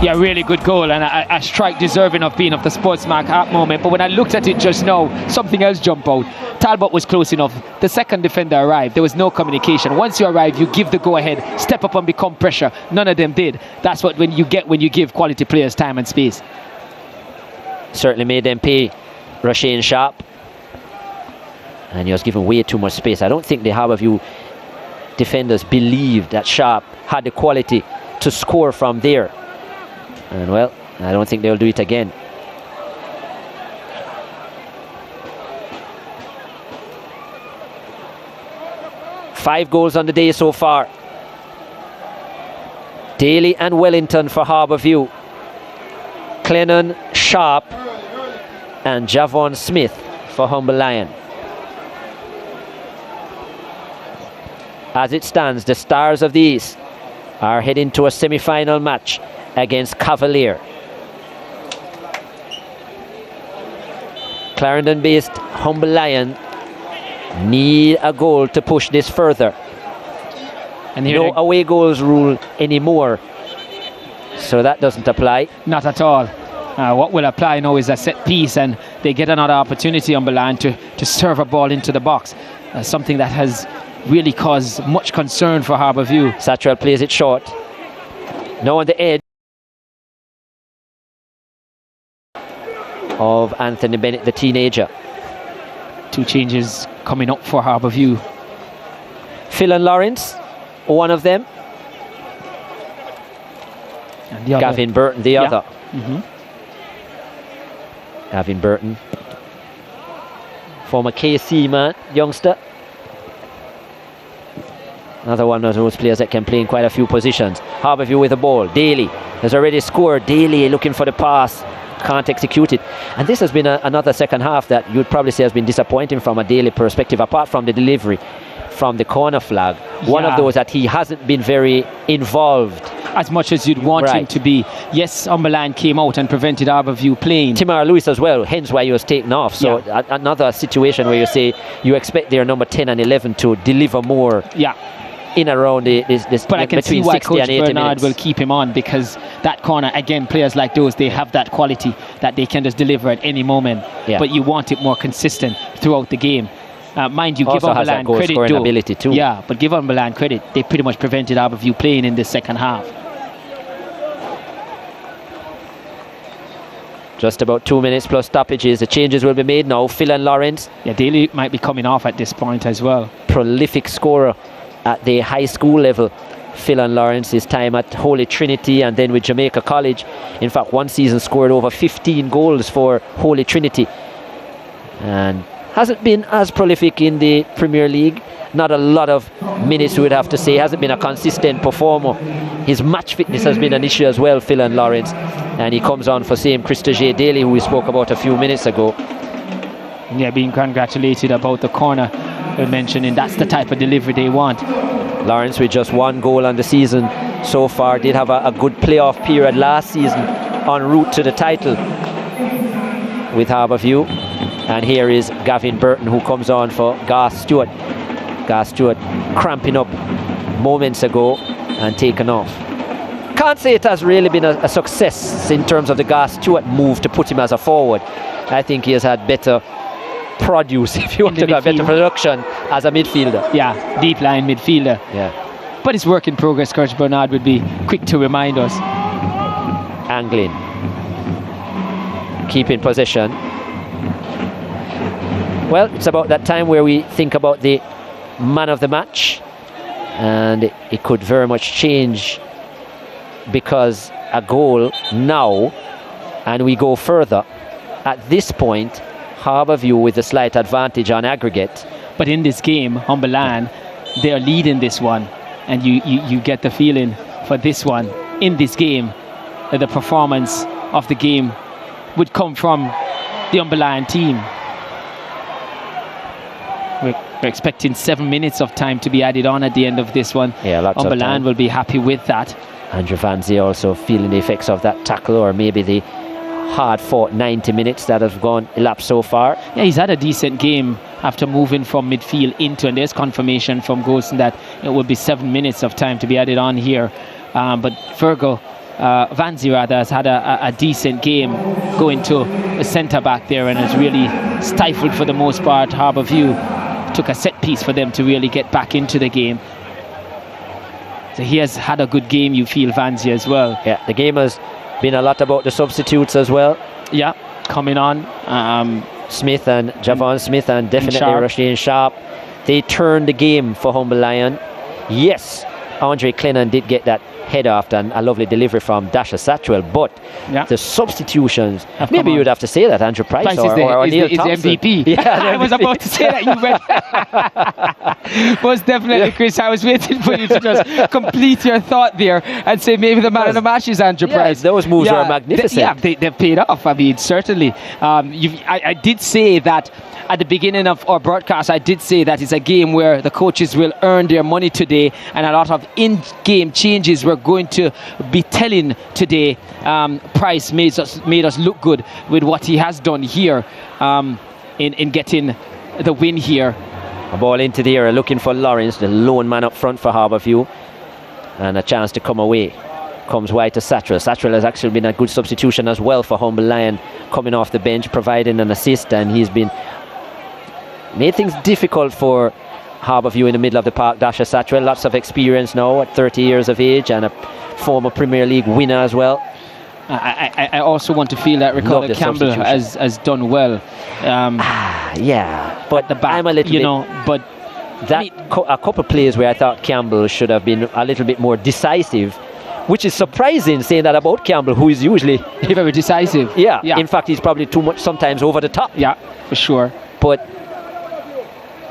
Yeah, really good goal, and a strike deserving of being of the SportsMax at moment. But when I looked at it just now, something else jumped out. Talbot was close enough. The second defender arrived. There was no communication. Once you arrive, you give the go-ahead, step up and become pressure. None of them did. That's what when you give quality players time and space. Certainly made them pay Roshane Sharp. And he was given way too much space. I don't think the Harbour View defenders believed that Sharp had the quality to score from there. And well, I don't think they'll do it again. Five goals on the day so far. Daly and Wellington for Harbour View. Clennon, Sharp and Javon Smith for Humber Lion. As it stands, the Stars of the East are heading to a semi-final match against Cavalier. Clarendon-based Humber Lion need a goal to push this further. And no away goals rule anymore, so that doesn't apply. Not at all. What will apply now is a set piece, and they get another opportunity on the line to serve a ball into the box. Something that has really caused much concern for Harbour View. Satchwell plays it short. Now on the edge of Anthony Bennett, the teenager. Two changes coming up for Harbour View. Phil and Lawrence, one of them. And the Gavin Burton, the other. Gavin Burton, former KC man, youngster. Another one of those players that can play in quite a few positions. Harbour View with the ball. Daly has already scored. Daly looking for the pass. Can't execute it. And this has been another second half that you'd probably say has been disappointing from a Daly perspective, apart from the delivery from the corner flag. One of those that he hasn't been very involved as much as you'd want him to be. Yes, Humberland came out and prevented Harbourview playing. Timar Lewis as well, hence why he was taken off. So another situation where you say you expect their number 10 and 11 to deliver more. In around this but I can see between why 60 Coach and 80 Bernard minutes. will keep him on, because that corner, again, players like those, they have that quality that they can just deliver at any moment. But you want it more consistent throughout the game. Mind you, give Humberland credit though. Ability too. Yeah, but give Humberland credit. They pretty much prevented Harbourview playing in the second half. Just about 2 minutes plus stoppages. The changes will be made now. Phil and Lawrence. Yeah, Daly might be coming off at this point as well. Prolific scorer at the high school level. Phil and Lawrence, his time at Holy Trinity and then with Jamaica College. In fact, one season scored over 15 goals for Holy Trinity. And hasn't been as prolific in the Premier League. Not a lot of minutes, we would have to say. Hasn't been a consistent performer. His match fitness has been an issue as well, Phil and Lawrence. And he comes on for same Christa J. Daly, who we spoke about a few minutes ago. Yeah, being congratulated about the corner. We're mentioning that's the type of delivery they want. Lawrence with just one goal on the season so far. Did have a good playoff period last season en route to the title with Harbourview. And here is Gavin Burton, who comes on for Garth Stewart. Garth Stewart cramping up moments ago and taken off. Can't say it has really been a success in terms of the Garth Stewart move to put him as a forward. I think he has had better produce, if you want to go, better production as a midfielder. Yeah, deep line midfielder. Yeah. But it's work in progress. Coach Bernard would be quick to remind us. Anglin. Keeping possession. Well, it's about that time where we think about the man of the match, and it could very much change, because a goal now and we go further. At this point, Harbourview with a slight advantage on aggregate. But in this game, Humberland, they're leading this one, and you get the feeling for this one. In this game, the performance of the game would come from the Humberland team. We're expecting 7 minutes of time to be added on at the end of this one. Yeah, lots of time. Humberland will be happy with that. Andrew Van Zee also feeling the effects of that tackle, or maybe the hard-fought 90 minutes that have elapsed so far. Yeah, he's had a decent game after moving from midfield into, and there's confirmation from Golson that it will be 7 minutes of time to be added on here. But Virgil Van Zee rather has had a decent game going to a centre-back there, and has really stifled for the most part Harbourview. Took a set piece for them to really get back into the game. So he has had a good game, you feel, Van Zee, as well. Yeah, the game has been a lot about the substitutes as well. Yeah, coming on. Smith and Javon Smith and definitely Rasheen Sharp. They turned the game for Humber Lion. Yes, Andre Clennon did get that head after and a lovely delivery from Dasha Satchwell, but the substitutions, maybe you would have to say that Andrew Price or Neil Thompson. MVP. Yeah, I was about to say that. You went most definitely, Chris. I was waiting for you to just complete your thought there and say maybe the man of the match is Andrew Price. Those moves were magnificent. They've paid off. I mean, certainly. I did say that at the beginning of our broadcast. I did say that it's a game where the coaches will earn their money today, and a lot of in-game changes we're going to be telling today. Price made us look good with what he has done here in getting the win here. A ball into the area, looking for Lawrence, the lone man up front for Harbourview, and a chance to come away. Comes wide to Satchwell. Satchwell has actually been a good substitution as well for Humber Lion, coming off the bench, providing an assist, and he's made things difficult for Harbourview in the middle of the park. Dasha Satchwell, lots of experience now at 30 years of age, and a former Premier League winner as well. I also want to feel that Ricardo Campbell has done well. But the back, I'm a little bit, but that a couple of plays where I thought Campbell should have been a little bit more decisive, which is surprising, saying that about Campbell, who is usually very decisive. Yeah. In fact, he's probably too much sometimes over the top. Yeah, for sure. But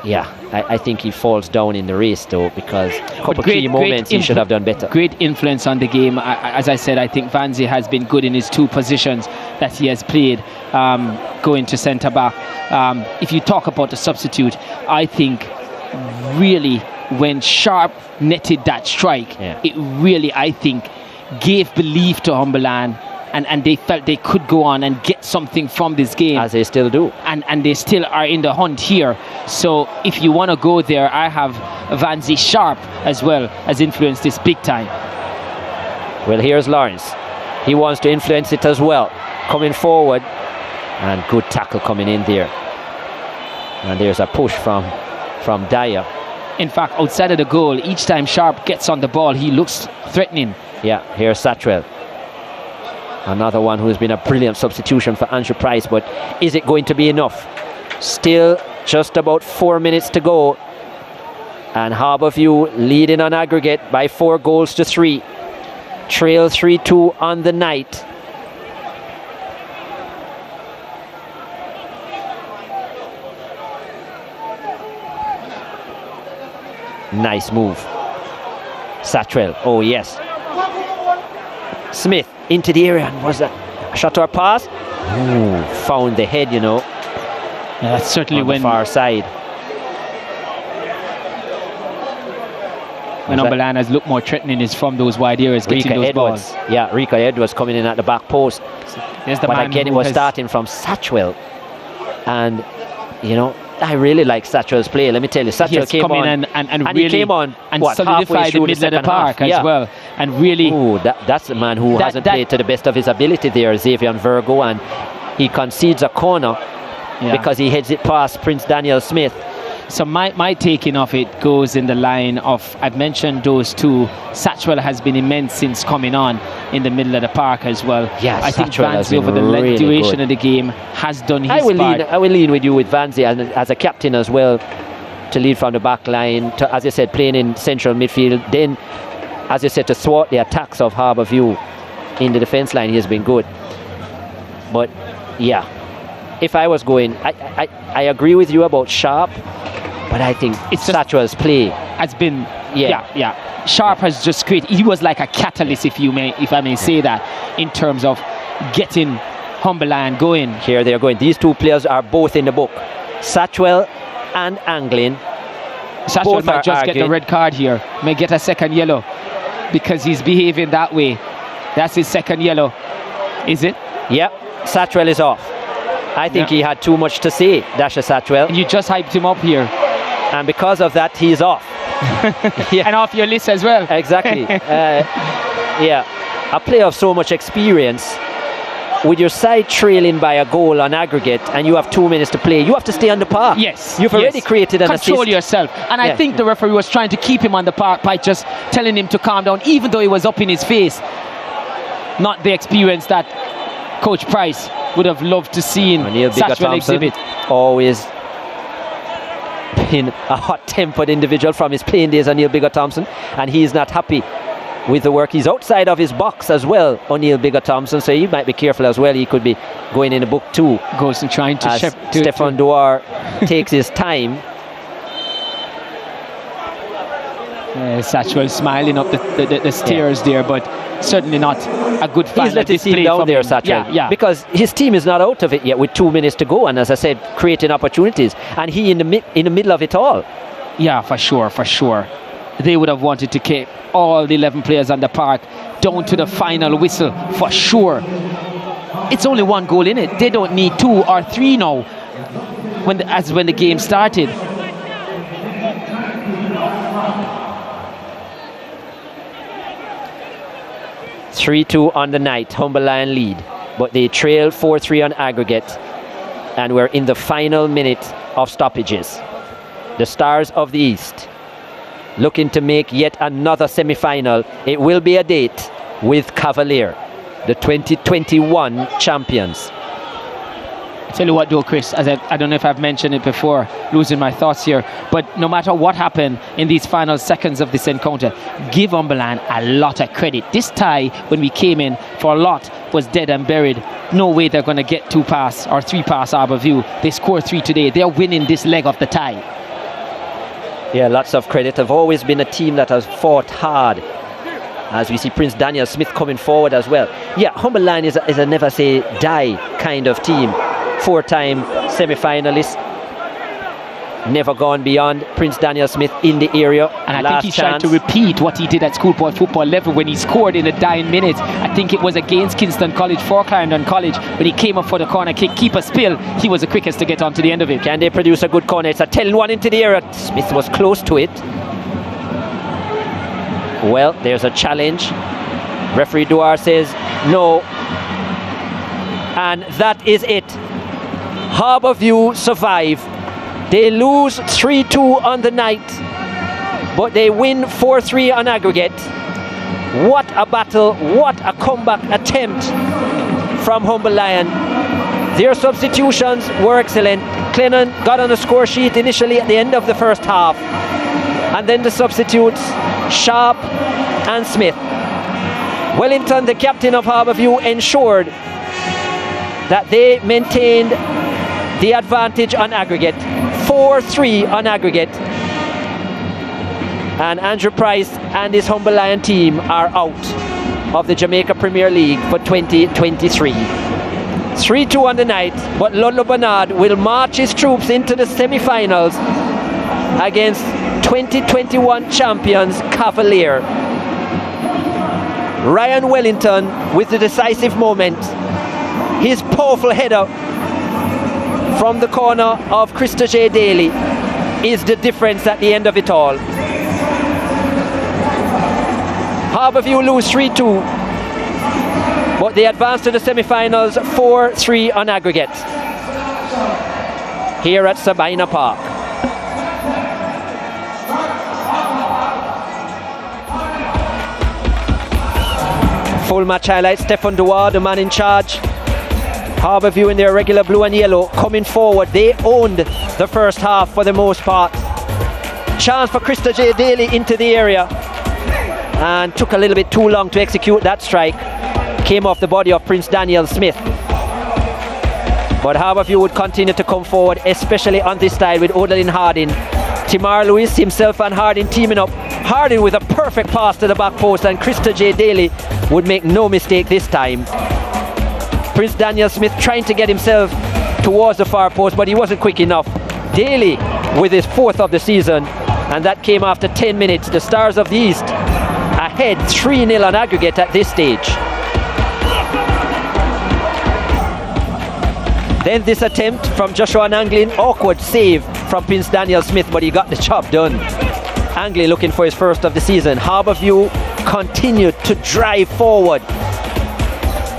yeah, I think he falls down in the race though, because a couple of key moments he should have done better. Great influence on the game. As I said, I think Van Zee has been good in his two positions that he has played, going to centre back. If you talk about the substitute, I think really when Sharp netted that strike, it really, I think, gave belief to Humberland, and they felt they could go on and get something from this game. As they still do. And they still are in the hunt here. So if you want to go there, I have Vanzi Sharp as well has influenced this big time. Well, here's Lawrence. He wants to influence it as well. Coming forward, and good tackle coming in there. And there's a push from Dyer. In fact, outside of the goal, each time Sharp gets on the ball, he looks threatening. Yeah, here's Satchwell. Another one who's been a brilliant substitution for Andrew Price, but is it going to be enough? Still just about 4 minutes to go. And Harbourview leading on aggregate by 4 goals to 3. Trail 3-2 on the night. Nice move. Satchwell, oh yes. Smith into the area, and was that a shot or a pass? Ooh, found the head, you know. Yeah, that's certainly on when the far side. When Humberland has looked more threatening is from those wide areas, getting those balls. Yeah, Rika Edwards coming in at the back post. There's the but man again, it was starting from Satchwell. And, you know, I really like Satchwell's play. Let me tell you, Satchwell came on and really he came on and solidified the middle of the park as well. And really, that's the man who hasn't played to the best of his ability there, Xavier Virgo, and he concedes a corner because he heads it past Prince Daniel Smith. So my taking of it goes in the line of, I've mentioned those two. Satchwell has been immense since coming on in the middle of the park as well. Yes, I think Satchwell Vanzi over the really duration good. of the game has done his part. I will lean with you with Vanzi as a captain as well, to lead from the back line, to, as I said, playing in central midfield. Then, as I said, to thwart the attacks of Harbourview in the defence line, he has been good. But yeah, if I was going, I agree with you about Sharp, but I think it's Satchwell's play has been Sharp has just created. He was like a catalyst, if I may say that, in terms of getting Humberland going. Here they are going. These two players are both in the book. Satchwell and Anglin. Satchwell might just get the red card here. May get a second yellow because he's behaving that way. That's his second yellow. Is it? Yep. Satchwell is off. I think he had too much to say, Dasha Satchwell. And you just hyped him up here. And because of that, he's off. And off your list as well. Exactly. A player of so much experience, with your side trailing by a goal on aggregate, and you have 2 minutes to play, you have to stay on the park. Yes. You've already created an assist. Control yourself. And I think the referee was trying to keep him on the park by just telling him to calm down, even though he was up in his face. Not the experience that Coach Price would have loved to see Satchwell exhibit. Always been a hot-tempered individual from his playing days, O'Neill Bigger Thompson, and he is not happy with the work. He's outside of his box as well, O'Neill Bigger Thompson, so he might be careful as well. He could be going in the book too. Goes and trying to Stefan Duar takes his time. Satchwell smiling up the stairs there, but certainly not a good final. He's let his team down there, Satchwell, because his team is not out of it yet with 2 minutes to go, and as I said, creating opportunities, and he in the middle of it all. Yeah, for sure. They would have wanted to keep all the 11 players on the park down to the final whistle, for sure. It's only 1 goal in it. They don't need 2 or 3 now, when the game started. (3-2) on the night, Humberland lead, but they trail 4-3 on aggregate, and we're in the final minute of stoppages. The Stars of the East looking to make yet another semi-final. It will be a date with Cavalier, the 2021 champions. Tell you what though, Chris, as I don't know if I've mentioned it before, losing my thoughts here, but no matter what happened in these final seconds of this encounter, give Humberland a lot of credit. This tie, when we came in for a lot, was dead and buried. No way they're going to get 2 pass or 3 pass Harbourview. They score 3 today. They're winning this leg of the tie. Yeah, lots of credit. Have always been a team that has fought hard, as we see Prince Daniel Smith coming forward as well. Yeah, Humberland is a never say die kind of team. 4-time semi-finalist. never gone beyond Prince Daniel Smith in the area. And I think he's trying to repeat what he did at schoolboy football level when he scored in the dying minutes. I think it was against Kingston College for Clarendon College when he came up for the corner kick. Keeper spill, he was the quickest to get onto the end of it. Can they produce a good corner? It's a 10-1 into the area. Smith was close to it. Well, there's a challenge. Referee Duar says no. And that is it. Harbourview survive. They lose 3-2 on the night, but they win 4-3 on aggregate. What a battle, what a comeback attempt from Humble Lion. Their substitutions were excellent. Clennon got on the score sheet initially at the end of the first half. And then the substitutes, Sharp and Smith. Wellington, the captain of Harbourview, ensured that they maintained the advantage on aggregate. 4-3 on aggregate. And Andrew Price and his Humble Lion team are out of the Jamaica Premier League for 2023. 3-2 on the night, but Ludlow Bernard will march his troops into the semi-finals against 2021 champions Cavalier. Ryan Wellington with the decisive moment. His powerful header from the corner of Krista J. Daly is the difference at the end of it all. Harbourview lose 3-2, but they advance to the semi-finals 4-3 on aggregate here at Sabina Park. Full match highlights. Stefan Duar, the man in charge. Harbourview in their regular blue and yellow coming forward. They owned the first half for the most part. Chance for Krista J. Daly into the area and took a little bit too long to execute that strike. Came off the body of Prince Daniel Smith. But Harbourview would continue to come forward, especially on this side with Odalyn Harding. Timar Lewis himself and Harding teaming up. Harding with a perfect pass to the back post, and Krista J. Daly would make no mistake this time. Prince Daniel Smith trying to get himself towards the far post, but he wasn't quick enough. Daly with his fourth of the season, and that came after 10 minutes. The Stars of the East ahead 3-0 on aggregate at this stage. Then this attempt from Joshua Anglin, awkward save from Prince Daniel Smith, but he got the job done. Anglin looking for his first of the season. Harbourview continued to drive forward.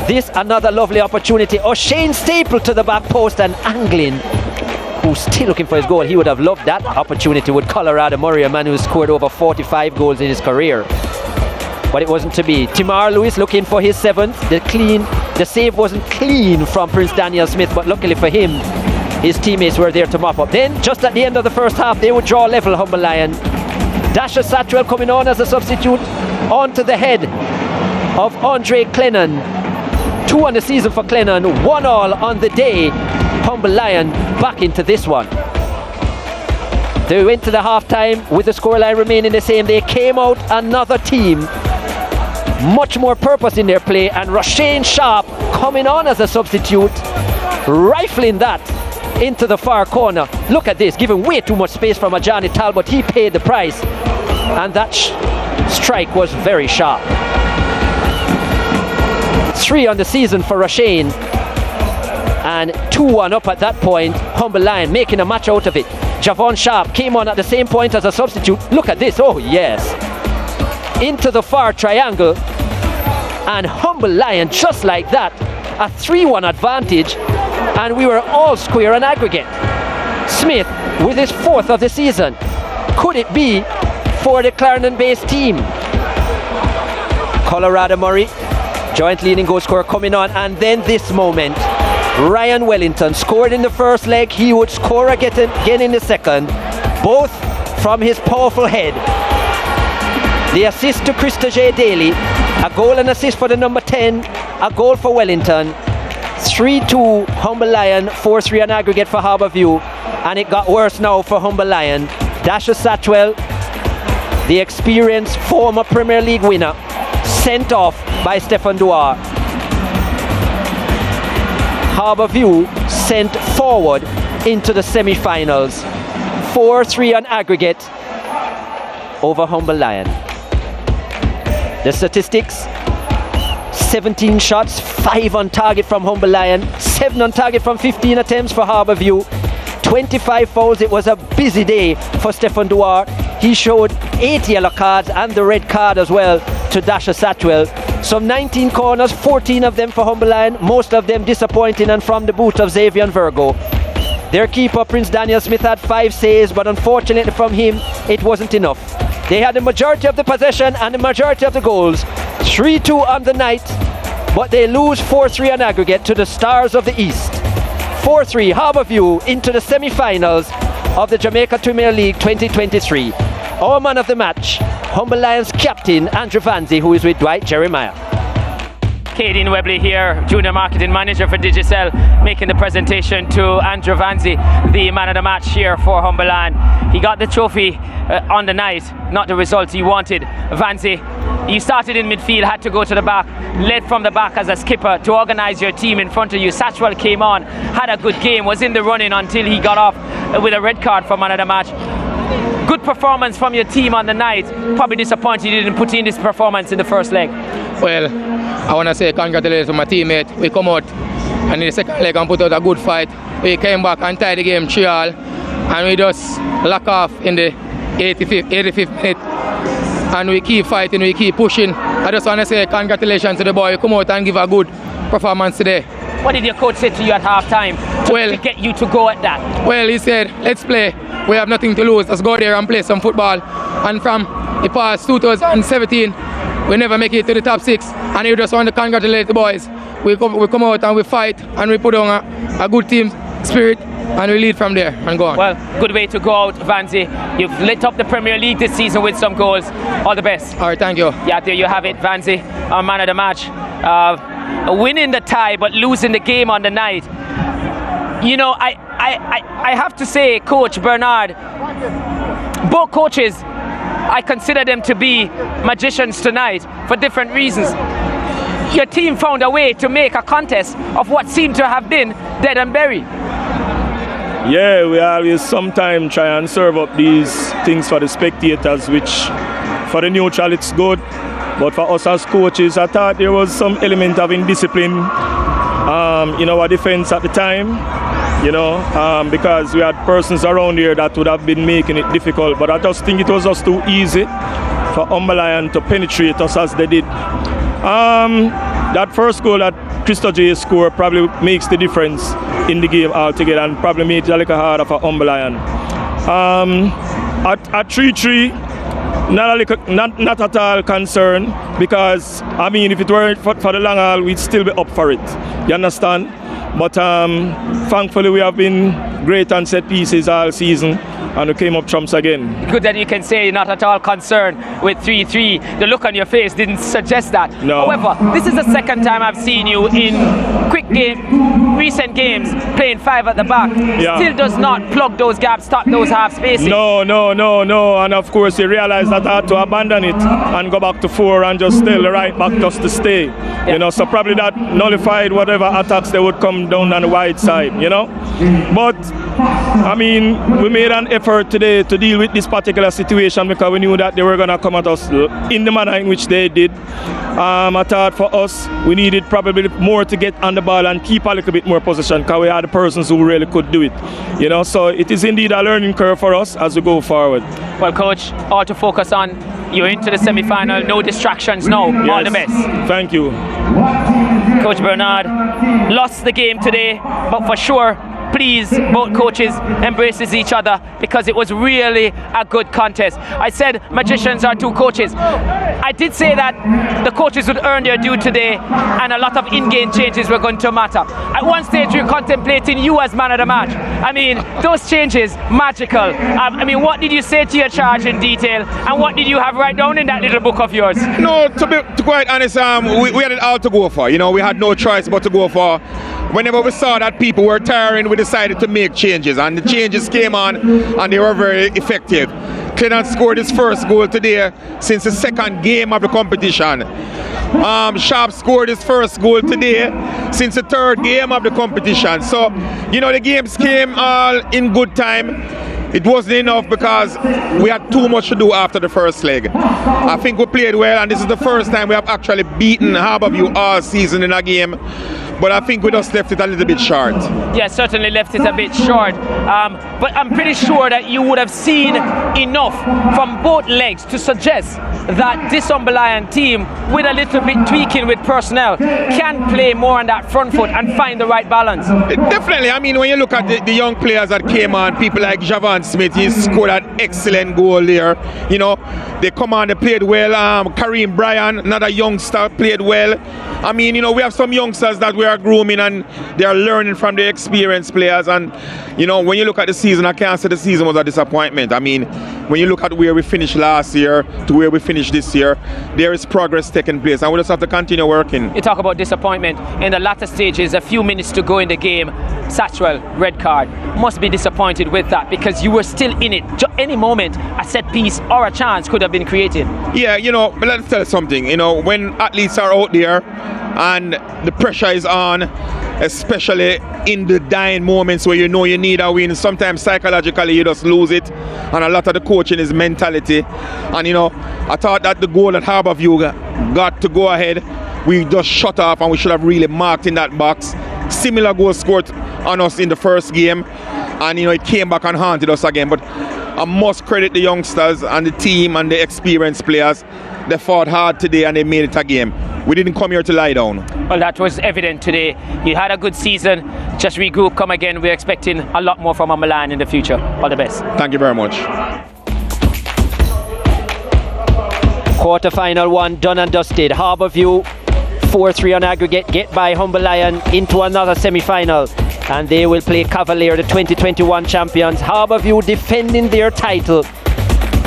This another lovely opportunity. O'Shane Staple to the back post, and Anglin, who's still looking for his goal. He would have loved that opportunity with Colorado Murray, a man who scored over 45 goals in his career. But it wasn't to be. Timar Lewis looking for his seventh. The save wasn't clean from Prince Daniel Smith, but luckily for him, his teammates were there to mop up. Then, just at the end of the first half, they would draw level, Humble Lion. Dasher Satchwell coming on as a substitute onto the head of Andre Clennon. 2 on the season for Clennon, 1-1 on the day. Humble Lion back into this one. They went to the half-time with the scoreline remaining the same. They came out another team, much more purpose in their play, and Roshane Sharp coming on as a substitute, rifling that into the far corner. Look at this, giving way too much space from Ajani Talbot. He paid the price, and that strike was very sharp. 3 on the season for Roshane, and 2-1 up at that point. Humble Lion making a match out of it. Javon Sharp came on at the same point as a substitute. Look at this, oh yes, into the far triangle, and Humble Lion just like that, a 3-1 advantage, and we were all square on aggregate. Smith with his fourth of the season. Could it be for the Clarendon-based team? Colorado Murray, joint leading goal scorer, coming on, and then this moment. Ryan Wellington scored in the first leg. He would score again in the second, both from his powerful head. The assist to Krista J. Daly, a goal and assist for the number 10, a goal for Wellington. 3-2 Humble Lion, 4-3 on aggregate for Harbourview, and it got worse now for Humble Lion. Dasher Satchwell, the experienced former Premier League winner, sent off by Stefan Duar. Harbourview sent forward into the semi-finals. 4-3 on aggregate over Humble Lion. The statistics: 17 shots, 5 on target from Humble Lion, 7 on target from 15 attempts for Harbour View, 25 fouls. It was a busy day for Stefan Duarte. He showed 8 yellow cards and the red card as well to Dasha Satwell. Some 19 corners, 14 of them for Humble Lion, most of them disappointing and from the boot of Xavier Virgo. Their keeper, Prince Daniel Smith, had 5 saves, but unfortunately from him, it wasn't enough. They had the majority of the possession and the majority of the goals. 3-2 on the night, but they lose 4-3 on aggregate to the Stars of the East. 4-3, Harbour View into the semi-finals of the Jamaica Premier League 2023. Our man of the match, Humble Lions captain Andrew Vanzi, who is with Dwight Jeremiah. Kadeen Webley here, Junior Marketing Manager for Digicel, making the presentation to Andrew Vanzi, the man of the match here for Humble Lion. He got the trophy on the night, not the result he wanted. Vanzi, you started in midfield, had to go to the back, led from the back as a skipper to organise your team in front of you. Satchwell came on, had a good game, was in the running until he got off with a red card for man of the match. Good performance from your team on the night. Probably disappointed you didn't put in this performance in the first leg. Well, I want to say congratulations to my teammate. We come out and in the second leg and put out a good fight. We came back and tied the game 3-3, and we just lock off in the 85th minute. And we keep fighting, we keep pushing. I just want to say congratulations to the boy. Come out and give a good performance today. What did your coach say to you at half time to get you to go at that? Well, he said, let's play. We have nothing to lose. Let's go there and play some football. And from the past 2017, we never make it to the top 6. And he just want to congratulate the boys. We come out and we fight and we put on a good team spirit and we lead from there and go on. Well, good way to go out, Vanzi. You've lit up the Premier League this season with some goals. All the best. All right, thank you. Yeah, there you have it, Vanzi, our man of the match. Winning the tie but losing the game on the night. You know, I have to say, Coach Bernard, both coaches, I consider them to be magicians tonight for different reasons. Your team found a way to make a contest of what seemed to have been dead and buried. Yeah, we always sometimes try and serve up these things for the spectators, which for the neutral it's good. But for us as coaches, I thought there was some element of indiscipline in our defense at the time, because we had persons around here that would have been making it difficult. But I just think it was just too easy for Humble Lion to penetrate us as they did. That first goal that Christo J scored probably makes the difference in the game altogether and probably made it a little harder for Humble Lion. At 3-3, not at all concerned, because I mean, if it weren't for the long haul, we'd still be up for it. You understand? But thankfully we have been great on set pieces all season, and we came up trumps again. Good that you can say you're not at all concerned with 3-3. The look on your face didn't suggest that. No. However, this is the second time I've seen you in recent games playing 5 at the back. Yeah. Still does not plug those gaps, stop those half spaces. No. And of course you realize that I had to abandon it and go back to 4 and just tell the right back just to stay. Yeah. So probably that nullified whatever attacks they would come down on the wide side, But I mean, we made an effort today to deal with this particular situation because we knew that they were going to come at us in the manner in which they did. I thought for us, we needed probably more to get on the ball and keep a little bit more possession because we had the persons who really could do it. So it is indeed a learning curve for us as we go forward. Well, Coach, all to focus on. You're into the semi-final, no distractions now. Yes. All the best. Thank you. Coach Bernard lost the game today, but for sure, please, both coaches embraces each other because it was really a good contest. I said magicians are 2 coaches. I did say that the coaches would earn their due today and a lot of in-game changes were going to matter. At one stage we were contemplating you as man of the match. I mean, those changes, magical. I mean, what did you say to your charge in detail and what did you have right down in that little book of yours? No, to be quite honest, we had it all to go for. We had no choice but to go for. Whenever we saw that people were tiring, we decided to make changes, and the changes came on and they were very effective. Clennon scored his first goal today since the second game of the competition. Sharp scored his first goal today since the third game of the competition. So, the games came all in good time. It wasn't enough because we had too much to do after the first leg. I think we played well, and this is the first time we have actually beaten Harbourview all season in a game. But I think we just left it a little bit short. Yeah, certainly left it a bit short. But I'm pretty sure that you would have seen enough from both legs to suggest that this Humberlion team, with a little bit tweaking with personnel, can play more on that front foot and find the right balance. Definitely. I mean, when you look at the young players that came on, people like Javon Smith, he scored an excellent goal there. You know, they come on, they played well. Kareem Bryan, another youngster, played well. I mean, you know, we have some youngsters that we are grooming and they are learning from the experienced players. And, you know, when you look at the season, I can't say the season was a disappointment. I mean, when you look at where we finished last year to where we finished this year, there is progress taking place, and we just have to continue working. You talk about disappointment in the latter stages, a few minutes to go in the game. Satchwell, red card. Must be disappointed with that because you were still in it. Any moment, a set piece or a chance could have been created. Yeah, you know, but let's tell you something. You know, when athletes are out there and the pressure is on, especially in the dying moments where you know you need a win, sometimes psychologically you just lose it, and a lot of the coaching is mentality. And you know, I thought that the goal that Harbourview got to go ahead, we just shut off and we should have really marked in that box. Similar goal scored on us in the first game, and you know, it came back and haunted us again. But I must credit the youngsters and the team and the experienced players. They fought hard today and they made it a game. We didn't come here to lie down. Well, that was evident today. You had a good season. Just regroup, come again. We're expecting a lot more from Humberlion in the future. All the best. Thank you very much. Quarter-final one done and dusted. Harbourview 4-3 on aggregate, get by Humberlion into another semi-final, and they will play Cavalier, the 2021 champions. Harbourview defending their title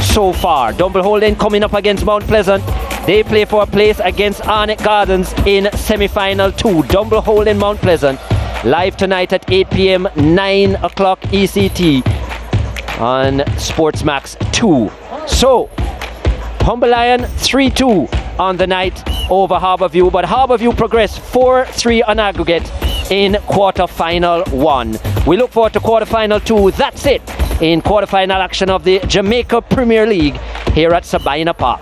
so far. Dumbleholden coming up against Mount Pleasant. They play for a place against Arnett Gardens in semi-final 2. Dumbleholden, Mount Pleasant. Live tonight at 8 p.m, 9 o'clock ECT on SportsMax 2. So, Humberlion 3-2 on the night over Harbourview, but Harbourview progressed 4-3 on aggregate in quarter-final 1. We look forward to quarter-final 2. That's it in quarter-final action of the Jamaica Premier League here at Sabina Park.